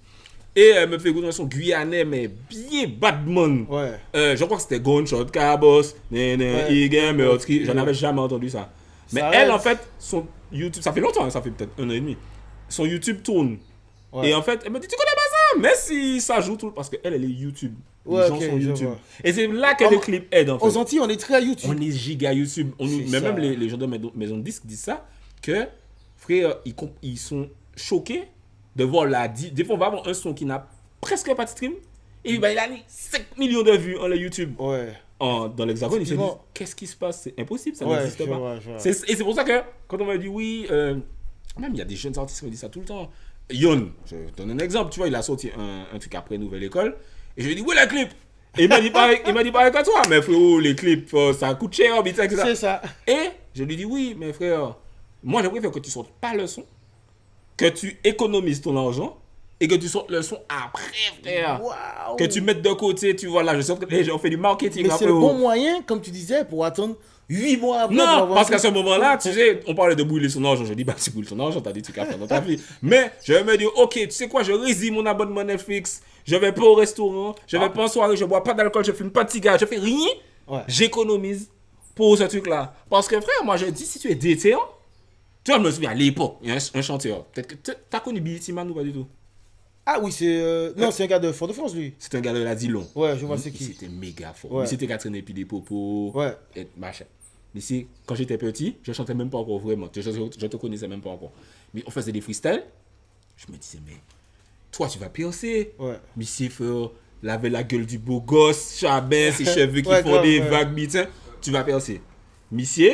S2: Et elle me fait écouter un son guyanais, mais bien badman.
S3: Ouais.
S2: Je crois que c'était Gunshot, Cabos, Higgin, Meurtri. J'en avais jamais entendu ça. Mais
S3: Ça
S2: elle,
S3: reste.
S2: en fait, son YouTube, ça fait longtemps, hein, ça fait peut-être 1 an et demi. Son YouTube tourne.
S3: Ouais.
S2: Et en fait, elle me dit, tu connais pas ça? Mais si ça joue tout, parce qu'elle, elle est YouTube. Les
S3: Ouais,
S2: gens
S3: ok,
S2: sont
S3: je
S2: YouTube.
S3: vois.
S2: Et c'est là que les clips aident, en fait.
S3: Aux Antilles, on est très à YouTube.
S2: On est giga YouTube. Mais
S3: ça.
S2: même les gens de maison de disques disent ça, que, frère, ils sont choqués de voir des fois, on va avoir un son qui n'a presque pas de stream. Et puis, bah, il a 5 millions de vues en le YouTube.
S3: Ouais.
S2: Dans l'Hexagone, ils se disent,
S3: Effectivement.
S2: qu'est-ce qui se passe? C'est impossible, ça
S3: Ouais,
S2: n'existe
S3: je
S2: pas.
S3: vois, je vois.
S2: Et c'est pour ça que, quand on me dit oui, même il y a des jeunes artistes qui me disent ça tout le temps. Yon, je donne un exemple, tu vois, il a sorti un truc après Nouvelle École, et je lui ai dit, où est le clip? Et il m'a dit pareil que toi, mais frérot, les clips, ça coûte cher, etc.
S3: C'est ça.
S2: Et je lui dis, oui, mais frère, moi je préfère que tu sortes pas le son, que tu économises ton argent, et que tu sortes le son après, frère.
S3: Waouh.
S2: Que tu mettes de côté, tu vois, là, je sais que les gens font du marketing.
S3: Mais
S2: après,
S3: c'est le bon moyen, comme tu disais, pour attendre 8 mois après.
S2: non, parce qu'à ce moment-là, tu sais, on parlait de brûler son argent. Je dis, bah, tu brûles ton argent, t'as des trucs à faire dans ta vie. Mais je vais me dire, ok, tu sais quoi, je résile mon abonnement Netflix, je vais pas au restaurant, je vais pas en soirée, je bois pas d'alcool, je fume pas de cigare, je fais rien.
S3: Ouais.
S2: J'économise pour ce truc-là. Parce que frère, moi je dis, si tu es déter, tu vois, je me souviens à l'époque, il y a un chanteur. Peut-être que t'as connu Billy Timan ou pas du tout?
S3: Ah oui, c'est. Non, c'est un gars de Fort-de-France, lui.
S2: C'est un gars de la Dillon.
S3: Ouais, je vois c'est qui.
S2: C'était méga fort.
S3: Ouais.
S2: C'était Catherine et puis des popos.
S3: Ouais.
S2: Et machin. Mais si, quand j'étais petit, je chantais même pas encore vraiment. Je te connaissais même pas encore. Mais on faisait des freestyles. Je me disais, mais toi, tu vas percer.
S3: Ouais.
S2: Mais si frère, laver la gueule du beau gosse, Chabin, ses cheveux qui
S3: Ouais,
S2: font
S3: grave,
S2: des
S3: ouais.
S2: vagues, bitins, tu vas percer. Monsieur,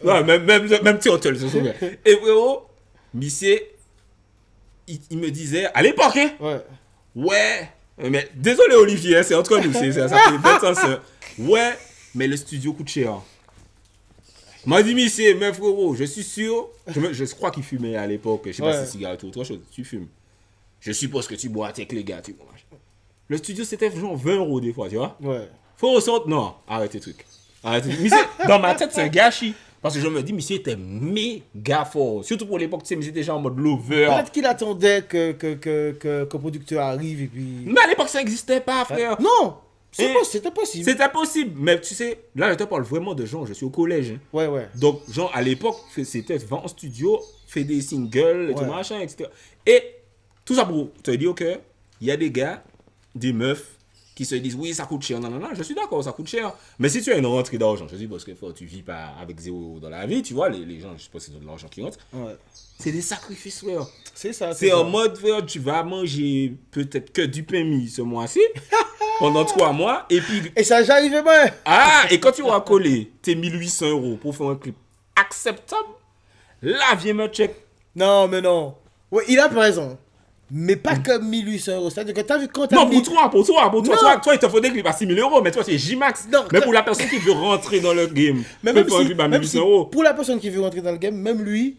S2: ouais, même Théotel, se souvient. Et frérot, monsieur, il me disait, à l'époque, hein,
S3: Ouais.
S2: ouais, mais désolé Olivier, hein, c'est entre nous, ça fait 20 ans ça. Ouais, mais le studio coûte cher. M'a dit, monsieur, mais frérot, je suis sûr, je crois qu'il fumait à l'époque, je sais pas
S3: Ouais.
S2: si cigarette ou autre chose, tu fumes. Je suppose que tu bois avec les gars, tu vois. Le studio c'était genre 20 € des fois, tu vois.
S3: Ouais.
S2: Faut ressortir, non, arrête tes trucs. Monsieur, dans ma tête c'est un gâchis. Parce que je me dis, monsieur était méga fort. Surtout pour l'époque, tu sais, monsieur était genre en mode lover.
S3: Peut-être qu'il attendait que producteur arrive et puis.
S2: Mais à l'époque ça n'existait pas, frère.
S3: Non!
S2: Et-
S3: C'était possible.
S2: C'était possible, mais tu sais, là je te parle vraiment de gens, je suis au collège. Hein.
S3: Ouais, ouais.
S2: Donc, genre à l'époque, c'était va en studio, fait des singles, et tout
S3: Ouais.
S2: machin, etc. Et tout ça pour te dire que il y a des gars, des meufs, qui se disent oui, ça coûte cher. Non, non, non, je suis d'accord, ça coûte cher. Mais si tu as une rentrée d'argent, je dis parce que tu vis pas avec zéro dans la vie, tu vois, les gens, je sais pas si c'est de l'argent qui rentre.
S3: Ouais.
S2: C'est des sacrifices, frère.
S3: C'est ça.
S2: C'est
S3: ça.
S2: en mode, frère, tu vas manger peut-être que du pain mis ce mois-ci, pendant 3 mois, et puis
S3: Et ça, j'arrivais bien.
S2: ah, et quand tu vas coller tes 1800 € pour faire un clip acceptable, là, viens me check.
S3: Non, mais non. Ouais, il a raison. Mais pas que 1800 €. C'est-à-dire que t'as vu quand t'as
S2: Non,
S3: mis-
S2: pour toi.
S3: Non.
S2: Toi, il te faut des clips à 6 000 €, mais toi, c'est J-Max.
S3: Non,
S2: Mais
S3: que-
S2: pour la personne qui veut rentrer dans le game,
S3: Mais
S2: peut
S3: même
S2: faire un
S3: si,
S2: clip à
S3: même
S2: 1800
S3: si,
S2: €.
S3: pour la personne qui veut rentrer dans le game, même lui,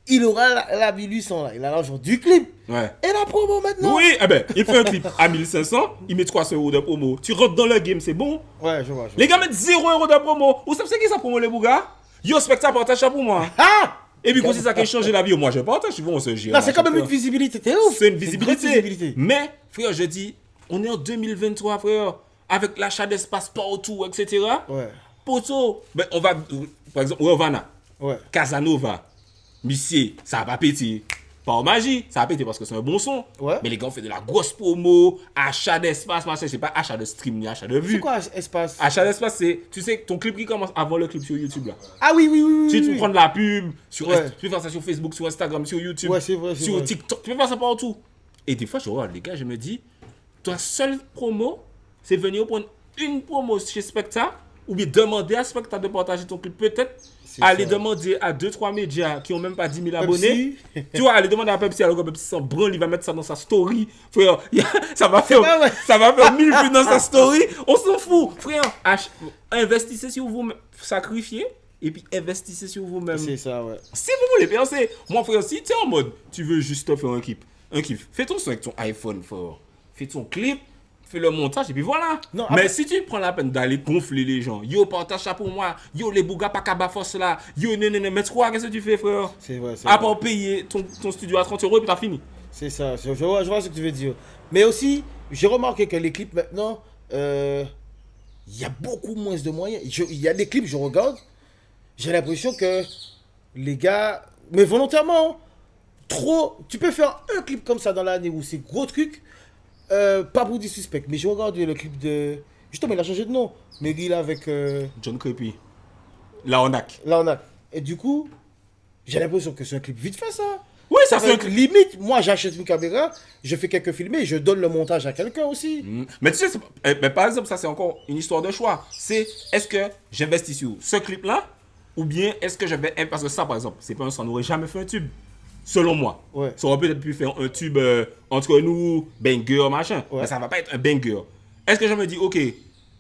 S3: il aura la 1800 là. Il a l'argent du clip.
S2: Ouais.
S3: Et la promo maintenant.
S2: Oui, eh ben, il fait un clip à 1500, il met 300 € de promo. Tu rentres dans le game, c'est bon.
S3: Ouais, je vois.
S2: Les gars mettent 0 € de promo. Vous savez qui ça promo les bougas? Yo, spectacle, partage ça pour moi.
S3: Ah!
S2: Et puis, quand c'est ça qui a changé la vie, moi je partage, souvent on se gère.
S3: Là, c'est quand même une visibilité. T'es ouf.
S2: C'est une
S3: grande
S2: visibilité. Mais, frère, je dis, on est en 2023, frère, avec l'achat d'espace partout, etc.
S3: Ouais.
S2: Poto, ben, on va, par exemple, Rovana,
S3: Ouais.
S2: Casanova, Missier, ça va pas péter. Pas en magie, ça va péter parce que c'est un bon son.
S3: Ouais.
S2: Mais les gars ont fait de la grosse promo, achat d'espace, machin, c'est pas achat de stream ni achat de vue.
S3: C'est quoi espace?
S2: Achat d'espace, c'est, tu sais, ton clip qui commence avant le clip sur YouTube là.
S3: Ah oui, oui, oui.
S2: Tu
S3: oui,
S2: peux
S3: oui.
S2: prendre la pub, sur
S3: Ouais.
S2: tu peux faire ça sur Facebook, sur Instagram, sur YouTube,
S3: Ouais, c'est vrai, c'est
S2: sur
S3: vrai.
S2: TikTok, tu peux faire ça partout. Et des fois, je regarde les gars, je me dis, ta seule promo, c'est venir prendre une promo chez Specta, ou bien demander à Specta de partager ton clip. Peut-être
S3: C'est
S2: aller
S3: ça.
S2: demander à 2-3 médias qui ont même pas 10 000
S3: Pepsi.
S2: abonnés. Tu vois, aller demander à Pepsi, alors que Pepsi s'en branle, il va mettre ça dans sa story. Frère, ça va faire,
S3: pas vrai.
S2: ça va faire 1000 vues dans sa story. On s'en fout. Frère, investissez sur vous-même, sacrifiez, et puis investissez sur vous-même.
S3: C'est ça, ouais.
S2: Si vous voulez penser, moi frère, si tu es en mode, tu veux juste faire un kiff, fais ton son avec ton iPhone, frère. Fais ton clip, fais le montage, et puis voilà.
S3: Non,
S2: mais
S3: après-
S2: si tu prends la peine d'aller gonfler les gens, yo, partage ça pour moi, yo, les bougas pas qu'à force là, yo, non, mais toi, qu'est-ce que tu fais, frère?
S3: C'est vrai, c'est
S2: À
S3: vrai.
S2: part payer ton studio à 30 € et puis t'as fini.
S3: C'est ça, je vois ce que tu veux dire. Mais aussi, j'ai remarqué que les clips maintenant, il y a beaucoup moins de moyens. Il y a des clips, je regarde, j'ai l'impression que les gars, mais volontairement, trop, tu peux faire un clip comme ça dans l'année où c'est gros truc, pas pour du suspect, mais je regarde le clip de, justement il a changé de nom, mais il est avec,
S2: John Creepy. La Onak.
S3: là on a, et du coup, j'ai l'impression que c'est un clip vite fait ça.
S2: Oui, ça c'est un
S3: Avec
S2: clip.
S3: limite, moi j'achète une caméra, je fais quelques filmés, je donne le montage à quelqu'un aussi.
S2: Mais tu sais, mais par exemple, ça c'est encore une histoire de choix. C'est est-ce que j'investis sur ce clip-là ou bien est-ce que je vais. Parce que ça, par exemple, c'est pas un son, on n'aurait jamais fait un tube. Selon moi.
S3: Ouais.
S2: Ça aurait peut-être pu faire un tube entre nous, banger, machin.
S3: Ouais.
S2: Mais ça va pas être un banger. Est-ce que je me dis, ok,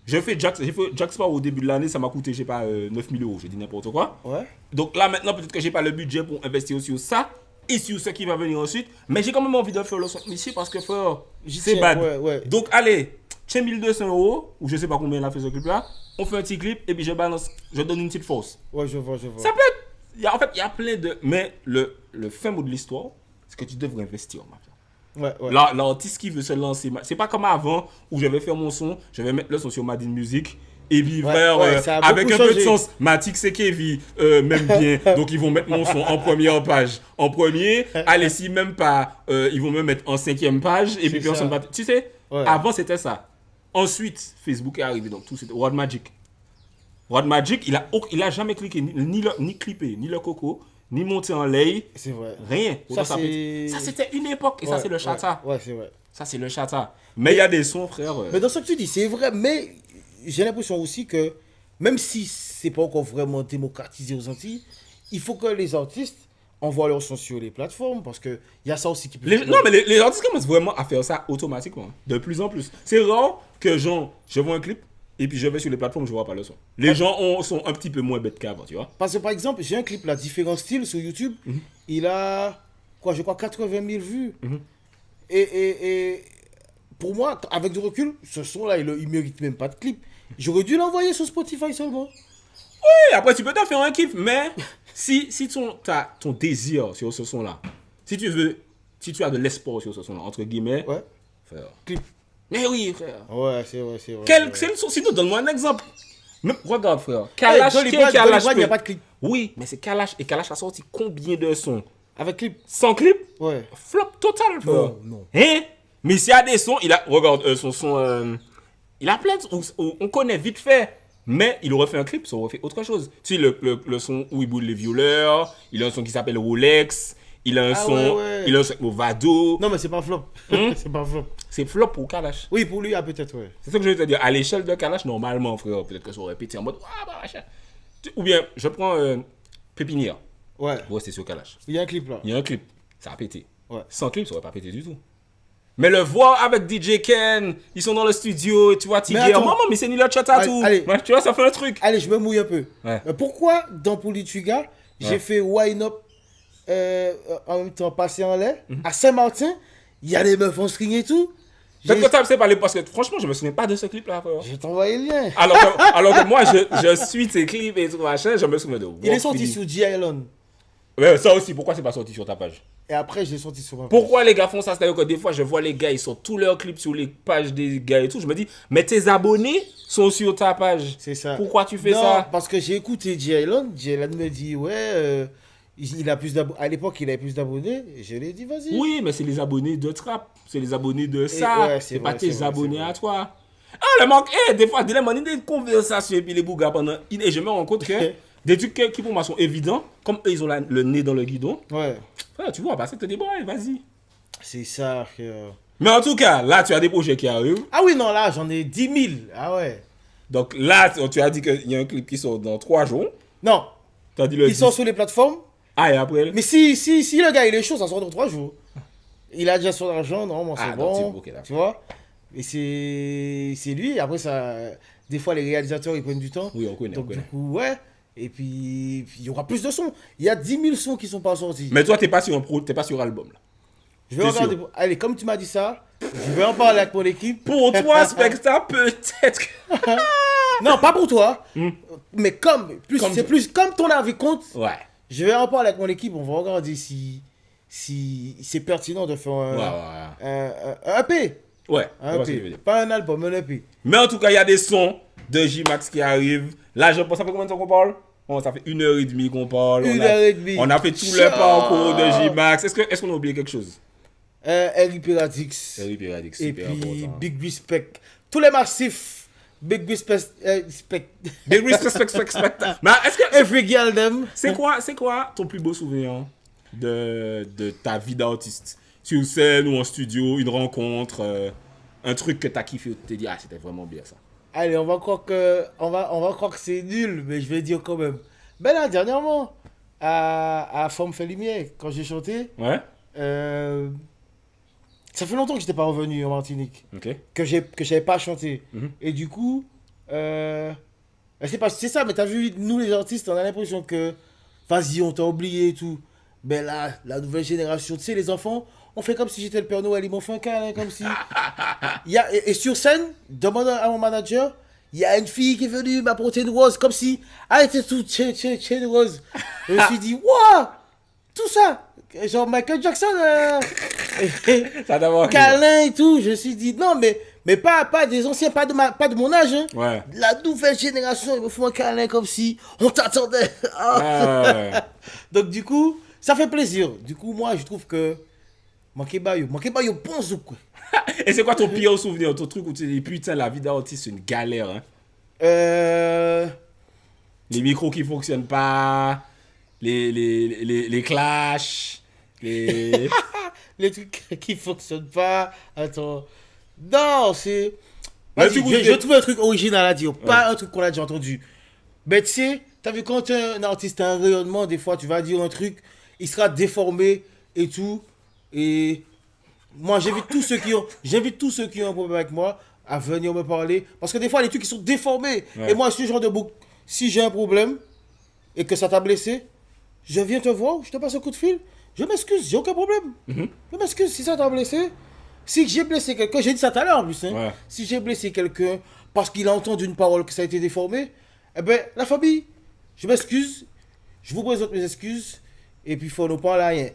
S2: j'ai fait Jack Sparrow au début de l'année, ça m'a coûté, je sais pas, 9 000 €, j'ai dit n'importe quoi.
S3: Ouais.
S2: Donc là, maintenant, peut-être que j'ai pas le budget pour investir sur ça et sur ce qui va venir ensuite. Mais j'ai quand même envie de faire le son ici parce que, frère,
S3: J'y
S2: c'est
S3: tiens,
S2: bad.
S3: ouais, ouais.
S2: Donc, allez, tiens 1200 €, ou je sais pas combien il a fait ce clip-là. On fait un petit clip et puis je balance, je donne une petite force.
S3: Ouais, je vois, je vois.
S2: Ça peut être. En fait, il y a plein de. Mais le fin mot de l'histoire, c'est que tu devrais investir, ma frère.
S3: Ouais, ouais.
S2: L'artiste qui veut se lancer, c'est pas comme avant où je vais faire mon son, je vais mettre le son sur Madine Music. Et puis,
S3: Ouais,
S2: frère,
S3: ouais, ça a
S2: avec
S3: beaucoup
S2: un peu de
S3: changé.
S2: sens, Matic et Kevin m'aiment bien. Donc, ils vont mettre mon son en première page. En premier, allez, si même pas, ils vont me mettre en 5e page. Et puis,
S3: C'est
S2: personne
S3: ça.
S2: va. Tu sais,
S3: Ouais.
S2: avant, c'était ça. Ensuite, Facebook est arrivé. Donc, tout c'était World Magic. World Magic, il a jamais cliqué, ni clippé, ni le coco, ni monté en lay.
S3: C'est vrai.
S2: Rien.
S3: Ça,
S2: Ça,
S3: c'est-
S2: ça, c'était une époque. Et ça,
S3: Ouais,
S2: c'est le chata.
S3: Ouais, c'est vrai.
S2: Ça, c'est le chata. Mais il y a des sons, frère.
S3: Mais dans ce que tu dis, c'est vrai, mais j'ai l'impression aussi que même si c'est pas encore vraiment démocratisé aux Antilles, il faut que les artistes envoient leurs sons sur les plateformes parce que il y a ça aussi qui peut.
S2: Non, mais les artistes commencent vraiment à faire ça automatiquement. De plus en plus. C'est rare que, genre, je vois un clip et puis je vais sur les plateformes, je vois pas le son. Les gens sont un petit peu moins bêtes qu'avant, tu vois.
S3: Parce que par exemple, j'ai un clip là, différents styles sur YouTube. Il a, quoi, je crois 80 000 vues. Et pour moi, avec du recul, ce son-là, il mérite même pas de clip. J'aurais dû l'envoyer sur Spotify seulement.
S2: Oui, après, tu peux t'en faire un kiff, mais si t'as ton désir sur ce son-là, si tu as de l'espoir sur ce son-là, entre guillemets,
S3: Ouais.
S2: frère.
S3: Clip.
S2: Mais oui, frère.
S3: Ouais, c'est vrai, c'est vrai.
S2: C'est le son, sinon, donne-moi un exemple. Même, regarde, frère.
S3: Hey,
S2: Kalash,
S3: Dolly
S2: qui est
S3: Brand,
S2: Kalash
S3: il n'y a
S2: peut-
S3: pas de clip.
S2: Oui, mais c'est Kalash. Et Kalash a sorti combien de sons?
S3: Avec clip.
S2: Sans clip?
S3: Ouais.
S2: Flop total, frère.
S3: Non, non.
S2: Hein? Mais s'il y a des sons, regarde, son son, il a plein de sons, on connaît vite fait. Mais il aurait fait un clip, ça aurait fait autre chose. Tu sais, le son où il boule les violeurs, il a un son qui s'appelle Rolex, il a un son,
S3: ouais, ouais.
S2: il a un son avec Movado.
S3: Non, mais c'est pas flop. C'est pas flop.
S2: C'est flop pour Kalash.
S3: Oui, pour lui, ah, peut-être, ouais.
S2: C'est ça que je veux te dire. À l'échelle de Kalash, normalement, frère, peut-être que ça aurait pété en mode, ah, bah, machin. Ou bien, je prends Pépinière.
S3: Ouais.
S2: Ouais, c'est sur Kalash.
S3: Il y a un clip là.
S2: Il y a un clip, ça a pété.
S3: Ouais.
S2: Sans clip, ça aurait pas pété du tout. Mais le voir avec DJ Ken, ils sont dans le studio, tu vois, Tigger,
S3: attends.
S2: maman, mais c'est ni le chat à tout.
S3: Allez.
S2: Ouais, tu vois, ça fait un truc.
S3: Allez, je me mouille un peu.
S2: Ouais.
S3: Pourquoi dans Polituga, j'ai fait Wine Up en même temps passé en l'air. À Saint-Martin, il y a des meufs en string et tout.
S2: Peut-être que ça me parler parce que franchement, je me souviens pas de ce clip-là. Frère.
S3: Je vais t'envoyer le lien.
S2: Alors que moi, je suis tes clips et tout machin, je me souviens de.
S3: Il est sorti sur G-Island.
S2: Ouais, ça aussi, pourquoi c'est pas sorti sur ta page?
S3: Et après, je l'ai sorti sur ma page.
S2: Pourquoi les gars font ça? C'est-à-dire que des fois, je vois les gars, ils sortent tous leurs clips sur les pages des gars et tout. Je me dis, mais tes abonnés sont sur ta page.
S3: C'est ça.
S2: Pourquoi tu fais
S3: non,
S2: ça?
S3: Parce que j'ai écouté G-Island. G-Island me dit, ouais, il a plus d'abonnés. À l'époque, il avait plus d'abonnés. Et je lui ai dit, vas-y.
S2: Oui, mais c'est les abonnés de Trap. C'est les abonnés de ça.
S3: Ouais,
S2: c'est pas tes
S3: vrai,
S2: abonnés à toi. Ah, le manque, des fois, des conversations et puis les bougas pendant. Et je me rends compte que des trucs qui pour moi sont évidents, comme eux, ils ont le nez dans le guidon.
S3: Ouais.
S2: Ouais, tu vois, bah, c'est te débrouiller, vas-y.
S3: C'est ça, frère.
S2: Mais en tout cas, là, tu as des projets qui arrivent.
S3: Ah oui, non, là, j'en ai 10 000. Ah ouais.
S2: Donc là, tu as dit qu'il y a un clip qui sort dans 3 jours.
S3: Non.
S2: Tu as dit le
S3: Ils sont sur les plateformes.
S2: Ah, et après?
S3: Mais si le gars, il est chaud, ça sort dans 3 jours. Il a déjà son argent, normalement, c'est bon.
S2: Okay,
S3: tu vois. Et c'est lui. Après, ça, des fois, les réalisateurs, ils prennent du temps.
S2: Oui, on connaît.
S3: Donc, du coup, ouais. Et puis, il y aura plus de sons. Il y a 10 000 sons qui sont pas sortis.
S2: Mais toi, t'es pas sur album, là.
S3: Je vais regarder. Allez, comme tu m'as dit ça, je vais en parler avec mon équipe.
S2: Pour toi, Spectre, peut-être.
S3: Non, pas pour toi. Mais c'est plus comme ton avis compte.
S2: Ouais.
S3: Je vais en parler avec mon équipe. On va regarder si c'est pertinent de faire un EP.
S2: Ouais.
S3: Un EP. Pas un album, un EP.
S2: Mais en tout cas, il y a des sons de J-Max qui arrivent. Là, je pense, ça fait combien de temps qu'on parle? Bon, ça fait 1h30 qu'on parle.
S3: 1h30.
S2: On a fait tout le parcours de J-Max. Est-ce qu'on a oublié quelque chose?
S3: R.I.P. Radix.
S2: R.I.P. Radix,
S3: Et
S2: super
S3: puis,
S2: important.
S3: Big Respect. Tous les massifs. Big Respect.
S2: Big Respect. Mais est-ce que...
S3: Every girl them.
S2: C'est quoi ton plus beau souvenir de ta vie d'artiste? Sur scène ou en studio, une rencontre, un truc que t'as kiffé, tu t'es dit, ah, c'était vraiment bien ça.
S3: Allez, on va croire que c'est nul, mais je vais dire quand même. Ben là, dernièrement, à Forme fait Lumière, quand j'ai chanté,
S2: Ouais.
S3: ça fait longtemps que j'étais pas revenu en Martinique,
S2: Ok.
S3: que j'avais pas chanté. Et du coup, c'est ça, mais t'as vu, nous les artistes, on a l'impression que, vas-y, on t'a oublié et tout. Ben là, la nouvelle génération, tu sais, les enfants, on fait comme si j'étais le Père Noël, ils m'ont fait un câlin, comme si... Et sur scène, demande à mon manager, il y a une fille qui est venue m'apporter une rose, comme si, elle était toute une rose. Je me suis dit, waouh, tout ça, genre Michael Jackson,
S2: Ça d'abord.
S3: câlin et tout. Je me suis dit, non, mais pas des anciens, pas de mon âge. Hein.
S2: Ouais.
S3: La nouvelle génération, ils me font un câlin comme si on t'attendait.
S2: Ouais.
S3: Donc du coup, ça fait plaisir. Du coup, moi, je trouve que manquez pas yo bon zouk quoi.
S2: Et c'est quoi ton pire souvenir, ton truc où tu te dis putain la vie d'artiste c'est une galère hein? Les micros qui fonctionnent pas, les clashs, les
S3: trucs qui fonctionnent pas. Attends. Non, c'est
S2: Mais
S3: je trouve un truc original à dire, pas un truc qu'on a déjà entendu. Mais tu sais, t'as vu quand un artiste a un rayonnement, des fois tu vas dire un truc, il sera déformé et tout. Et moi, j'invite tous ceux qui ont un problème avec moi à venir me parler. Parce que des fois, les trucs, ils sont déformés.
S2: Ouais.
S3: Et moi, je suis le genre de bouc. Si j'ai un problème et que ça t'a blessé, je viens te voir, je te passe un coup de fil. Je m'excuse, j'ai aucun problème. Je m'excuse si ça t'a blessé. Si j'ai blessé quelqu'un, j'ai dit ça tout à l'heure en plus. Hein.
S2: Ouais.
S3: Si j'ai blessé quelqu'un parce qu'il a entendu une parole que ça a été déformé, eh ben, la famille, je m'excuse. Je vous présente mes excuses. Et puis, il faut nous parler à rien.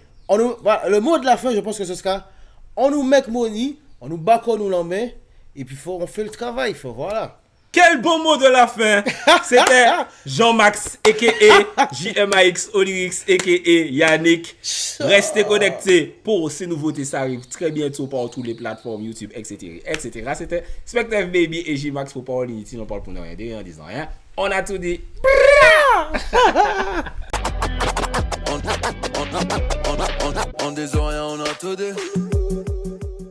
S3: Voilà, le mot de la fin, je pense que ce sera on nous make money, on nous bat, on nous l'en met, et puis on fait le travail. Voilà.
S2: Quel bon mot de la fin. C'était Jean-Max, a.k.a. JMAX, Olyrix, a.k.a. Yannick. Restez connectés pour ces nouveautés. Ça arrive très bientôt par toutes les plateformes YouTube, etc. C'était Spectre Baby et JMax pour Power Unity. On parle pour ne rien dire en disant rien. On a tout dit.
S1: On des oreilles, on a tout dit.